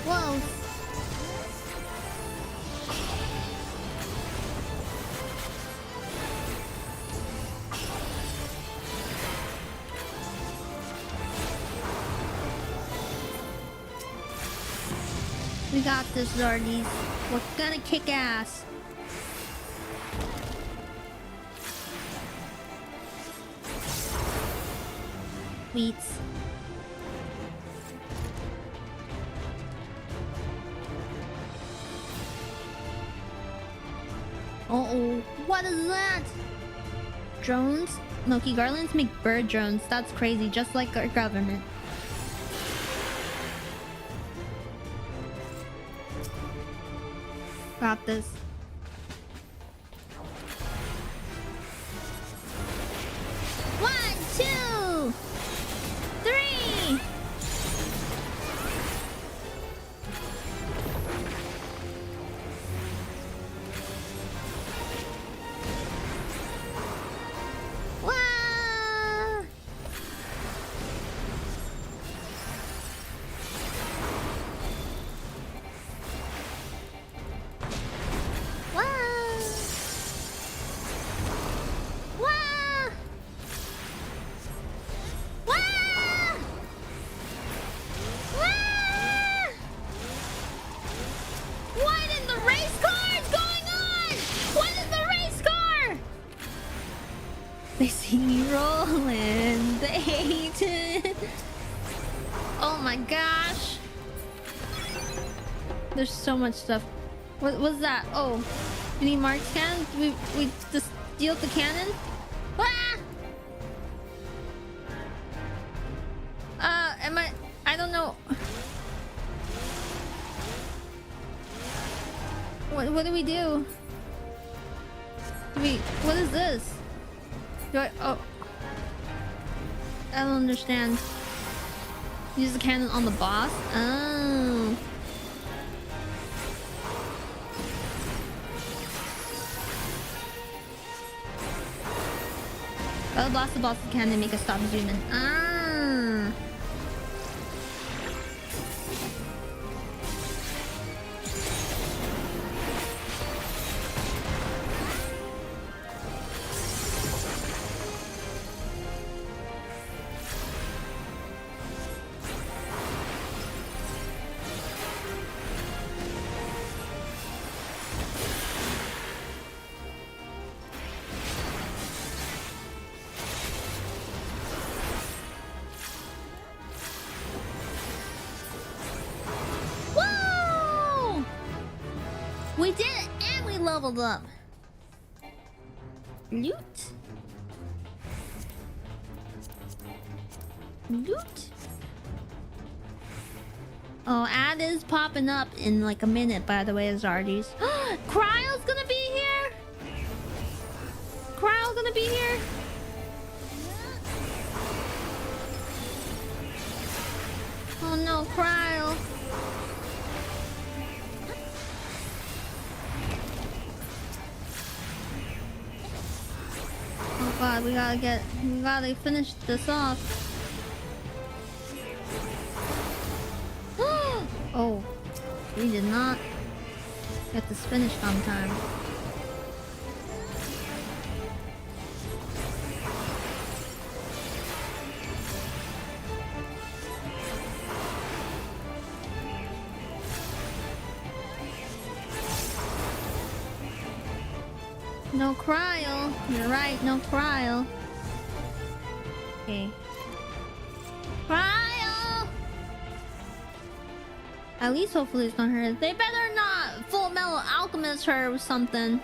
Whoa! We got this, Zardies. We're gonna kick ass. Wheats. Uh-oh. What is that? Drones? Moki Garlands make bird drones. That's crazy, just like our government. Got this. One, two, three. Wow. They see me rolling, they hate it. Oh my gosh. There's so much stuff. What was that? Oh, you need Mark's cannon? We just steal the cannon? Ah! I don't know. What do we do? What is this? Oh. I don't understand. Use the cannon on the boss? Oh. I'll blast the boss with the cannon and make a stop zoom in. Ah. leveled up. Loot. Loot. Oh, ad is popping up in like a minute, by the way, Zardies. Cryo's gonna be here? Cryo gonna be here? Oh no, Cryo. Oh god, we gotta finish this off. Oh, we did not get this finished on time. No cryo. You're right, no cryo. Okay. Cryo! At least hopefully it's not her. They better not Full Metal Alchemist her or something.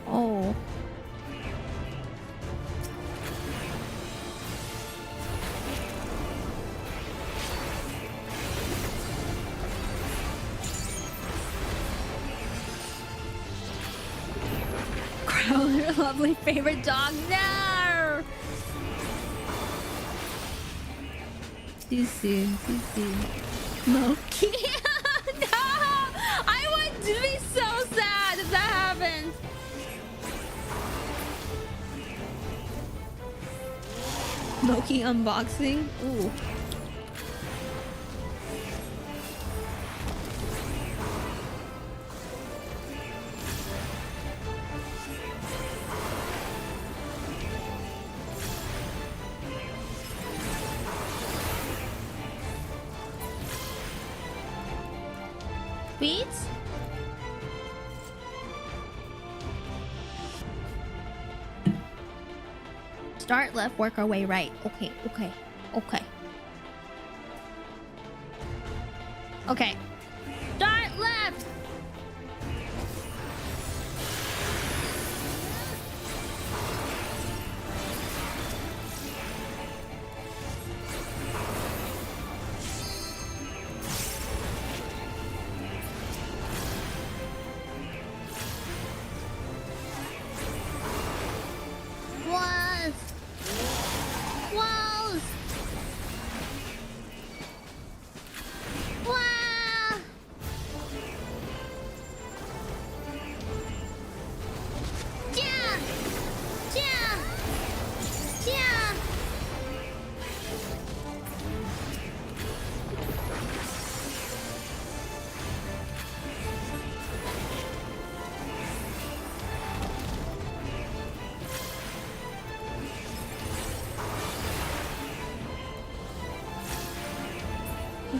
Oh. Your lovely favorite dog. No! Too soon, too soon. Moki. No! I would be so sad if that happened. Moki unboxing? Ooh. Beats? Start left, work our way right. Okay, okay, okay. Okay. Start left!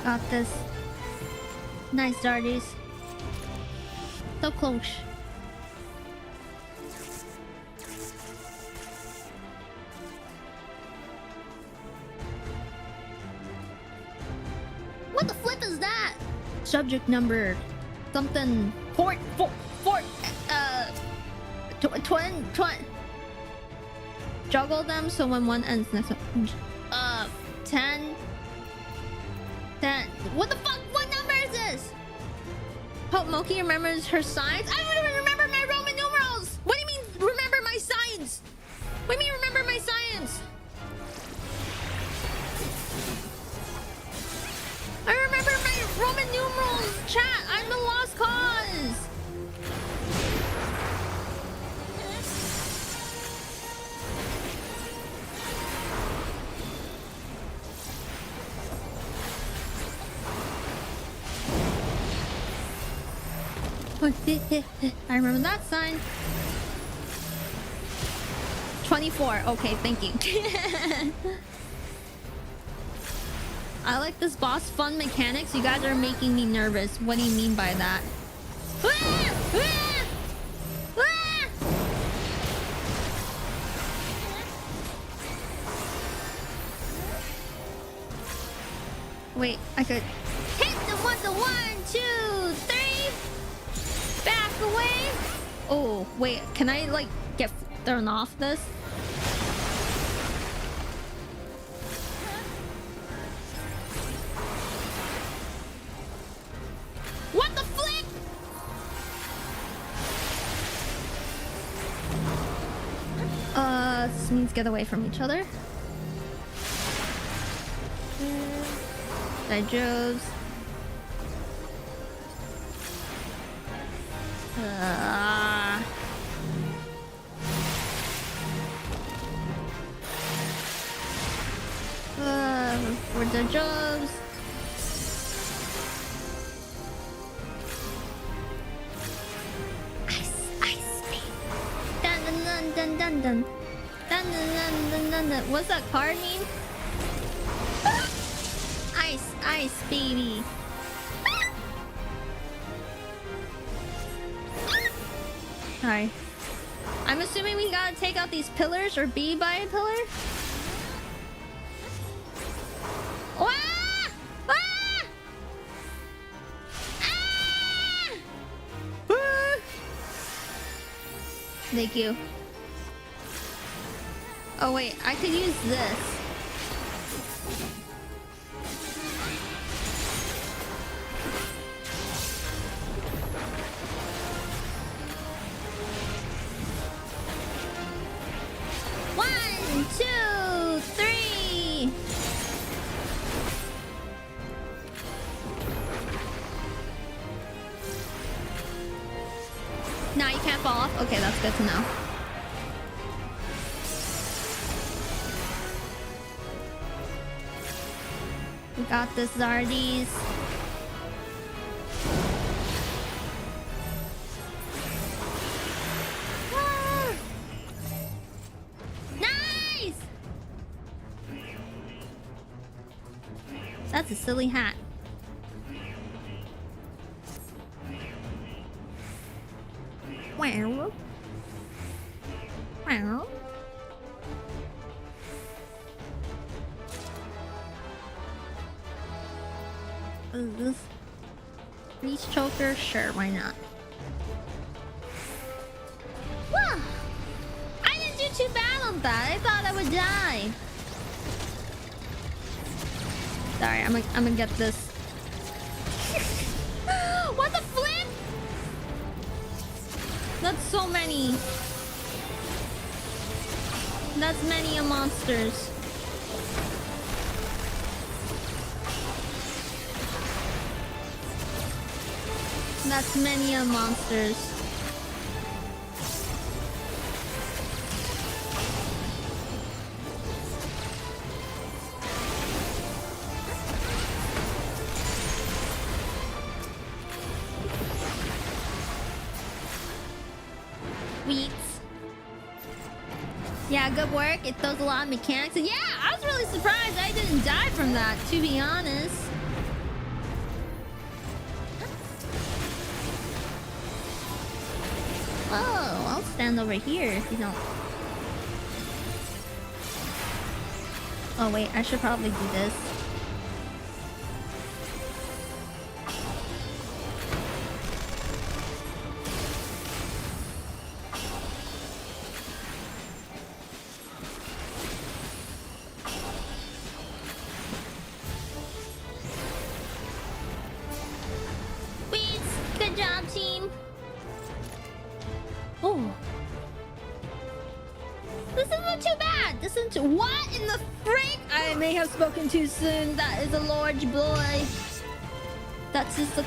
Got this. Nice, Dardies. So close. What the flip is that? Subject number something twin. Juggle them so when one ends next one. 10. What the fuck? What number is this? Hope Moki remembers her signs. I don't even remember my Roman numerals. What do you mean remember my signs? What do you mean remember my signs? I remember my Roman numerals. Chat, I'm the lost cause. I remember that sign. 24. Okay, thank you. I like this boss fun mechanics. You guys are making me nervous. What do you mean by that? Wait, I could hit them with the one. the way? Oh, wait. Can I, like, get thrown off this? What the flip? This means get away from each other. Joves. For the jobs. Ice. Dun dun dun dun dun dun. Dun dun dun dun dun dun. What's that card mean? Ice, baby. Sorry. I'm assuming we gotta take out these pillars or be by a pillar. Ah! Ah! Ah! Thank you. Oh wait, I could use this. Okay, that's good to know. We got this, Zardies. Ah! Nice! That's a silly hat. Wow. Wow. Reach choker? Sure, why not? Whoa! I didn't do too bad on that. I thought I would die. Sorry, I'm gonna get this. What the flip? That's so many. That's many a monsters. That's many a monsters. Sweet. Yeah, good work. It does a lot of mechanics. Yeah, I was really surprised I didn't die from that, to be honest. Oh, I'll stand over here if you don't. Oh wait, I should probably do this. Spoken too soon. That is a large boy. That's just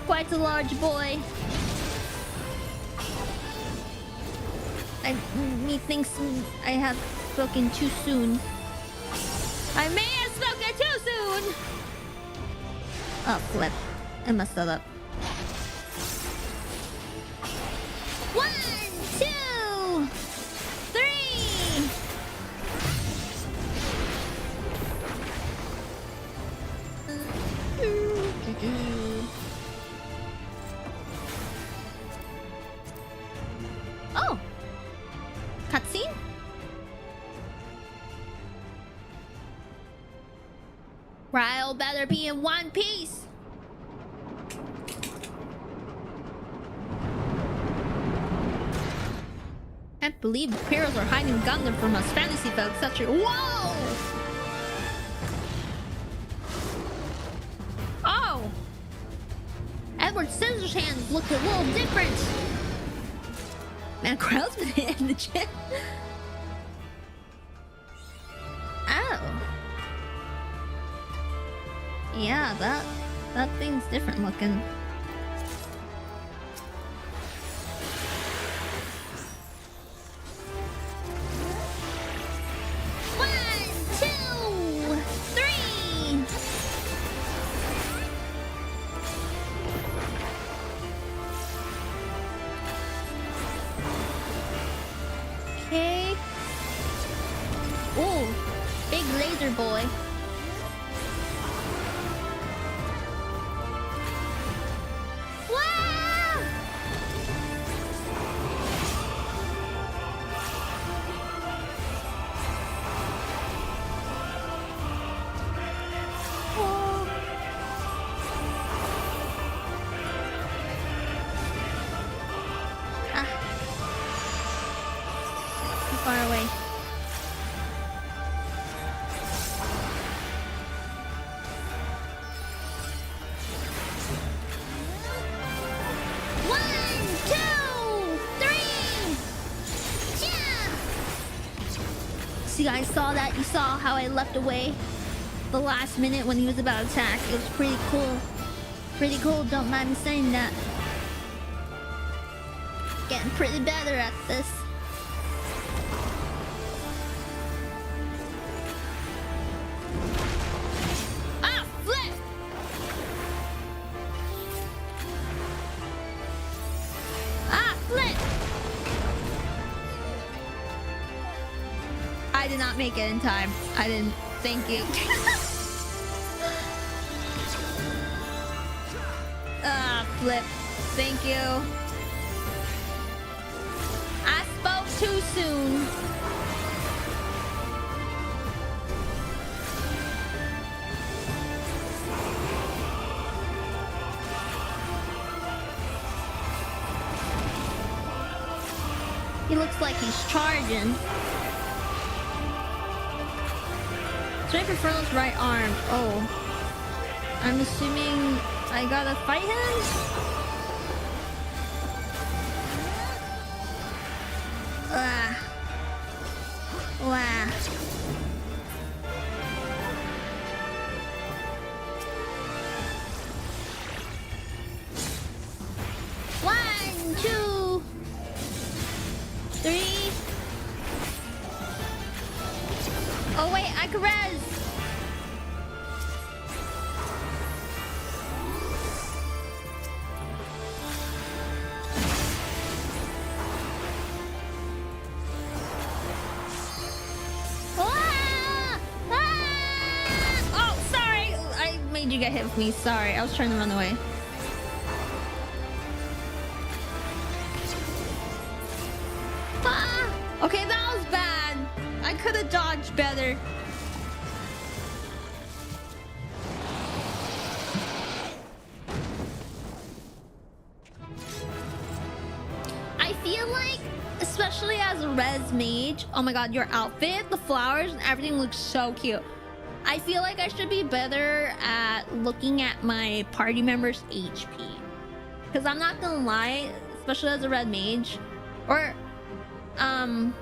quite a large boy. Methinks I have spoken too soon. I may have spoken too soon. Oh, flip. I messed that up. 1, 2, 3. Oh! Cutscene? Ryle better be in one piece! Can't believe the Pyros are hiding Gundam from us fantasy folks. Such a whoa! Oh! Edward Scissorhands look a little different. Man, crowd's been in the chat. Oh. Yeah, that thing's different looking. Boy. Wow! Oh. Ah. Too far away. You guys saw that? You saw how I left away the last minute when he was about to attack. It was pretty cool. Pretty cool, don't mind me saying that. Getting pretty better at this. Ah, flip! Ah, flip! I did not make it in time. I didn't. Thank you. Ah, flip. Thank you. I spoke too soon. He looks like he's charging. Straight for Front's right arm. Oh. I'm assuming I gotta fight him? Ah. Wow. One, two, three. Oh wait, I can res. You get hit with me. Sorry, I was trying to run away. Ah! Okay, that was bad. I could have dodged better. I feel like, especially as a res mage, oh my god, your outfit, the flowers, and everything looks so cute. I feel like I should be better at looking at my party members' HP. Because I'm not gonna lie, especially as a red mage, or, I'm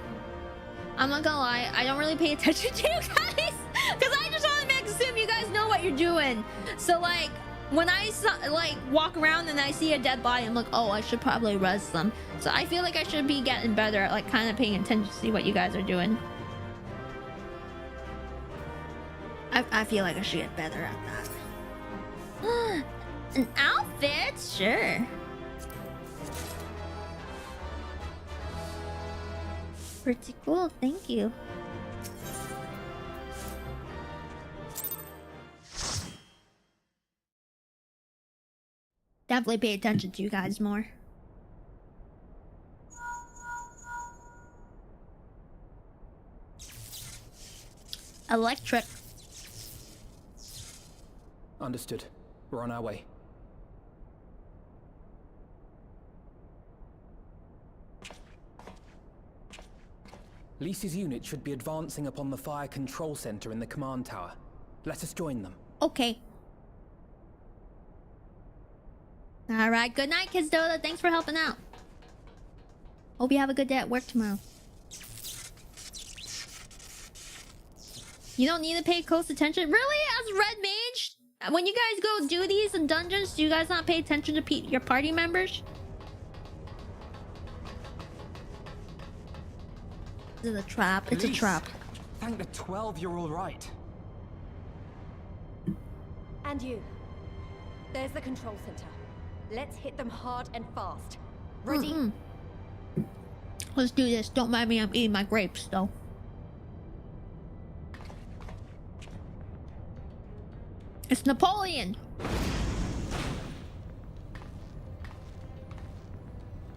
not gonna lie, I don't really pay attention to you guys. Because I just want to assume you guys know what you're doing. So like, when I walk around and I see a dead body, I'm like, oh, I should probably res them. So I feel like I should be getting better at like kind of paying attention to see what you guys are doing. I feel like I should get better at that. An outfit? Sure. Pretty cool, thank you. Definitely pay attention to you guys more. Electric. Understood. We're on our way. Lysia's unit should be advancing upon the fire control center in the command tower. Let us join them. Okay. Alright, good night, Kids Dota. Thanks for helping out. Hope you have a good day at work tomorrow. You don't need to pay close attention? Really? As Red Mage? When you guys go do these in dungeons, do you guys not pay attention to your party members? Is it a trap? It's a trap. Thank the 12 you're all right. And you. There's the control center. Let's hit them hard and fast. Ready? Let's do this. Don't mind me, I'm eating my grapes though. It's Napoleon.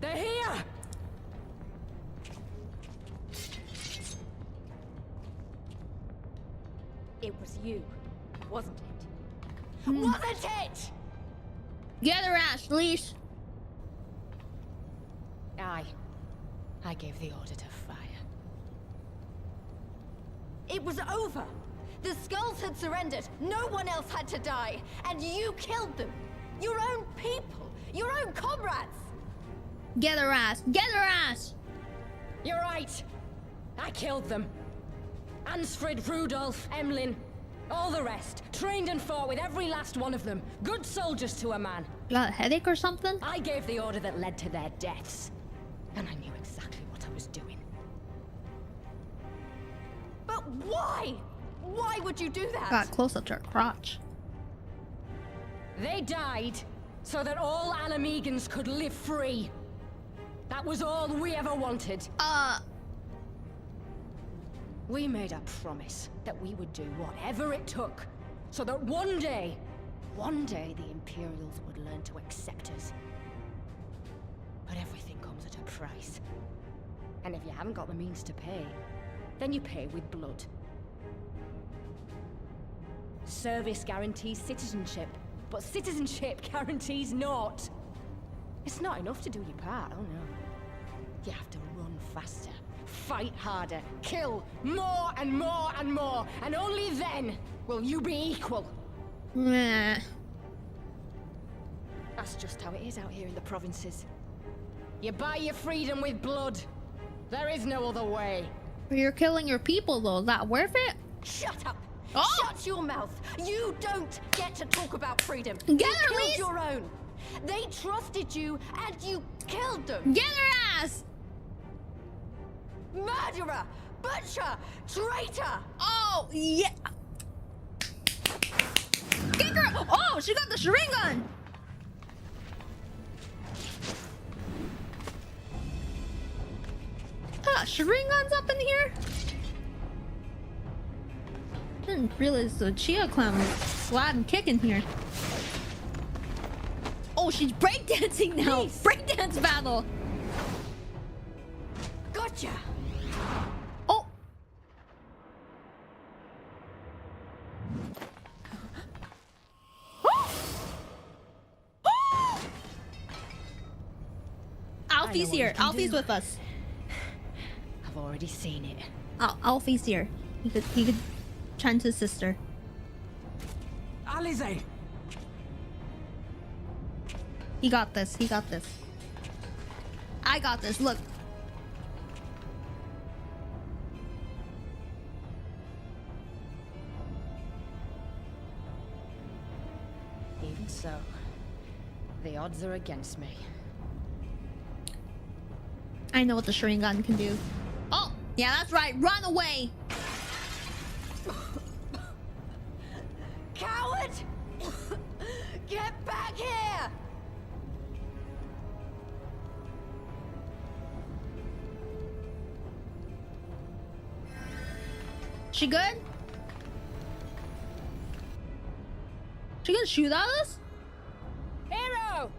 They're here! It was you, wasn't it? Wasn't it? Get her ass, Lise. I gave the order to fire. It was over. The skulls had surrendered. No one else had to die. And you killed them. Your own people. Your own comrades. Get her ass. Get her ass. You're right. I killed them. Ansfrid, Rudolph, Emlyn, all the rest. Trained and fought with every last one of them. Good soldiers to a man. Got a headache or something? I gave the order that led to their deaths. And I knew exactly what I was doing. But why? Why would you do that? Got close up to her crotch. They died so that all Alamegans could live free. That was all we ever wanted. We made a promise that we would do whatever it took, so that one day the Imperials would learn to accept us. But everything comes at a price. And if you haven't got the means to pay, then you pay with blood. Service guarantees citizenship, but citizenship guarantees naught. It's not enough to do your part, oh no. You have to run faster, fight harder, kill more and more and more, and only then will you be equal. Nah. That's just how it is out here in the provinces. You buy your freedom with blood. There is no other way. But you're killing your people though, is that worth it? Shut up! Oh! Shut your mouth! You don't get to talk about freedom. Get you her, killed Lise! your own. They trusted you, and you killed them. Get her ass! Murderer! Butcher! Traitor! Oh, yeah! Get her! Oh, she got the Sharingan! Sharingan's up in here? Didn't realize the Chia clown was sliding kicking here. Oh, she's breakdancing now! Please. Breakdance battle! Gotcha! Oh! Alfie's here. Alfie's with us. I've already seen it. Alfie's here. He could chant his sister. Alizé! He got this. He got this. I got this. Look. Even so, the odds are against me. I know what the Sharingan can do. Oh, yeah, that's right. Run away. Coward! Get back here! She good? She gonna shoot at us? Hero!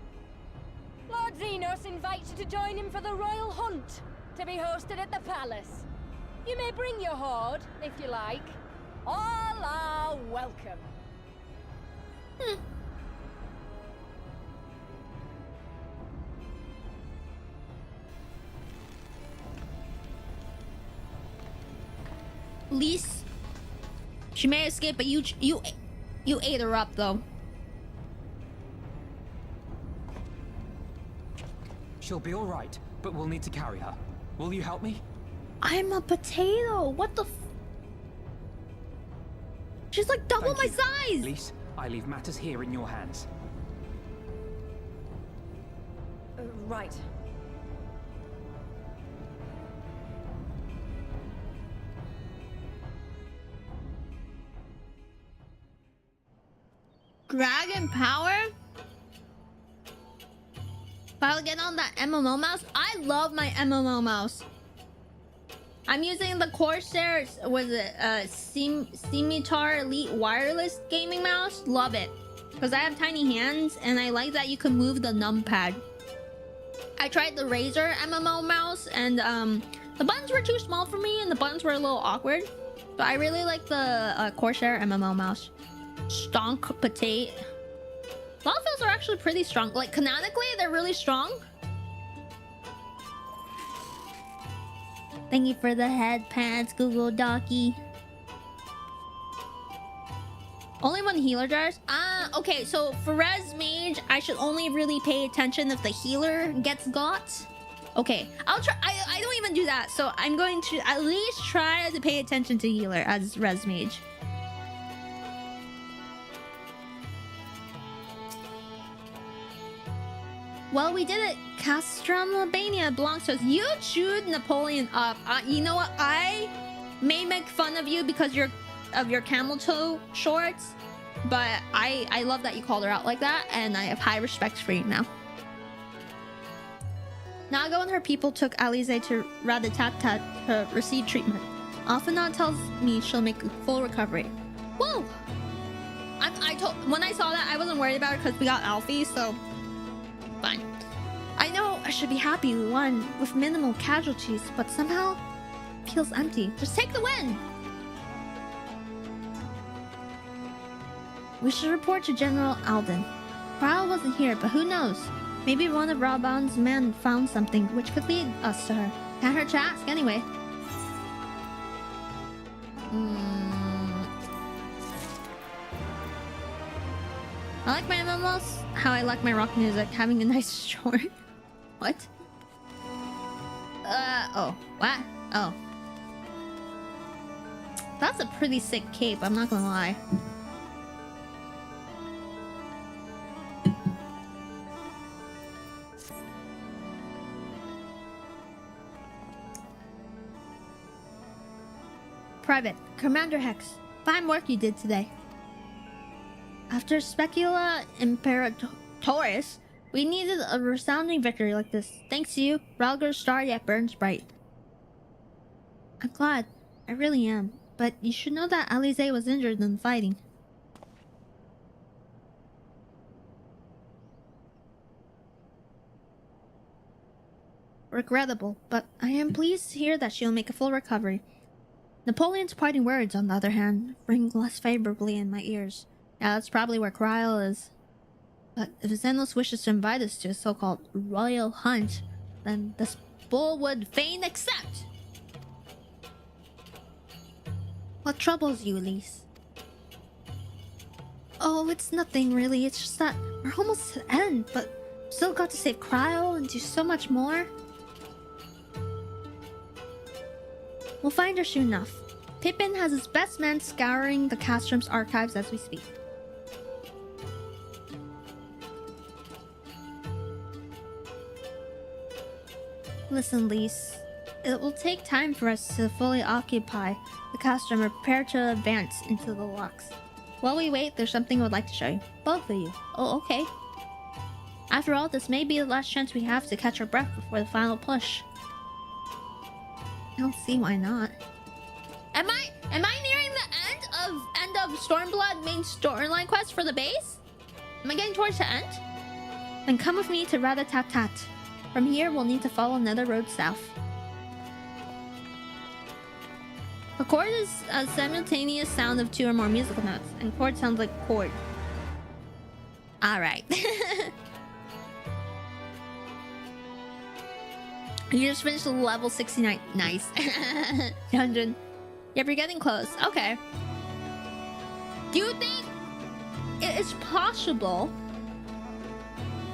Lord Xenos invites you to join him for the royal hunt, to be hosted at the palace. You may bring your horde, if you like. All are welcome. Lise. She may escape, but you ate her up though. She'll be all right, but we'll need to carry her. Will you help me? I'm a potato. What the f... She's like double my size. Lise, I leave matters here in your hands. Right. Dragon power? If I'll get on that MMO mouse, I love my MMO mouse. I'm using the Corsair, was it Scimitar Elite wireless gaming mouse? Love it. Because I have tiny hands and I like that you can move the numpad. I tried the Razer MMO mouse and the buttons were too small for me and the buttons were a little awkward. But I really like the Corsair MMO mouse. Stonk potato. A lot of those are actually pretty strong. Like canonically, they're really strong. Thank you for the headpants, Google Docky. Only one healer jars? Okay, so for Res Mage, I should only really pay attention if the healer gets got. Okay, I'll try. I don't even do that, so I'm going to at least try to pay attention to healer as Res Mage. Well, we did it. Castrum Albania belongs to us. You chewed Napoleon up. You know what? I may make fun of you because of your camel toe shorts, but I love that you called her out like that, and I have high respect for you now. Nago and her people took Elysia to Raditatat to receive treatment. Alphanot tells me she'll make a full recovery. Whoa! When I saw that, I wasn't worried about it because we got Alfie, so fine. I know I should be happy we won with minimal casualties, but somehow it feels empty. Just take the win! We should report to General Alden. Ryle wasn't here, but who knows? Maybe one of Raban's men found something which could lead us to her. Can't hurt to ask, anyway. I like my MMOs how I like my rock music, having a nice short. What? Oh. What? Oh. That's a pretty sick cape, I'm not gonna lie. Private, Commander Hex, fine work you did today. After Specula Imperatoris, we needed a resounding victory like this. Thanks to you, Ralgar's star yet burns bright. I'm glad. I really am. But you should know that Elysia was injured in fighting. Regrettable, but I am pleased to hear that she'll make a full recovery. Napoleon's parting words, on the other hand, ring less favorably in my ears. Yeah, that's probably where Kryl is. But if Xenos wishes to invite us to a so-called royal hunt, then this bull would fain accept. What troubles you, Elysia? Oh, it's nothing really. It's just that we're almost to the end, but still got to save Kryl and do so much more. We'll find her soon enough. Pippin has his best men scouring the Castrum's archives as we speak. Listen, Elysia. It will take time for us to fully occupy the Castrum and prepare to advance into the locks. While we wait, there's something I would like to show you. Both of you. Oh, okay. After all, this may be the last chance we have to catch our breath before the final push. I don't see why not. Am I nearing the end of Stormblood main storyline quest for the base? Am I getting towards the end? Then come with me to Raditatat. From here, we'll need to follow another road south. A chord is a simultaneous sound of two or more musical notes, and chord sounds like chord. Alright. You just finished level 69. Nice. Dungeon. Yep, you're getting close. Okay. Do you think it is possible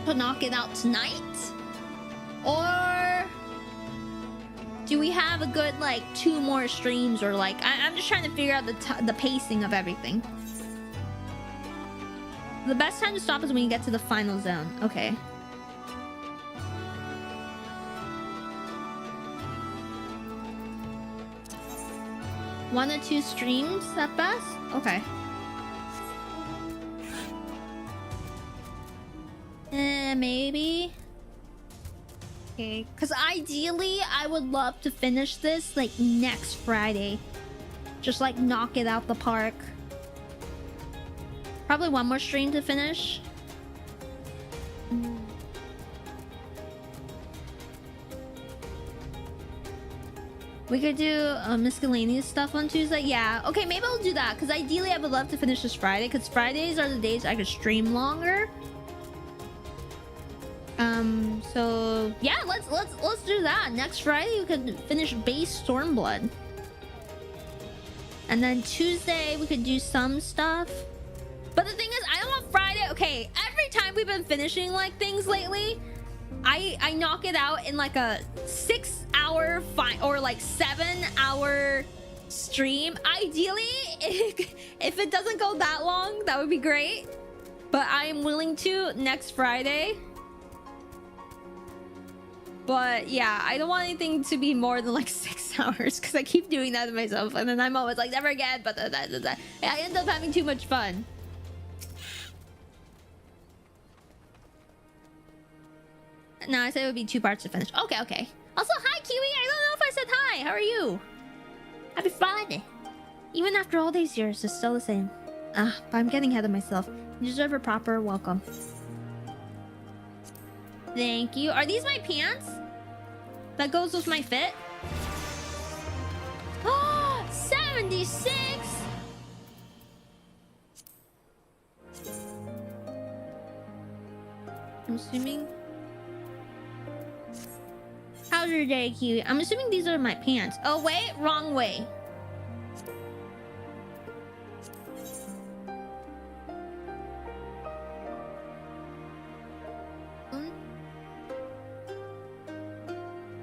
to knock it out tonight? Or do we have a good, like, 2 more streams? Or, like, I'm just trying to figure out the pacing of everything. The best time to stop is when you get to the final zone. Okay. One or 2 streams at best? Okay. Maybe. Okay, because ideally I would love to finish this like next Friday. Just like knock it out the park. Probably 1 more stream to finish. We could do miscellaneous stuff on Tuesday. Yeah, okay, maybe I'll do that. Because ideally I would love to finish this Friday. Because Fridays are the days I could stream longer. So yeah, let's do that. Next Friday we could finish base Stormblood. And then Tuesday we could do some stuff. But the thing is, I don't want Friday. Okay, every time we've been finishing like things lately, I knock it out in like a 6-hour or like 7-hour stream. Ideally, if it doesn't go that long, that would be great. But I am willing to next Friday. But yeah, I don't want anything to be more than like 6 hours because I keep doing that to myself, and then I'm always like, never again. But I end up having too much fun. No, I said it would be 2 parts to finish. Okay, okay. Also, hi, Kiwi. I don't know if I said hi. How are you? Happy Friday. Even after all these years, it's still the same. But I'm getting ahead of myself. You deserve a proper welcome. Thank you. Are these my pants? That goes with my fit? Oh, 76! I'm assuming... How's your day, Kiwi? I'm assuming these are my pants. Oh, wait. Wrong way.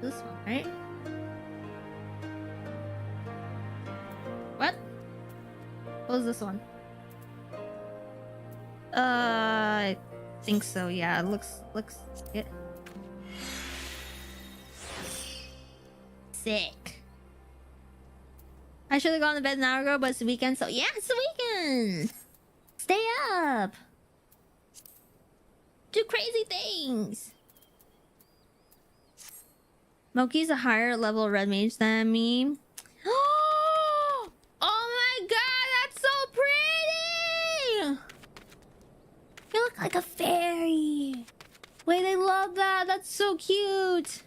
This one, right? What? What was this one? I think so. Yeah, it looks it. Sick. I should have gone to bed an hour ago, but it's the weekend, so yeah, it's the weekend. Stay up. Do crazy things. Moki's a higher level red mage than me. Oh my god, that's so pretty! You look like a fairy. Wait, I love that. That's so cute.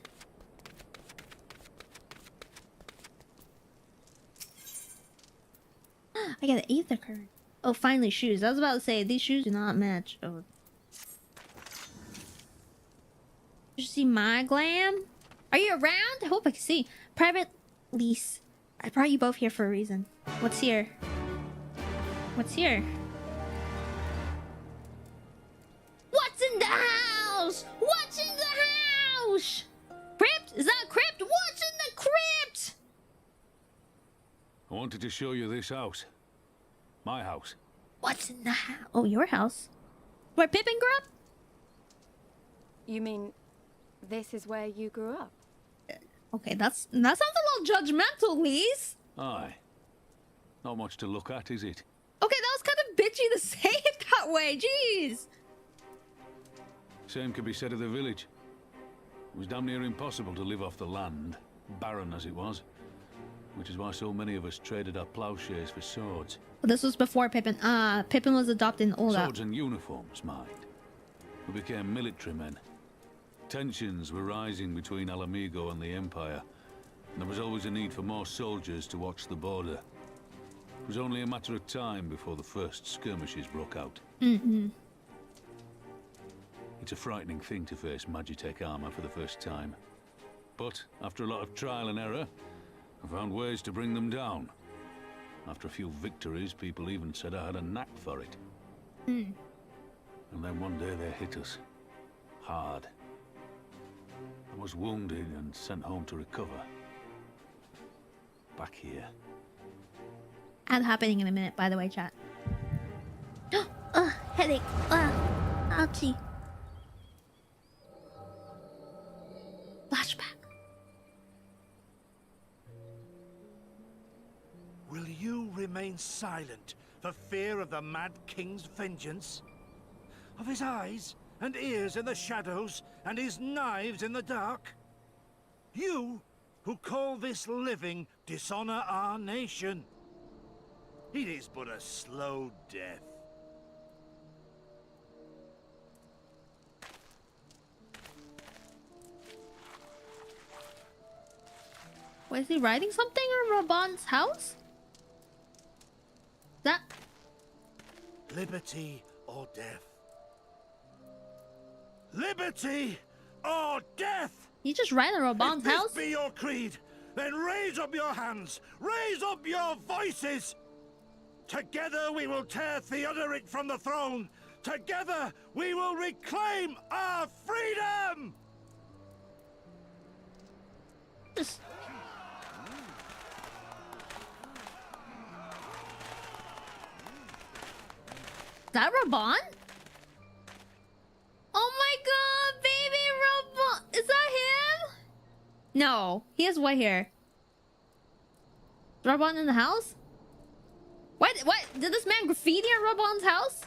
I got an Aether card. Oh, finally shoes. I was about to say, these shoes do not match. Oh. Did you see my glam? Are you around? I hope I can see. Private lease. I brought you both here for a reason. What's here? What's here? What's in the house? What's in the house? Crypt? Is that a crypt? What's in the crypt? I wanted to show you this house. My house. What's in the house? Oh, your house? Where Pippin grew up? You mean this is where you grew up? Okay, that sounds a little judgmental, Lise. Aye. Not much to look at, is it? Okay, that was kind of bitchy to say it that way. Jeez. Same could be said of the village. It was damn near impossible to live off the land, barren as it was. Which is why so many of us traded our plowshares for swords. Well, this was before Pippin. Pippin was adopted and all that. Swords and uniforms, mind. We became military men. Tensions were rising between Alamigo and the Empire, and there was always a need for more soldiers to watch the border. It was only a matter of time before the first skirmishes broke out. Mm-hmm. It's a frightening thing to face Magitech armor for the first time. But after a lot of trial and error, I found ways to bring them down. After a few victories, people even said I had a knack for it. Hmm. And then one day they hit us. Hard. I was wounded and sent home to recover. Back here. Ad happening in a minute, by the way, chat. Headache. Ouchie. Flashback. Will you remain silent for fear of the Mad King's vengeance? Of his eyes and ears in the shadows and his knives in the dark? You, who call this living dishonor our nation. It is but a slow death. Was he writing something on Raban's house? That... Liberty or death? Liberty or death? You just write on Raban's house? If this be your creed, then raise up your hands, raise up your voices. Together we will tear Theodoric from the throne. Together we will reclaim our freedom. Just... that Raban? Oh my god, baby Raban! Is that him? No, he has white hair. Raban in the house? What? Did this man graffiti at Raban's house?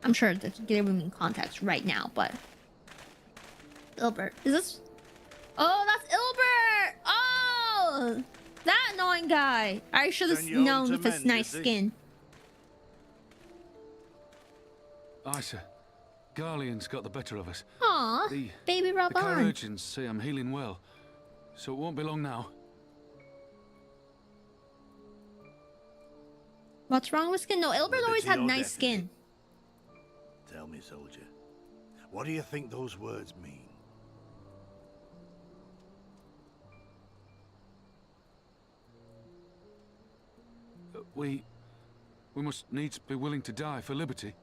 I'm sure that's giving me context right now, but... Ilbert. Is this... Oh, that's Ilbert! Oh! That annoying guy. I should have known with his nice skin. Aye, sir. Garlean's got the better of us. Aw, baby The Raban. Carurgeons say I'm healing well, so it won't be long now. What's wrong with skin? No, Ilbert always had nice skin. Tell me, soldier, what do you think those words mean? We must needs be willing to die for liberty.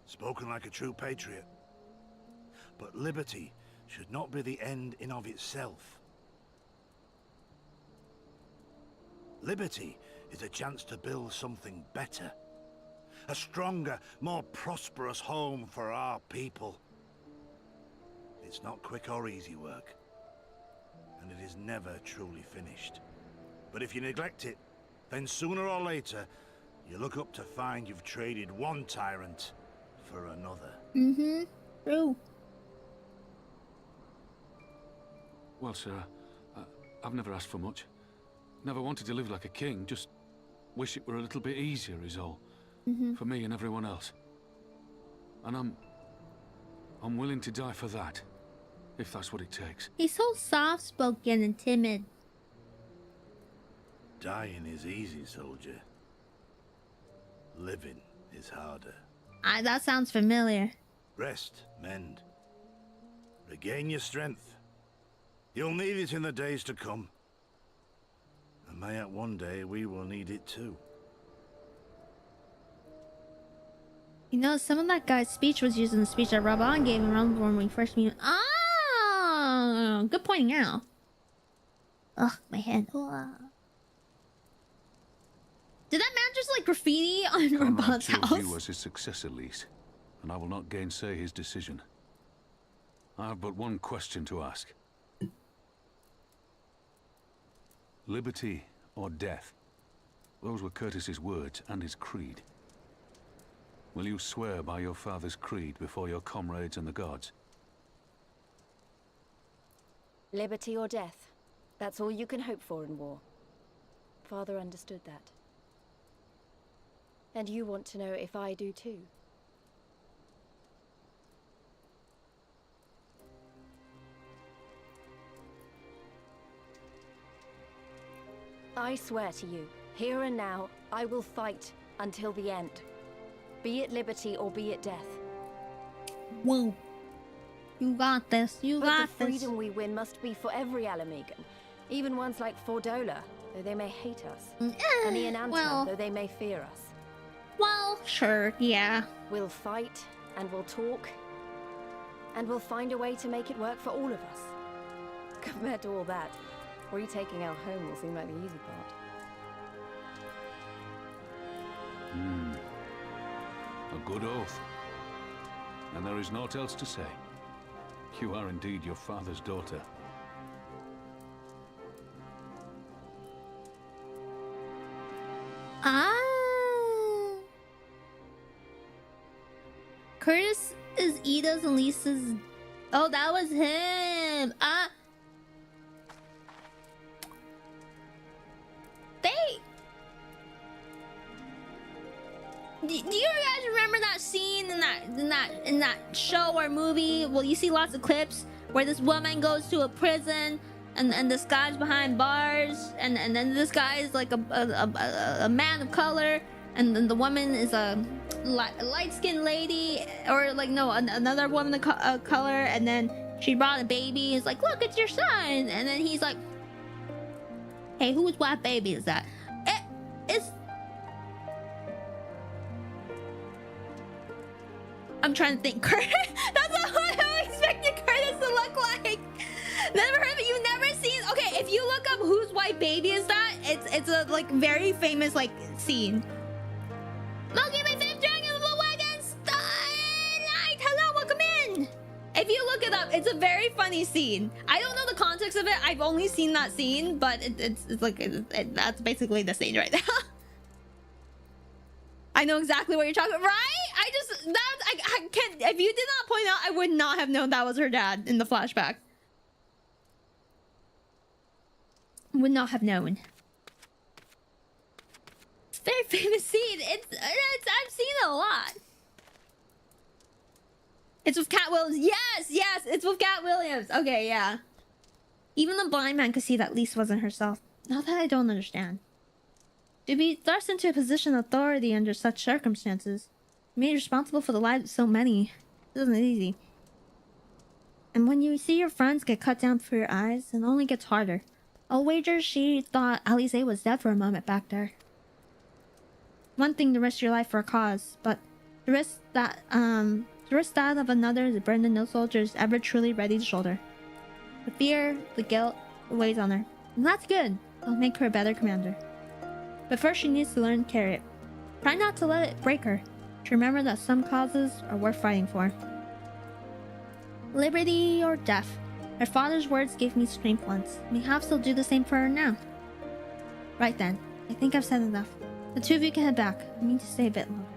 Spoken like a true patriot. But liberty should not be the end in of itself. Liberty is a chance to build something better. A stronger, more prosperous home for our people. It's not quick or easy work. And it is never truly finished. But if you neglect it, then sooner or later, you look up to find you've traded one tyrant for another. Mm-hmm. True. Well, sir, I've never asked for much. Never wanted to live like a king, just wish it were a little bit easier is all. For me and everyone else. And I'm willing to die for that, if that's what it takes. He's so soft-spoken and timid. Dying is easy, soldier. Living is harder. That sounds familiar. Rest, mend. Regain your strength. You'll need it in the days to come. And mayhap one day we will need it too. You know, some of that guy's speech was used in the speech that Raban gave around when we first met. Ah, good pointing out. Ugh, my head. Ugh. Did that man just like graffiti on Raban's house? You as his successor, Lise, and I will not gainsay his decision. I have but one question to ask. Liberty or death? Those were Curtis's words and his creed. Will you swear by your father's creed before your comrades and the gods? Liberty or death. That's all you can hope for in war. Father understood that. And you want to know if I do too. I swear to you, here and now, I will fight until the end. Be it liberty or be it death. Whoa. You got this. You got this. But the freedom we win must be for every Alamegan, Even ones like Fordola, though they may hate us. And Iananta, well, though they may fear us. Well, sure, yeah. We'll fight, and we'll talk, and we'll find a way to make it work for all of us. Compared to all that, retaking our home will seem like the easy part. A good oath. And there is naught else to say. You are indeed your father's daughter. Curtis is Ida's and Lisa's. Oh, that was him. Do you guys remember that scene in that show or movie? Well, you see lots of clips where this woman goes to a prison and this guy's behind bars, and then this guy is like a man of color, and then the woman is a light-skinned lady, or like no, another woman of color, and then she brought a baby. He's like, look, it's your son, and then he's like, hey, whose white baby is that? It's I'm trying to think. That's not what I expected Curtis to look like. Never heard of it. You've never seen. Okay, if you look up whose white baby is that, it's a like very famous like scene. Moki, my fifth dragon of the Wagenstein! Hello, welcome in. If you look it up, it's a very funny scene. I don't know the context of it. I've only seen that scene, but it's like that's basically the scene right now. I know exactly what you're talking about, right? I can't. If you did not point out, I would not have known that was her dad in the flashback. Would not have known. It's a very famous scene. I've seen it a lot. It's with Cat Williams. Yes, it's with Cat Williams. Okay, yeah. Even the blind man could see that Lisa wasn't herself. Not that I don't understand. To be thrust into a position of authority under such circumstances, made responsible for the lives of so many, isn't easy. And when you see your friends get cut down for your eyes, it only gets harder. I'll wager she thought Elysia was dead for a moment back there. One thing to risk your life for a cause, but to risk that of another is a burden no soldier is ever truly ready to shoulder. The fear, the guilt, it weighs on her. And that's good. It'll make her a better commander. But first she needs to learn to carry it. Try not to let it break her. To remember that some causes are worth fighting for. Liberty or death. Her father's words gave me strength once. Perhaps he'll do the same for her now. Right then. I think I've said enough. The two of you can head back. I need to stay a bit longer.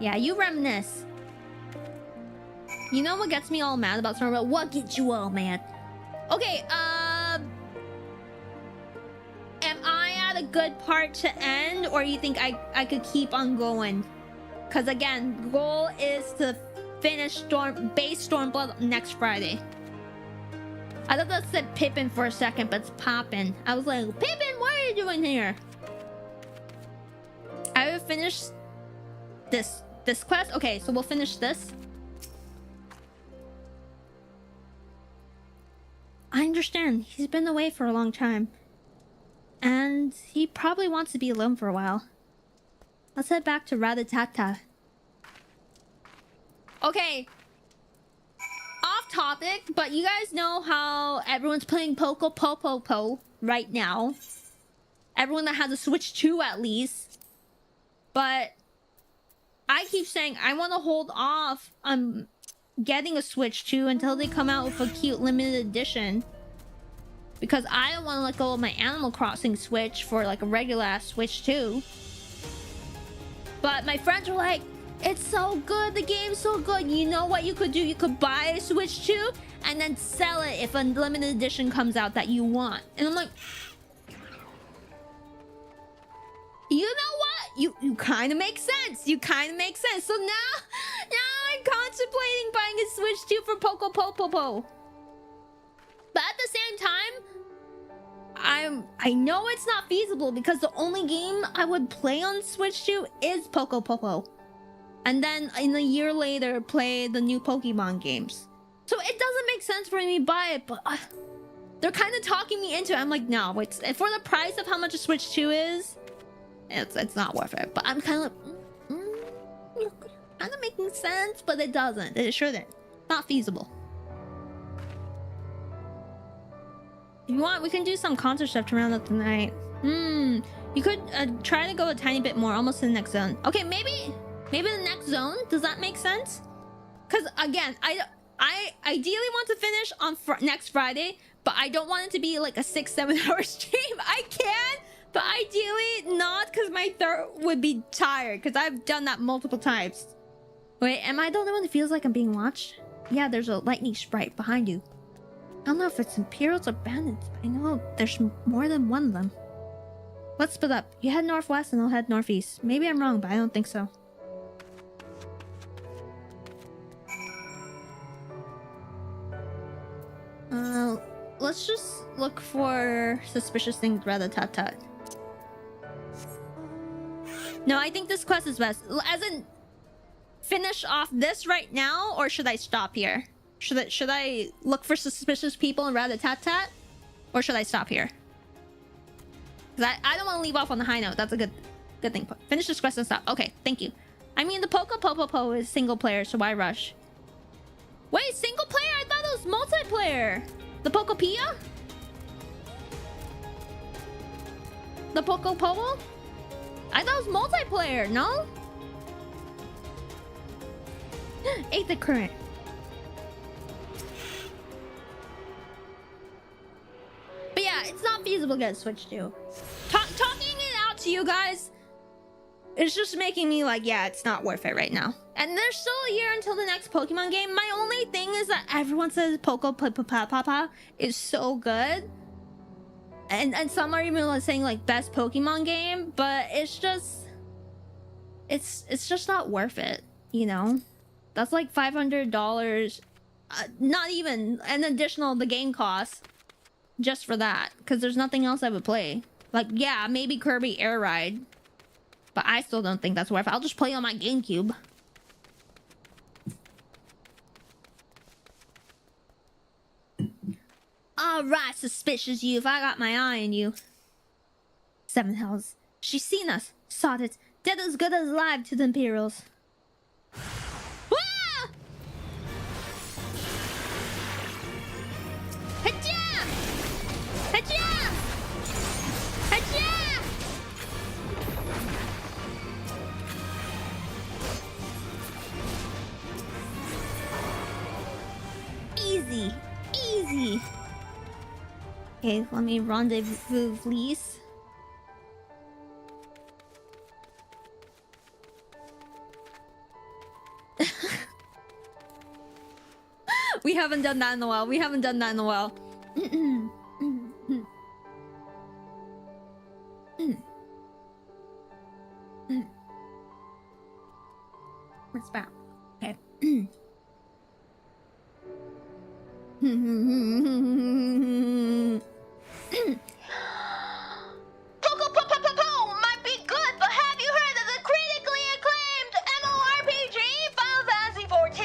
Yeah, you reminisce. You know what gets me all mad about Stormblood? What gets you all mad? Okay, am I at a good part to end, or you think I could keep on going? Because again, goal is to finish base Stormblood next Friday. I thought that said Pippin for a second, but it's Poppin. I was like, Pippin, what are you doing here? I will finish this quest. Okay, so we'll finish this. I understand. He's been away for a long time. And he probably wants to be alone for a while. Let's head back to Ratatata. Okay. Off topic, but you guys know how everyone's playing Poco Po right now. Everyone that has a Switch 2 at least. But I keep saying I want to hold off on getting a Switch 2 until they come out with a cute limited edition. Because I don't want to let go of my Animal Crossing Switch for like a regular ass Switch 2. But my friends were like, it's so good, the game's so good. You know what you could do? You could buy a Switch 2 and then sell it if a limited edition comes out that you want. And I'm like, you know what? You kind of make sense. You kind of make sense. So now I'm contemplating buying a Switch 2 for Poco Po. But at the same time, I know it's not feasible because the only game I would play on Switch 2 is Poco Po. And then in a year later, play the new Pokemon games. So it doesn't make sense for me to buy it, but they're kind of talking me into it. I'm like, no, it's for the price of how much a Switch 2 is, it's not worth it. But I'm kind of like, kind of making sense, but it doesn't. It shouldn't. Not feasible. If you want, we can do some concert stuff to round up the night. You could try to go a tiny bit more, almost to the next zone. Okay, maybe the next zone. Does that make sense? Because again, I ideally want to finish on next Friday, but I don't want it to be like a 6-7 hour stream. I can, but ideally not, because my throat would be tired, because I've done that multiple times. Wait, am I the only one that feels like I'm being watched? Yeah, there's a lightning sprite behind you. I don't know if it's Imperials or Bandits, but I know there's more than one of them. Let's split up. You head northwest and I'll head northeast. Maybe I'm wrong, but I don't think so. Let's just look for suspicious things rather tat. No, I think this quest is best. As in, finish off this right now, or should I stop here? Should I look for suspicious people and rather tat, or should I stop here? Because I don't want to leave off on the high note. That's a good thing. Finish this quest and stop. Okay, thank you. I mean, the Poco is single player, so why rush? Wait, single player? I thought it was multiplayer. The Pocopia? The Poco? I thought it was multiplayer, no? 8th the current. But yeah, it's not feasible to get Switch 2. Talking it out to you guys, it's just making me like, yeah, it's not worth it right now. And there's still a year until the next Pokemon game. My only thing is that everyone says Poco Papa is so good. And some are even saying like best Pokemon game, but it's just not worth it, you know? That's like $500, not even an additional the game cost just for that, because there's nothing else I would play. Like, yeah, maybe Kirby Air Ride, but I still don't think that's worth it. I'll just play on my GameCube. Alright, suspicious youth. I got my eye on you. 7 hells. She's seen us. Sought it. Dead as good as alive to the Imperials. Ah! Hajam! Hajam! Hajam! Easy. Easy. Okay, let me rendezvous, please. We haven't done that in a while. What's that? Okay. Might be good, but have you heard of the critically acclaimed MMORPG Final Fantasy XIV?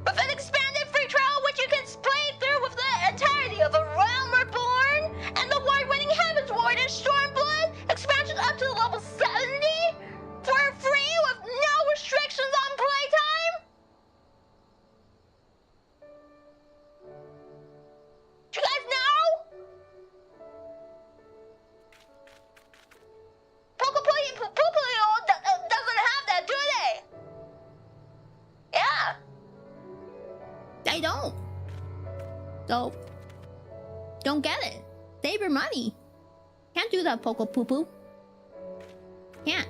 With an expanded free trial which you can play through with the entirety of A Realm Reborn and the award-winning Heaven's Warden Stormblood expansion up to level 70 for free with no restrictions on playtime? You guys know? Pocoplay doesn't have that, do they? Yeah. They don't. So, don't get it. Save your money. Can't do that, Poco Poo Poo. Can't.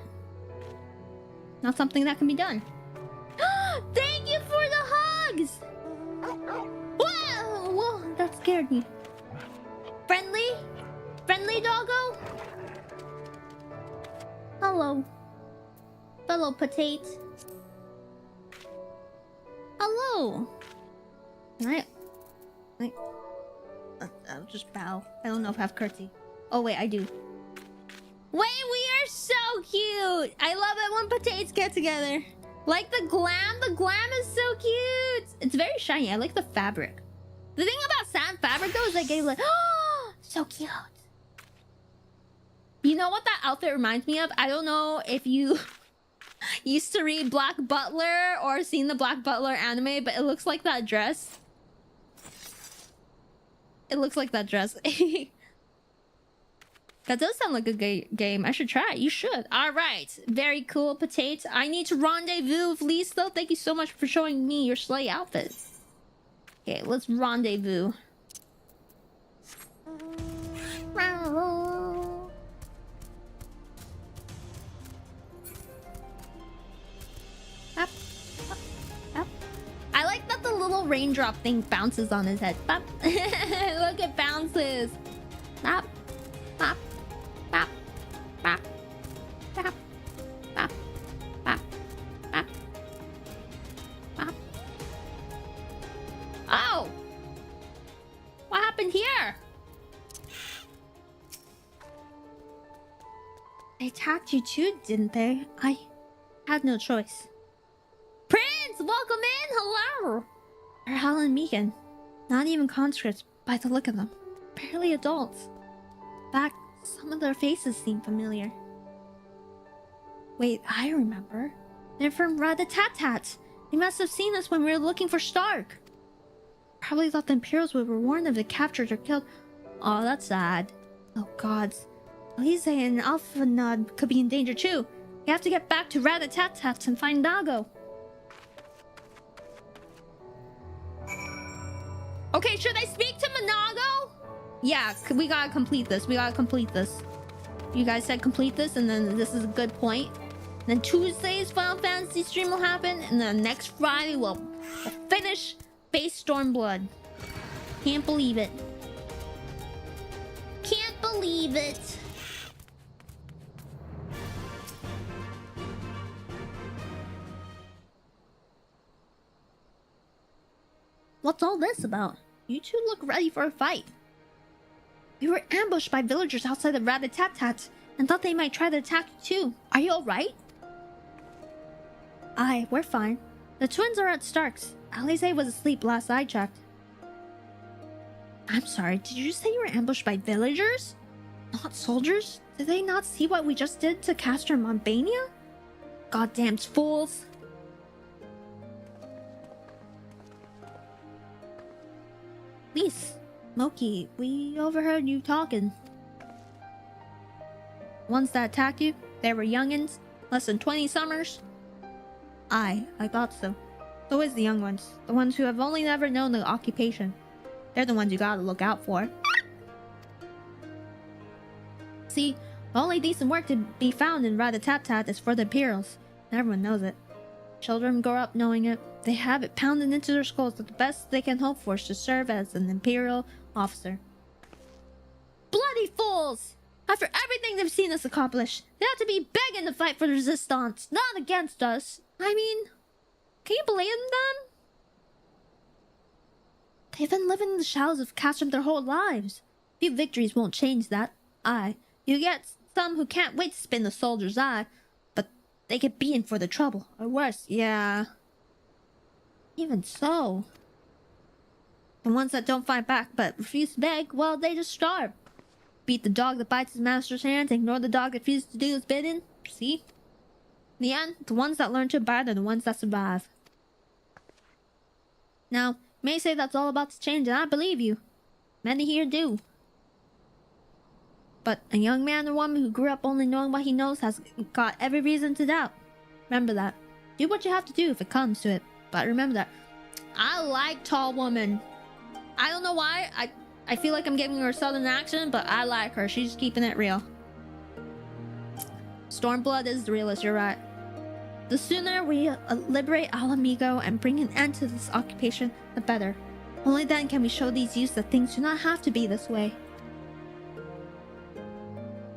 Not something that can be done. Thank you for the hugs! Whoa! Whoa, that scared me. Friendly? Friendly doggo? Hello. Fellow potato. Hello. Can I'll just bow. I don't know if I have curtsy. Oh wait, I do. Wait, we are so cute! I love it when potatoes get together. Like the glam is so cute! It's very shiny. I like the fabric. The thing about that fabric though is like getting like, oh, so cute. You know what that outfit reminds me of? I don't know if you used to read Black Butler or seen the Black Butler anime, but it looks like that dress. It looks like that dress. That does sound like a game. I should try it. You should. All right. Very cool, Potato. I need to rendezvous with Lisa. Thank you so much for showing me your sleigh outfit. Okay, let's rendezvous. Up, up, up. I like that the little raindrop thing bounces on his head. Bop. Look, it bounces. Bop, bop, bop, bop, bop, bop, bop, bop, bop. Oh! What happened here? They attacked you too, didn't they? I had no choice. Prince, welcome in! Hello! They're Hal and Megan. Not even conscripts by the look of them. Barely adults. In fact, some of their faces seem familiar. Wait, I remember. They're from Rat-a-tat-tat. They must have seen us when we were looking for Stark. Probably thought the Imperials would be warned if they captured or killed. Oh, that's sad. Oh, gods. Elysia and Alpha Nod could be in danger too. We have to get back to Rat-a-tat-tat and find Dago. Okay, should I speak to Monago? Yeah, we gotta complete this. We gotta complete this. You guys said complete this, and then this is a good point. And then Tuesday's Final Fantasy stream will happen, and then next Friday we'll finish Base Stormblood. Can't believe it. Can't believe it. What's all this about? You two look ready for a fight. We were ambushed by villagers outside of Rat-a-tat-tat and thought they might try to attack you too. Are you alright? Aye, we're fine. The twins are at Stark's. Elysia was asleep last I checked. I'm sorry, did you say you were ambushed by villagers? Not soldiers? Did they not see what we just did to Castor and Montbania? Goddamn fools. Please, Moki, we overheard you talking. Ones that attacked you, they were youngins, less than 20 summers. Aye, I thought so. So is the young ones, the ones who have only never known the occupation. They're the ones you gotta look out for. See, the only decent work to be found in Rat-a-tat-tat is for the Imperials, and everyone knows it. Children grow up knowing it. They have it pounded into their skulls that the best they can hope for is to serve as an Imperial officer. Bloody fools! After everything they've seen us accomplish, they have to be begging to fight for the Resistance, not against us. I mean, can you blame them? They've been living in the shadows of Castrum their whole lives. Few victories won't change that. Aye, you get some who can't wait to spin the soldier's eye, but they get beaten for the trouble, or worse, yeah. Even so, the ones that don't fight back but refuse to beg, well, they just starve. Beat the dog that bites his master's hand, ignore the dog that refuses to do his bidding. See? In the end, the ones that learn to abide are the ones that survive. Now, you may say that's all about to change, and I believe you. Many here do. But a young man or woman who grew up only knowing what he knows has got every reason to doubt. Remember that. Do what you have to do if it comes to it. But remember that. I like tall women. I don't know why. I feel like I'm giving her a southern accent, but I like her. She's keeping it real. Stormblood is the realest, you're right. The sooner we liberate Al Amigo and bring an end to this occupation, the better. Only then can we show these youths that things do not have to be this way.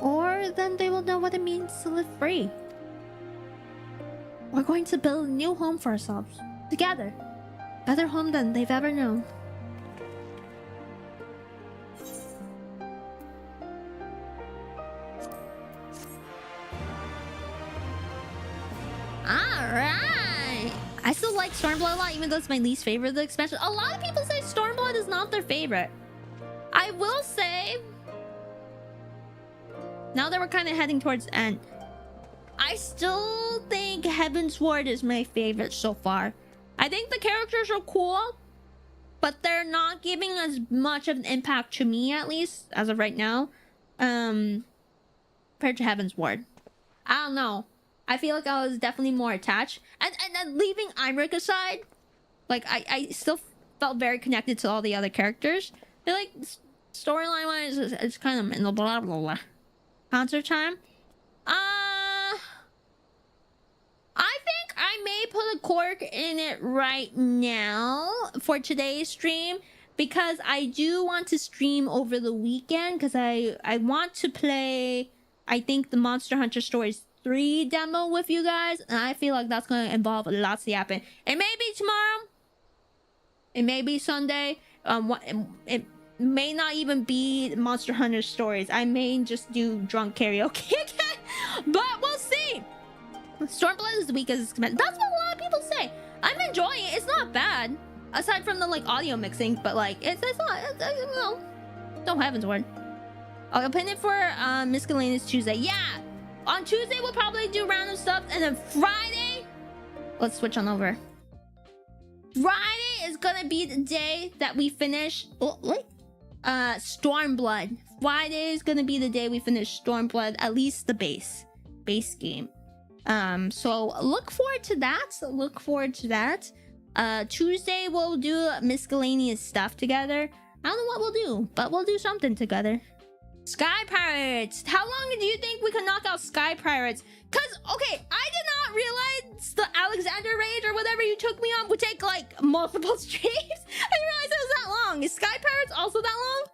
Or then they will know what it means to live free. We're going to build a new home for ourselves. Together. Better home than they've ever known. Alright! I still like Stormblood a lot, even though it's my least favorite of the expansion. A lot of people say Stormblood is not their favorite. Now that we're kind of heading towards the end, I still think Heavensward is my favorite so far. I think the characters are cool, but they're not giving as much of an impact to me, at least as of right now, compared to Heavensward. I don't know. I feel like I was definitely more attached, and then leaving Imric aside, like I still felt very connected to all the other characters. They're like storyline wise, it's kind of in the blah blah blah. Concert time. I think I may put a cork in it right now for today's stream, because I do want to stream over the weekend, because I want to play, I think, the Monster Hunter Stories 3 demo with you guys, and I feel like that's going to involve lots to happen. It may be tomorrow, it may be Sunday, it may not even be Monster Hunter Stories. I may just do drunk karaoke again, but we'll see. Stormblood is the weakest. That's what a lot of people say. I'm enjoying it. It's not bad, aside from the like audio mixing, but like it's not, no Heavensward. I'll pin it for Miscellaneous Tuesday. Yeah, on Tuesday we'll probably do random stuff, and then Friday, let's switch on over. Friday is gonna be the day that we finish Stormblood. Friday is gonna be the day we finish Stormblood, at least the base game. So look forward to that. Tuesday we'll do miscellaneous stuff together. I don't know what we'll do, but we'll do something together. Sky Pirates. How long do you think we can knock out Sky Pirates? Cause okay, I did not realize the Alexander raid or whatever you took me on would take like multiple streams. I didn't realize it was that long. Is Sky Pirates also that long?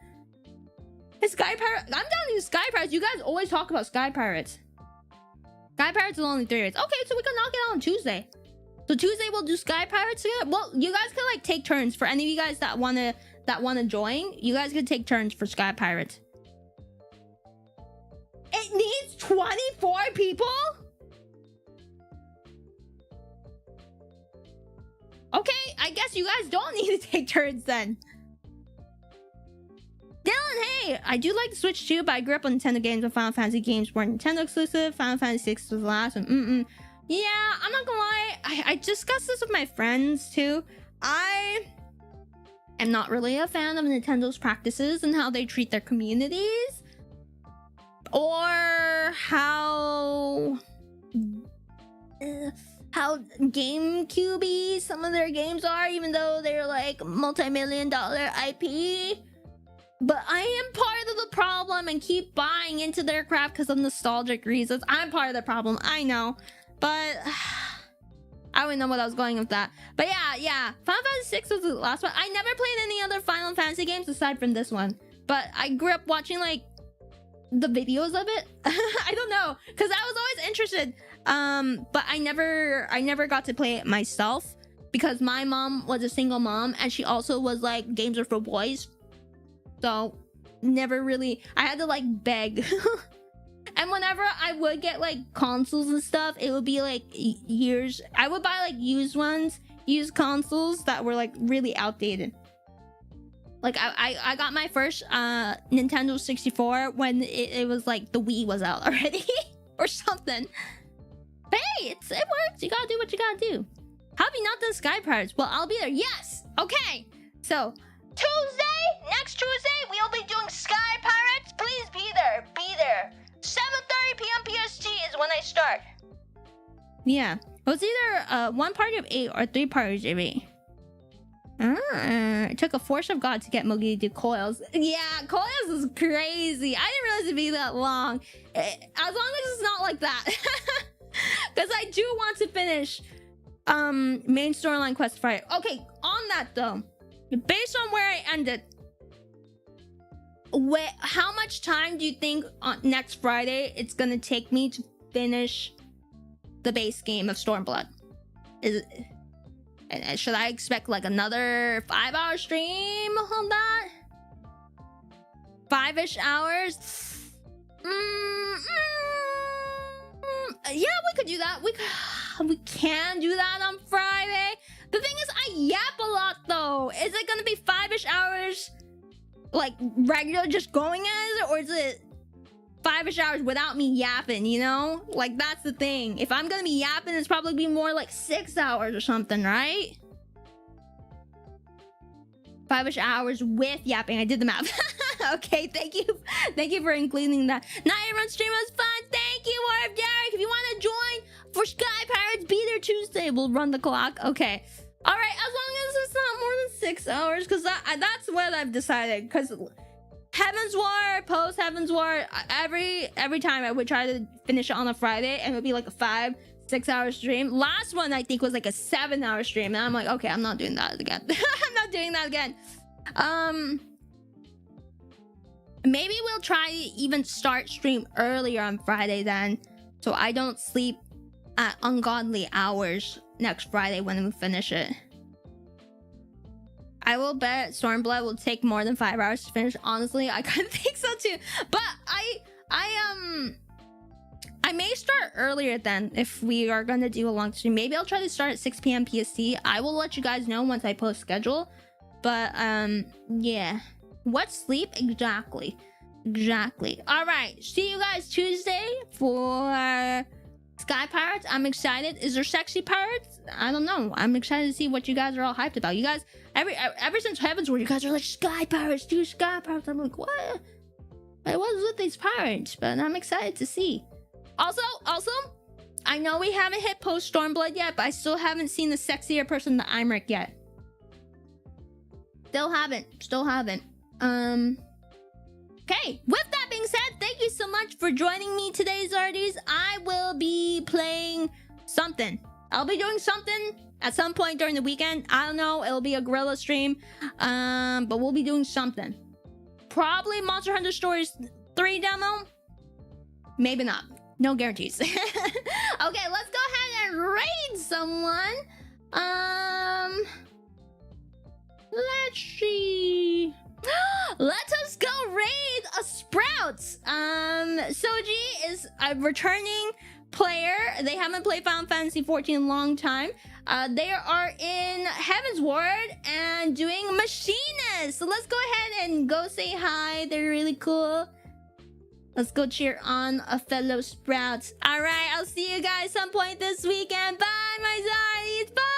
Is Sky Pirates? I'm down to Sky Pirates. You guys always talk about Sky Pirates. Sky Pirates is only 3 rates. Okay, so we can knock it out on Tuesday. So Tuesday we'll do Sky Pirates together. Well, you guys can like take turns. For any of you guys that wanna join, you guys can take turns for Sky Pirates. It needs 24 people? Okay, I guess you guys don't need to take turns then. Dylan, hey! I do like the Switch too, but I grew up on Nintendo games when Final Fantasy games were Nintendo exclusive. Final Fantasy VI was the last one. Yeah, I'm not gonna lie. I discussed this with my friends too. I am not really a fan of Nintendo's practices and how they treat their communities, or how GameCube-y some of their games are, even though they're like multi-million-dollar IP. But I am part of the problem and keep buying into their crap because of nostalgic reasons. I'm part of the problem, I know. But I don't know what I was going with that. But yeah. Final Fantasy VI was the last one. I never played any other Final Fantasy games aside from this one. But I grew up watching like the videos of it. I don't know, because I was always interested. But I never got to play it myself because my mom was a single mom and she also was like, games are for boys. So never really, I had to like beg. And whenever I would get like consoles and stuff, it would be like years. I would buy like used consoles that were like really outdated. Like I got my first Nintendo 64 when it was like the Wii was out already or something. But hey, it works. You gotta do what you gotta do. How have you not done Sky Pirates? Well, I'll be there. Yes. Okay. So Next Tuesday, we'll be doing Sky Pirates. Please be there. 7:30 p.m. PST is when I start. Yeah. It was either 1 party of 8 or 3 parties of 8. It took a force of God to get Moki to do coils. Yeah, coils is crazy. I didn't realize it'd be that long. As long as it's not like that. Because I do want to finish main storyline quest Friday. Okay, on that though, based on where I ended, how much time do you think on next Friday it's gonna take me to finish the base game of Stormblood? Should I expect like another 5-hour stream on that? 5-ish hours? Yeah, we could do that. We can do that on Friday. The thing is, I yap a lot though. Is it gonna be 5-ish hours, like regular, just going as it, or is it 5-ish hours without me yapping, you know? Like, that's the thing. If I'm gonna be yapping, it's probably be more like 6 hours or something, right? 5-ish hours with yapping. I did the math. Okay, thank you for including that. Not everyone's stream was fun. Thank you, Warp Derek. If you want to join for Sky Pirates, be there Tuesday. We'll run the clock. Okay. All right, as long as it's not more than 6 hours, because that's what I've decided. Because Heaven's War, post Heaven's War, every time I would try to finish it on a Friday, and it would be like a 5-6 hour stream. Last one I think was like a 7-hour stream, and I'm like, okay, I'm not doing that again. I'm not doing that again. Maybe we'll try to even start stream earlier on Friday then, so I don't sleep at ungodly hours next Friday when we finish it. I will bet Stormblood will take more than 5 hours to finish. Honestly, I kind of think so too. But I may start earlier then if we are gonna do a long stream. Maybe I'll try to start at 6 p.m. PST. I will let you guys know once I post schedule. But yeah. What sleep? Exactly. All right. See you guys Tuesday for Sky Pirates. I'm excited. Is there sexy pirates? I don't know. I'm excited to see what you guys are all hyped about. You guys, ever since Heaven's War, you guys are like, Sky Pirates, do Sky Pirates. I'm like, what? What was with these pirates? But I'm excited to see. Also, I know we haven't hit post Stormblood yet, but I still haven't seen the sexier person than Imric yet. Still haven't. Okay, with that being said, thank you so much for joining me today, Zardies. I will be playing something. I'll be doing something at some point during the weekend. I don't know, it'll be a guerrilla stream. But we'll be doing something. Probably Monster Hunter Stories 3 demo. Maybe not. No guarantees. Okay, let's go ahead and raid someone. Let's see. Let us go raid a Sprouts. Soji is a returning player. They haven't played Final Fantasy XIV in a long time. They are in Heaven's Ward and doing Machinist. So let's go ahead and go say hi. They're really cool. Let's go cheer on a fellow Sprouts. All right, I'll see you guys some point this weekend. Bye, my Zardies. Bye.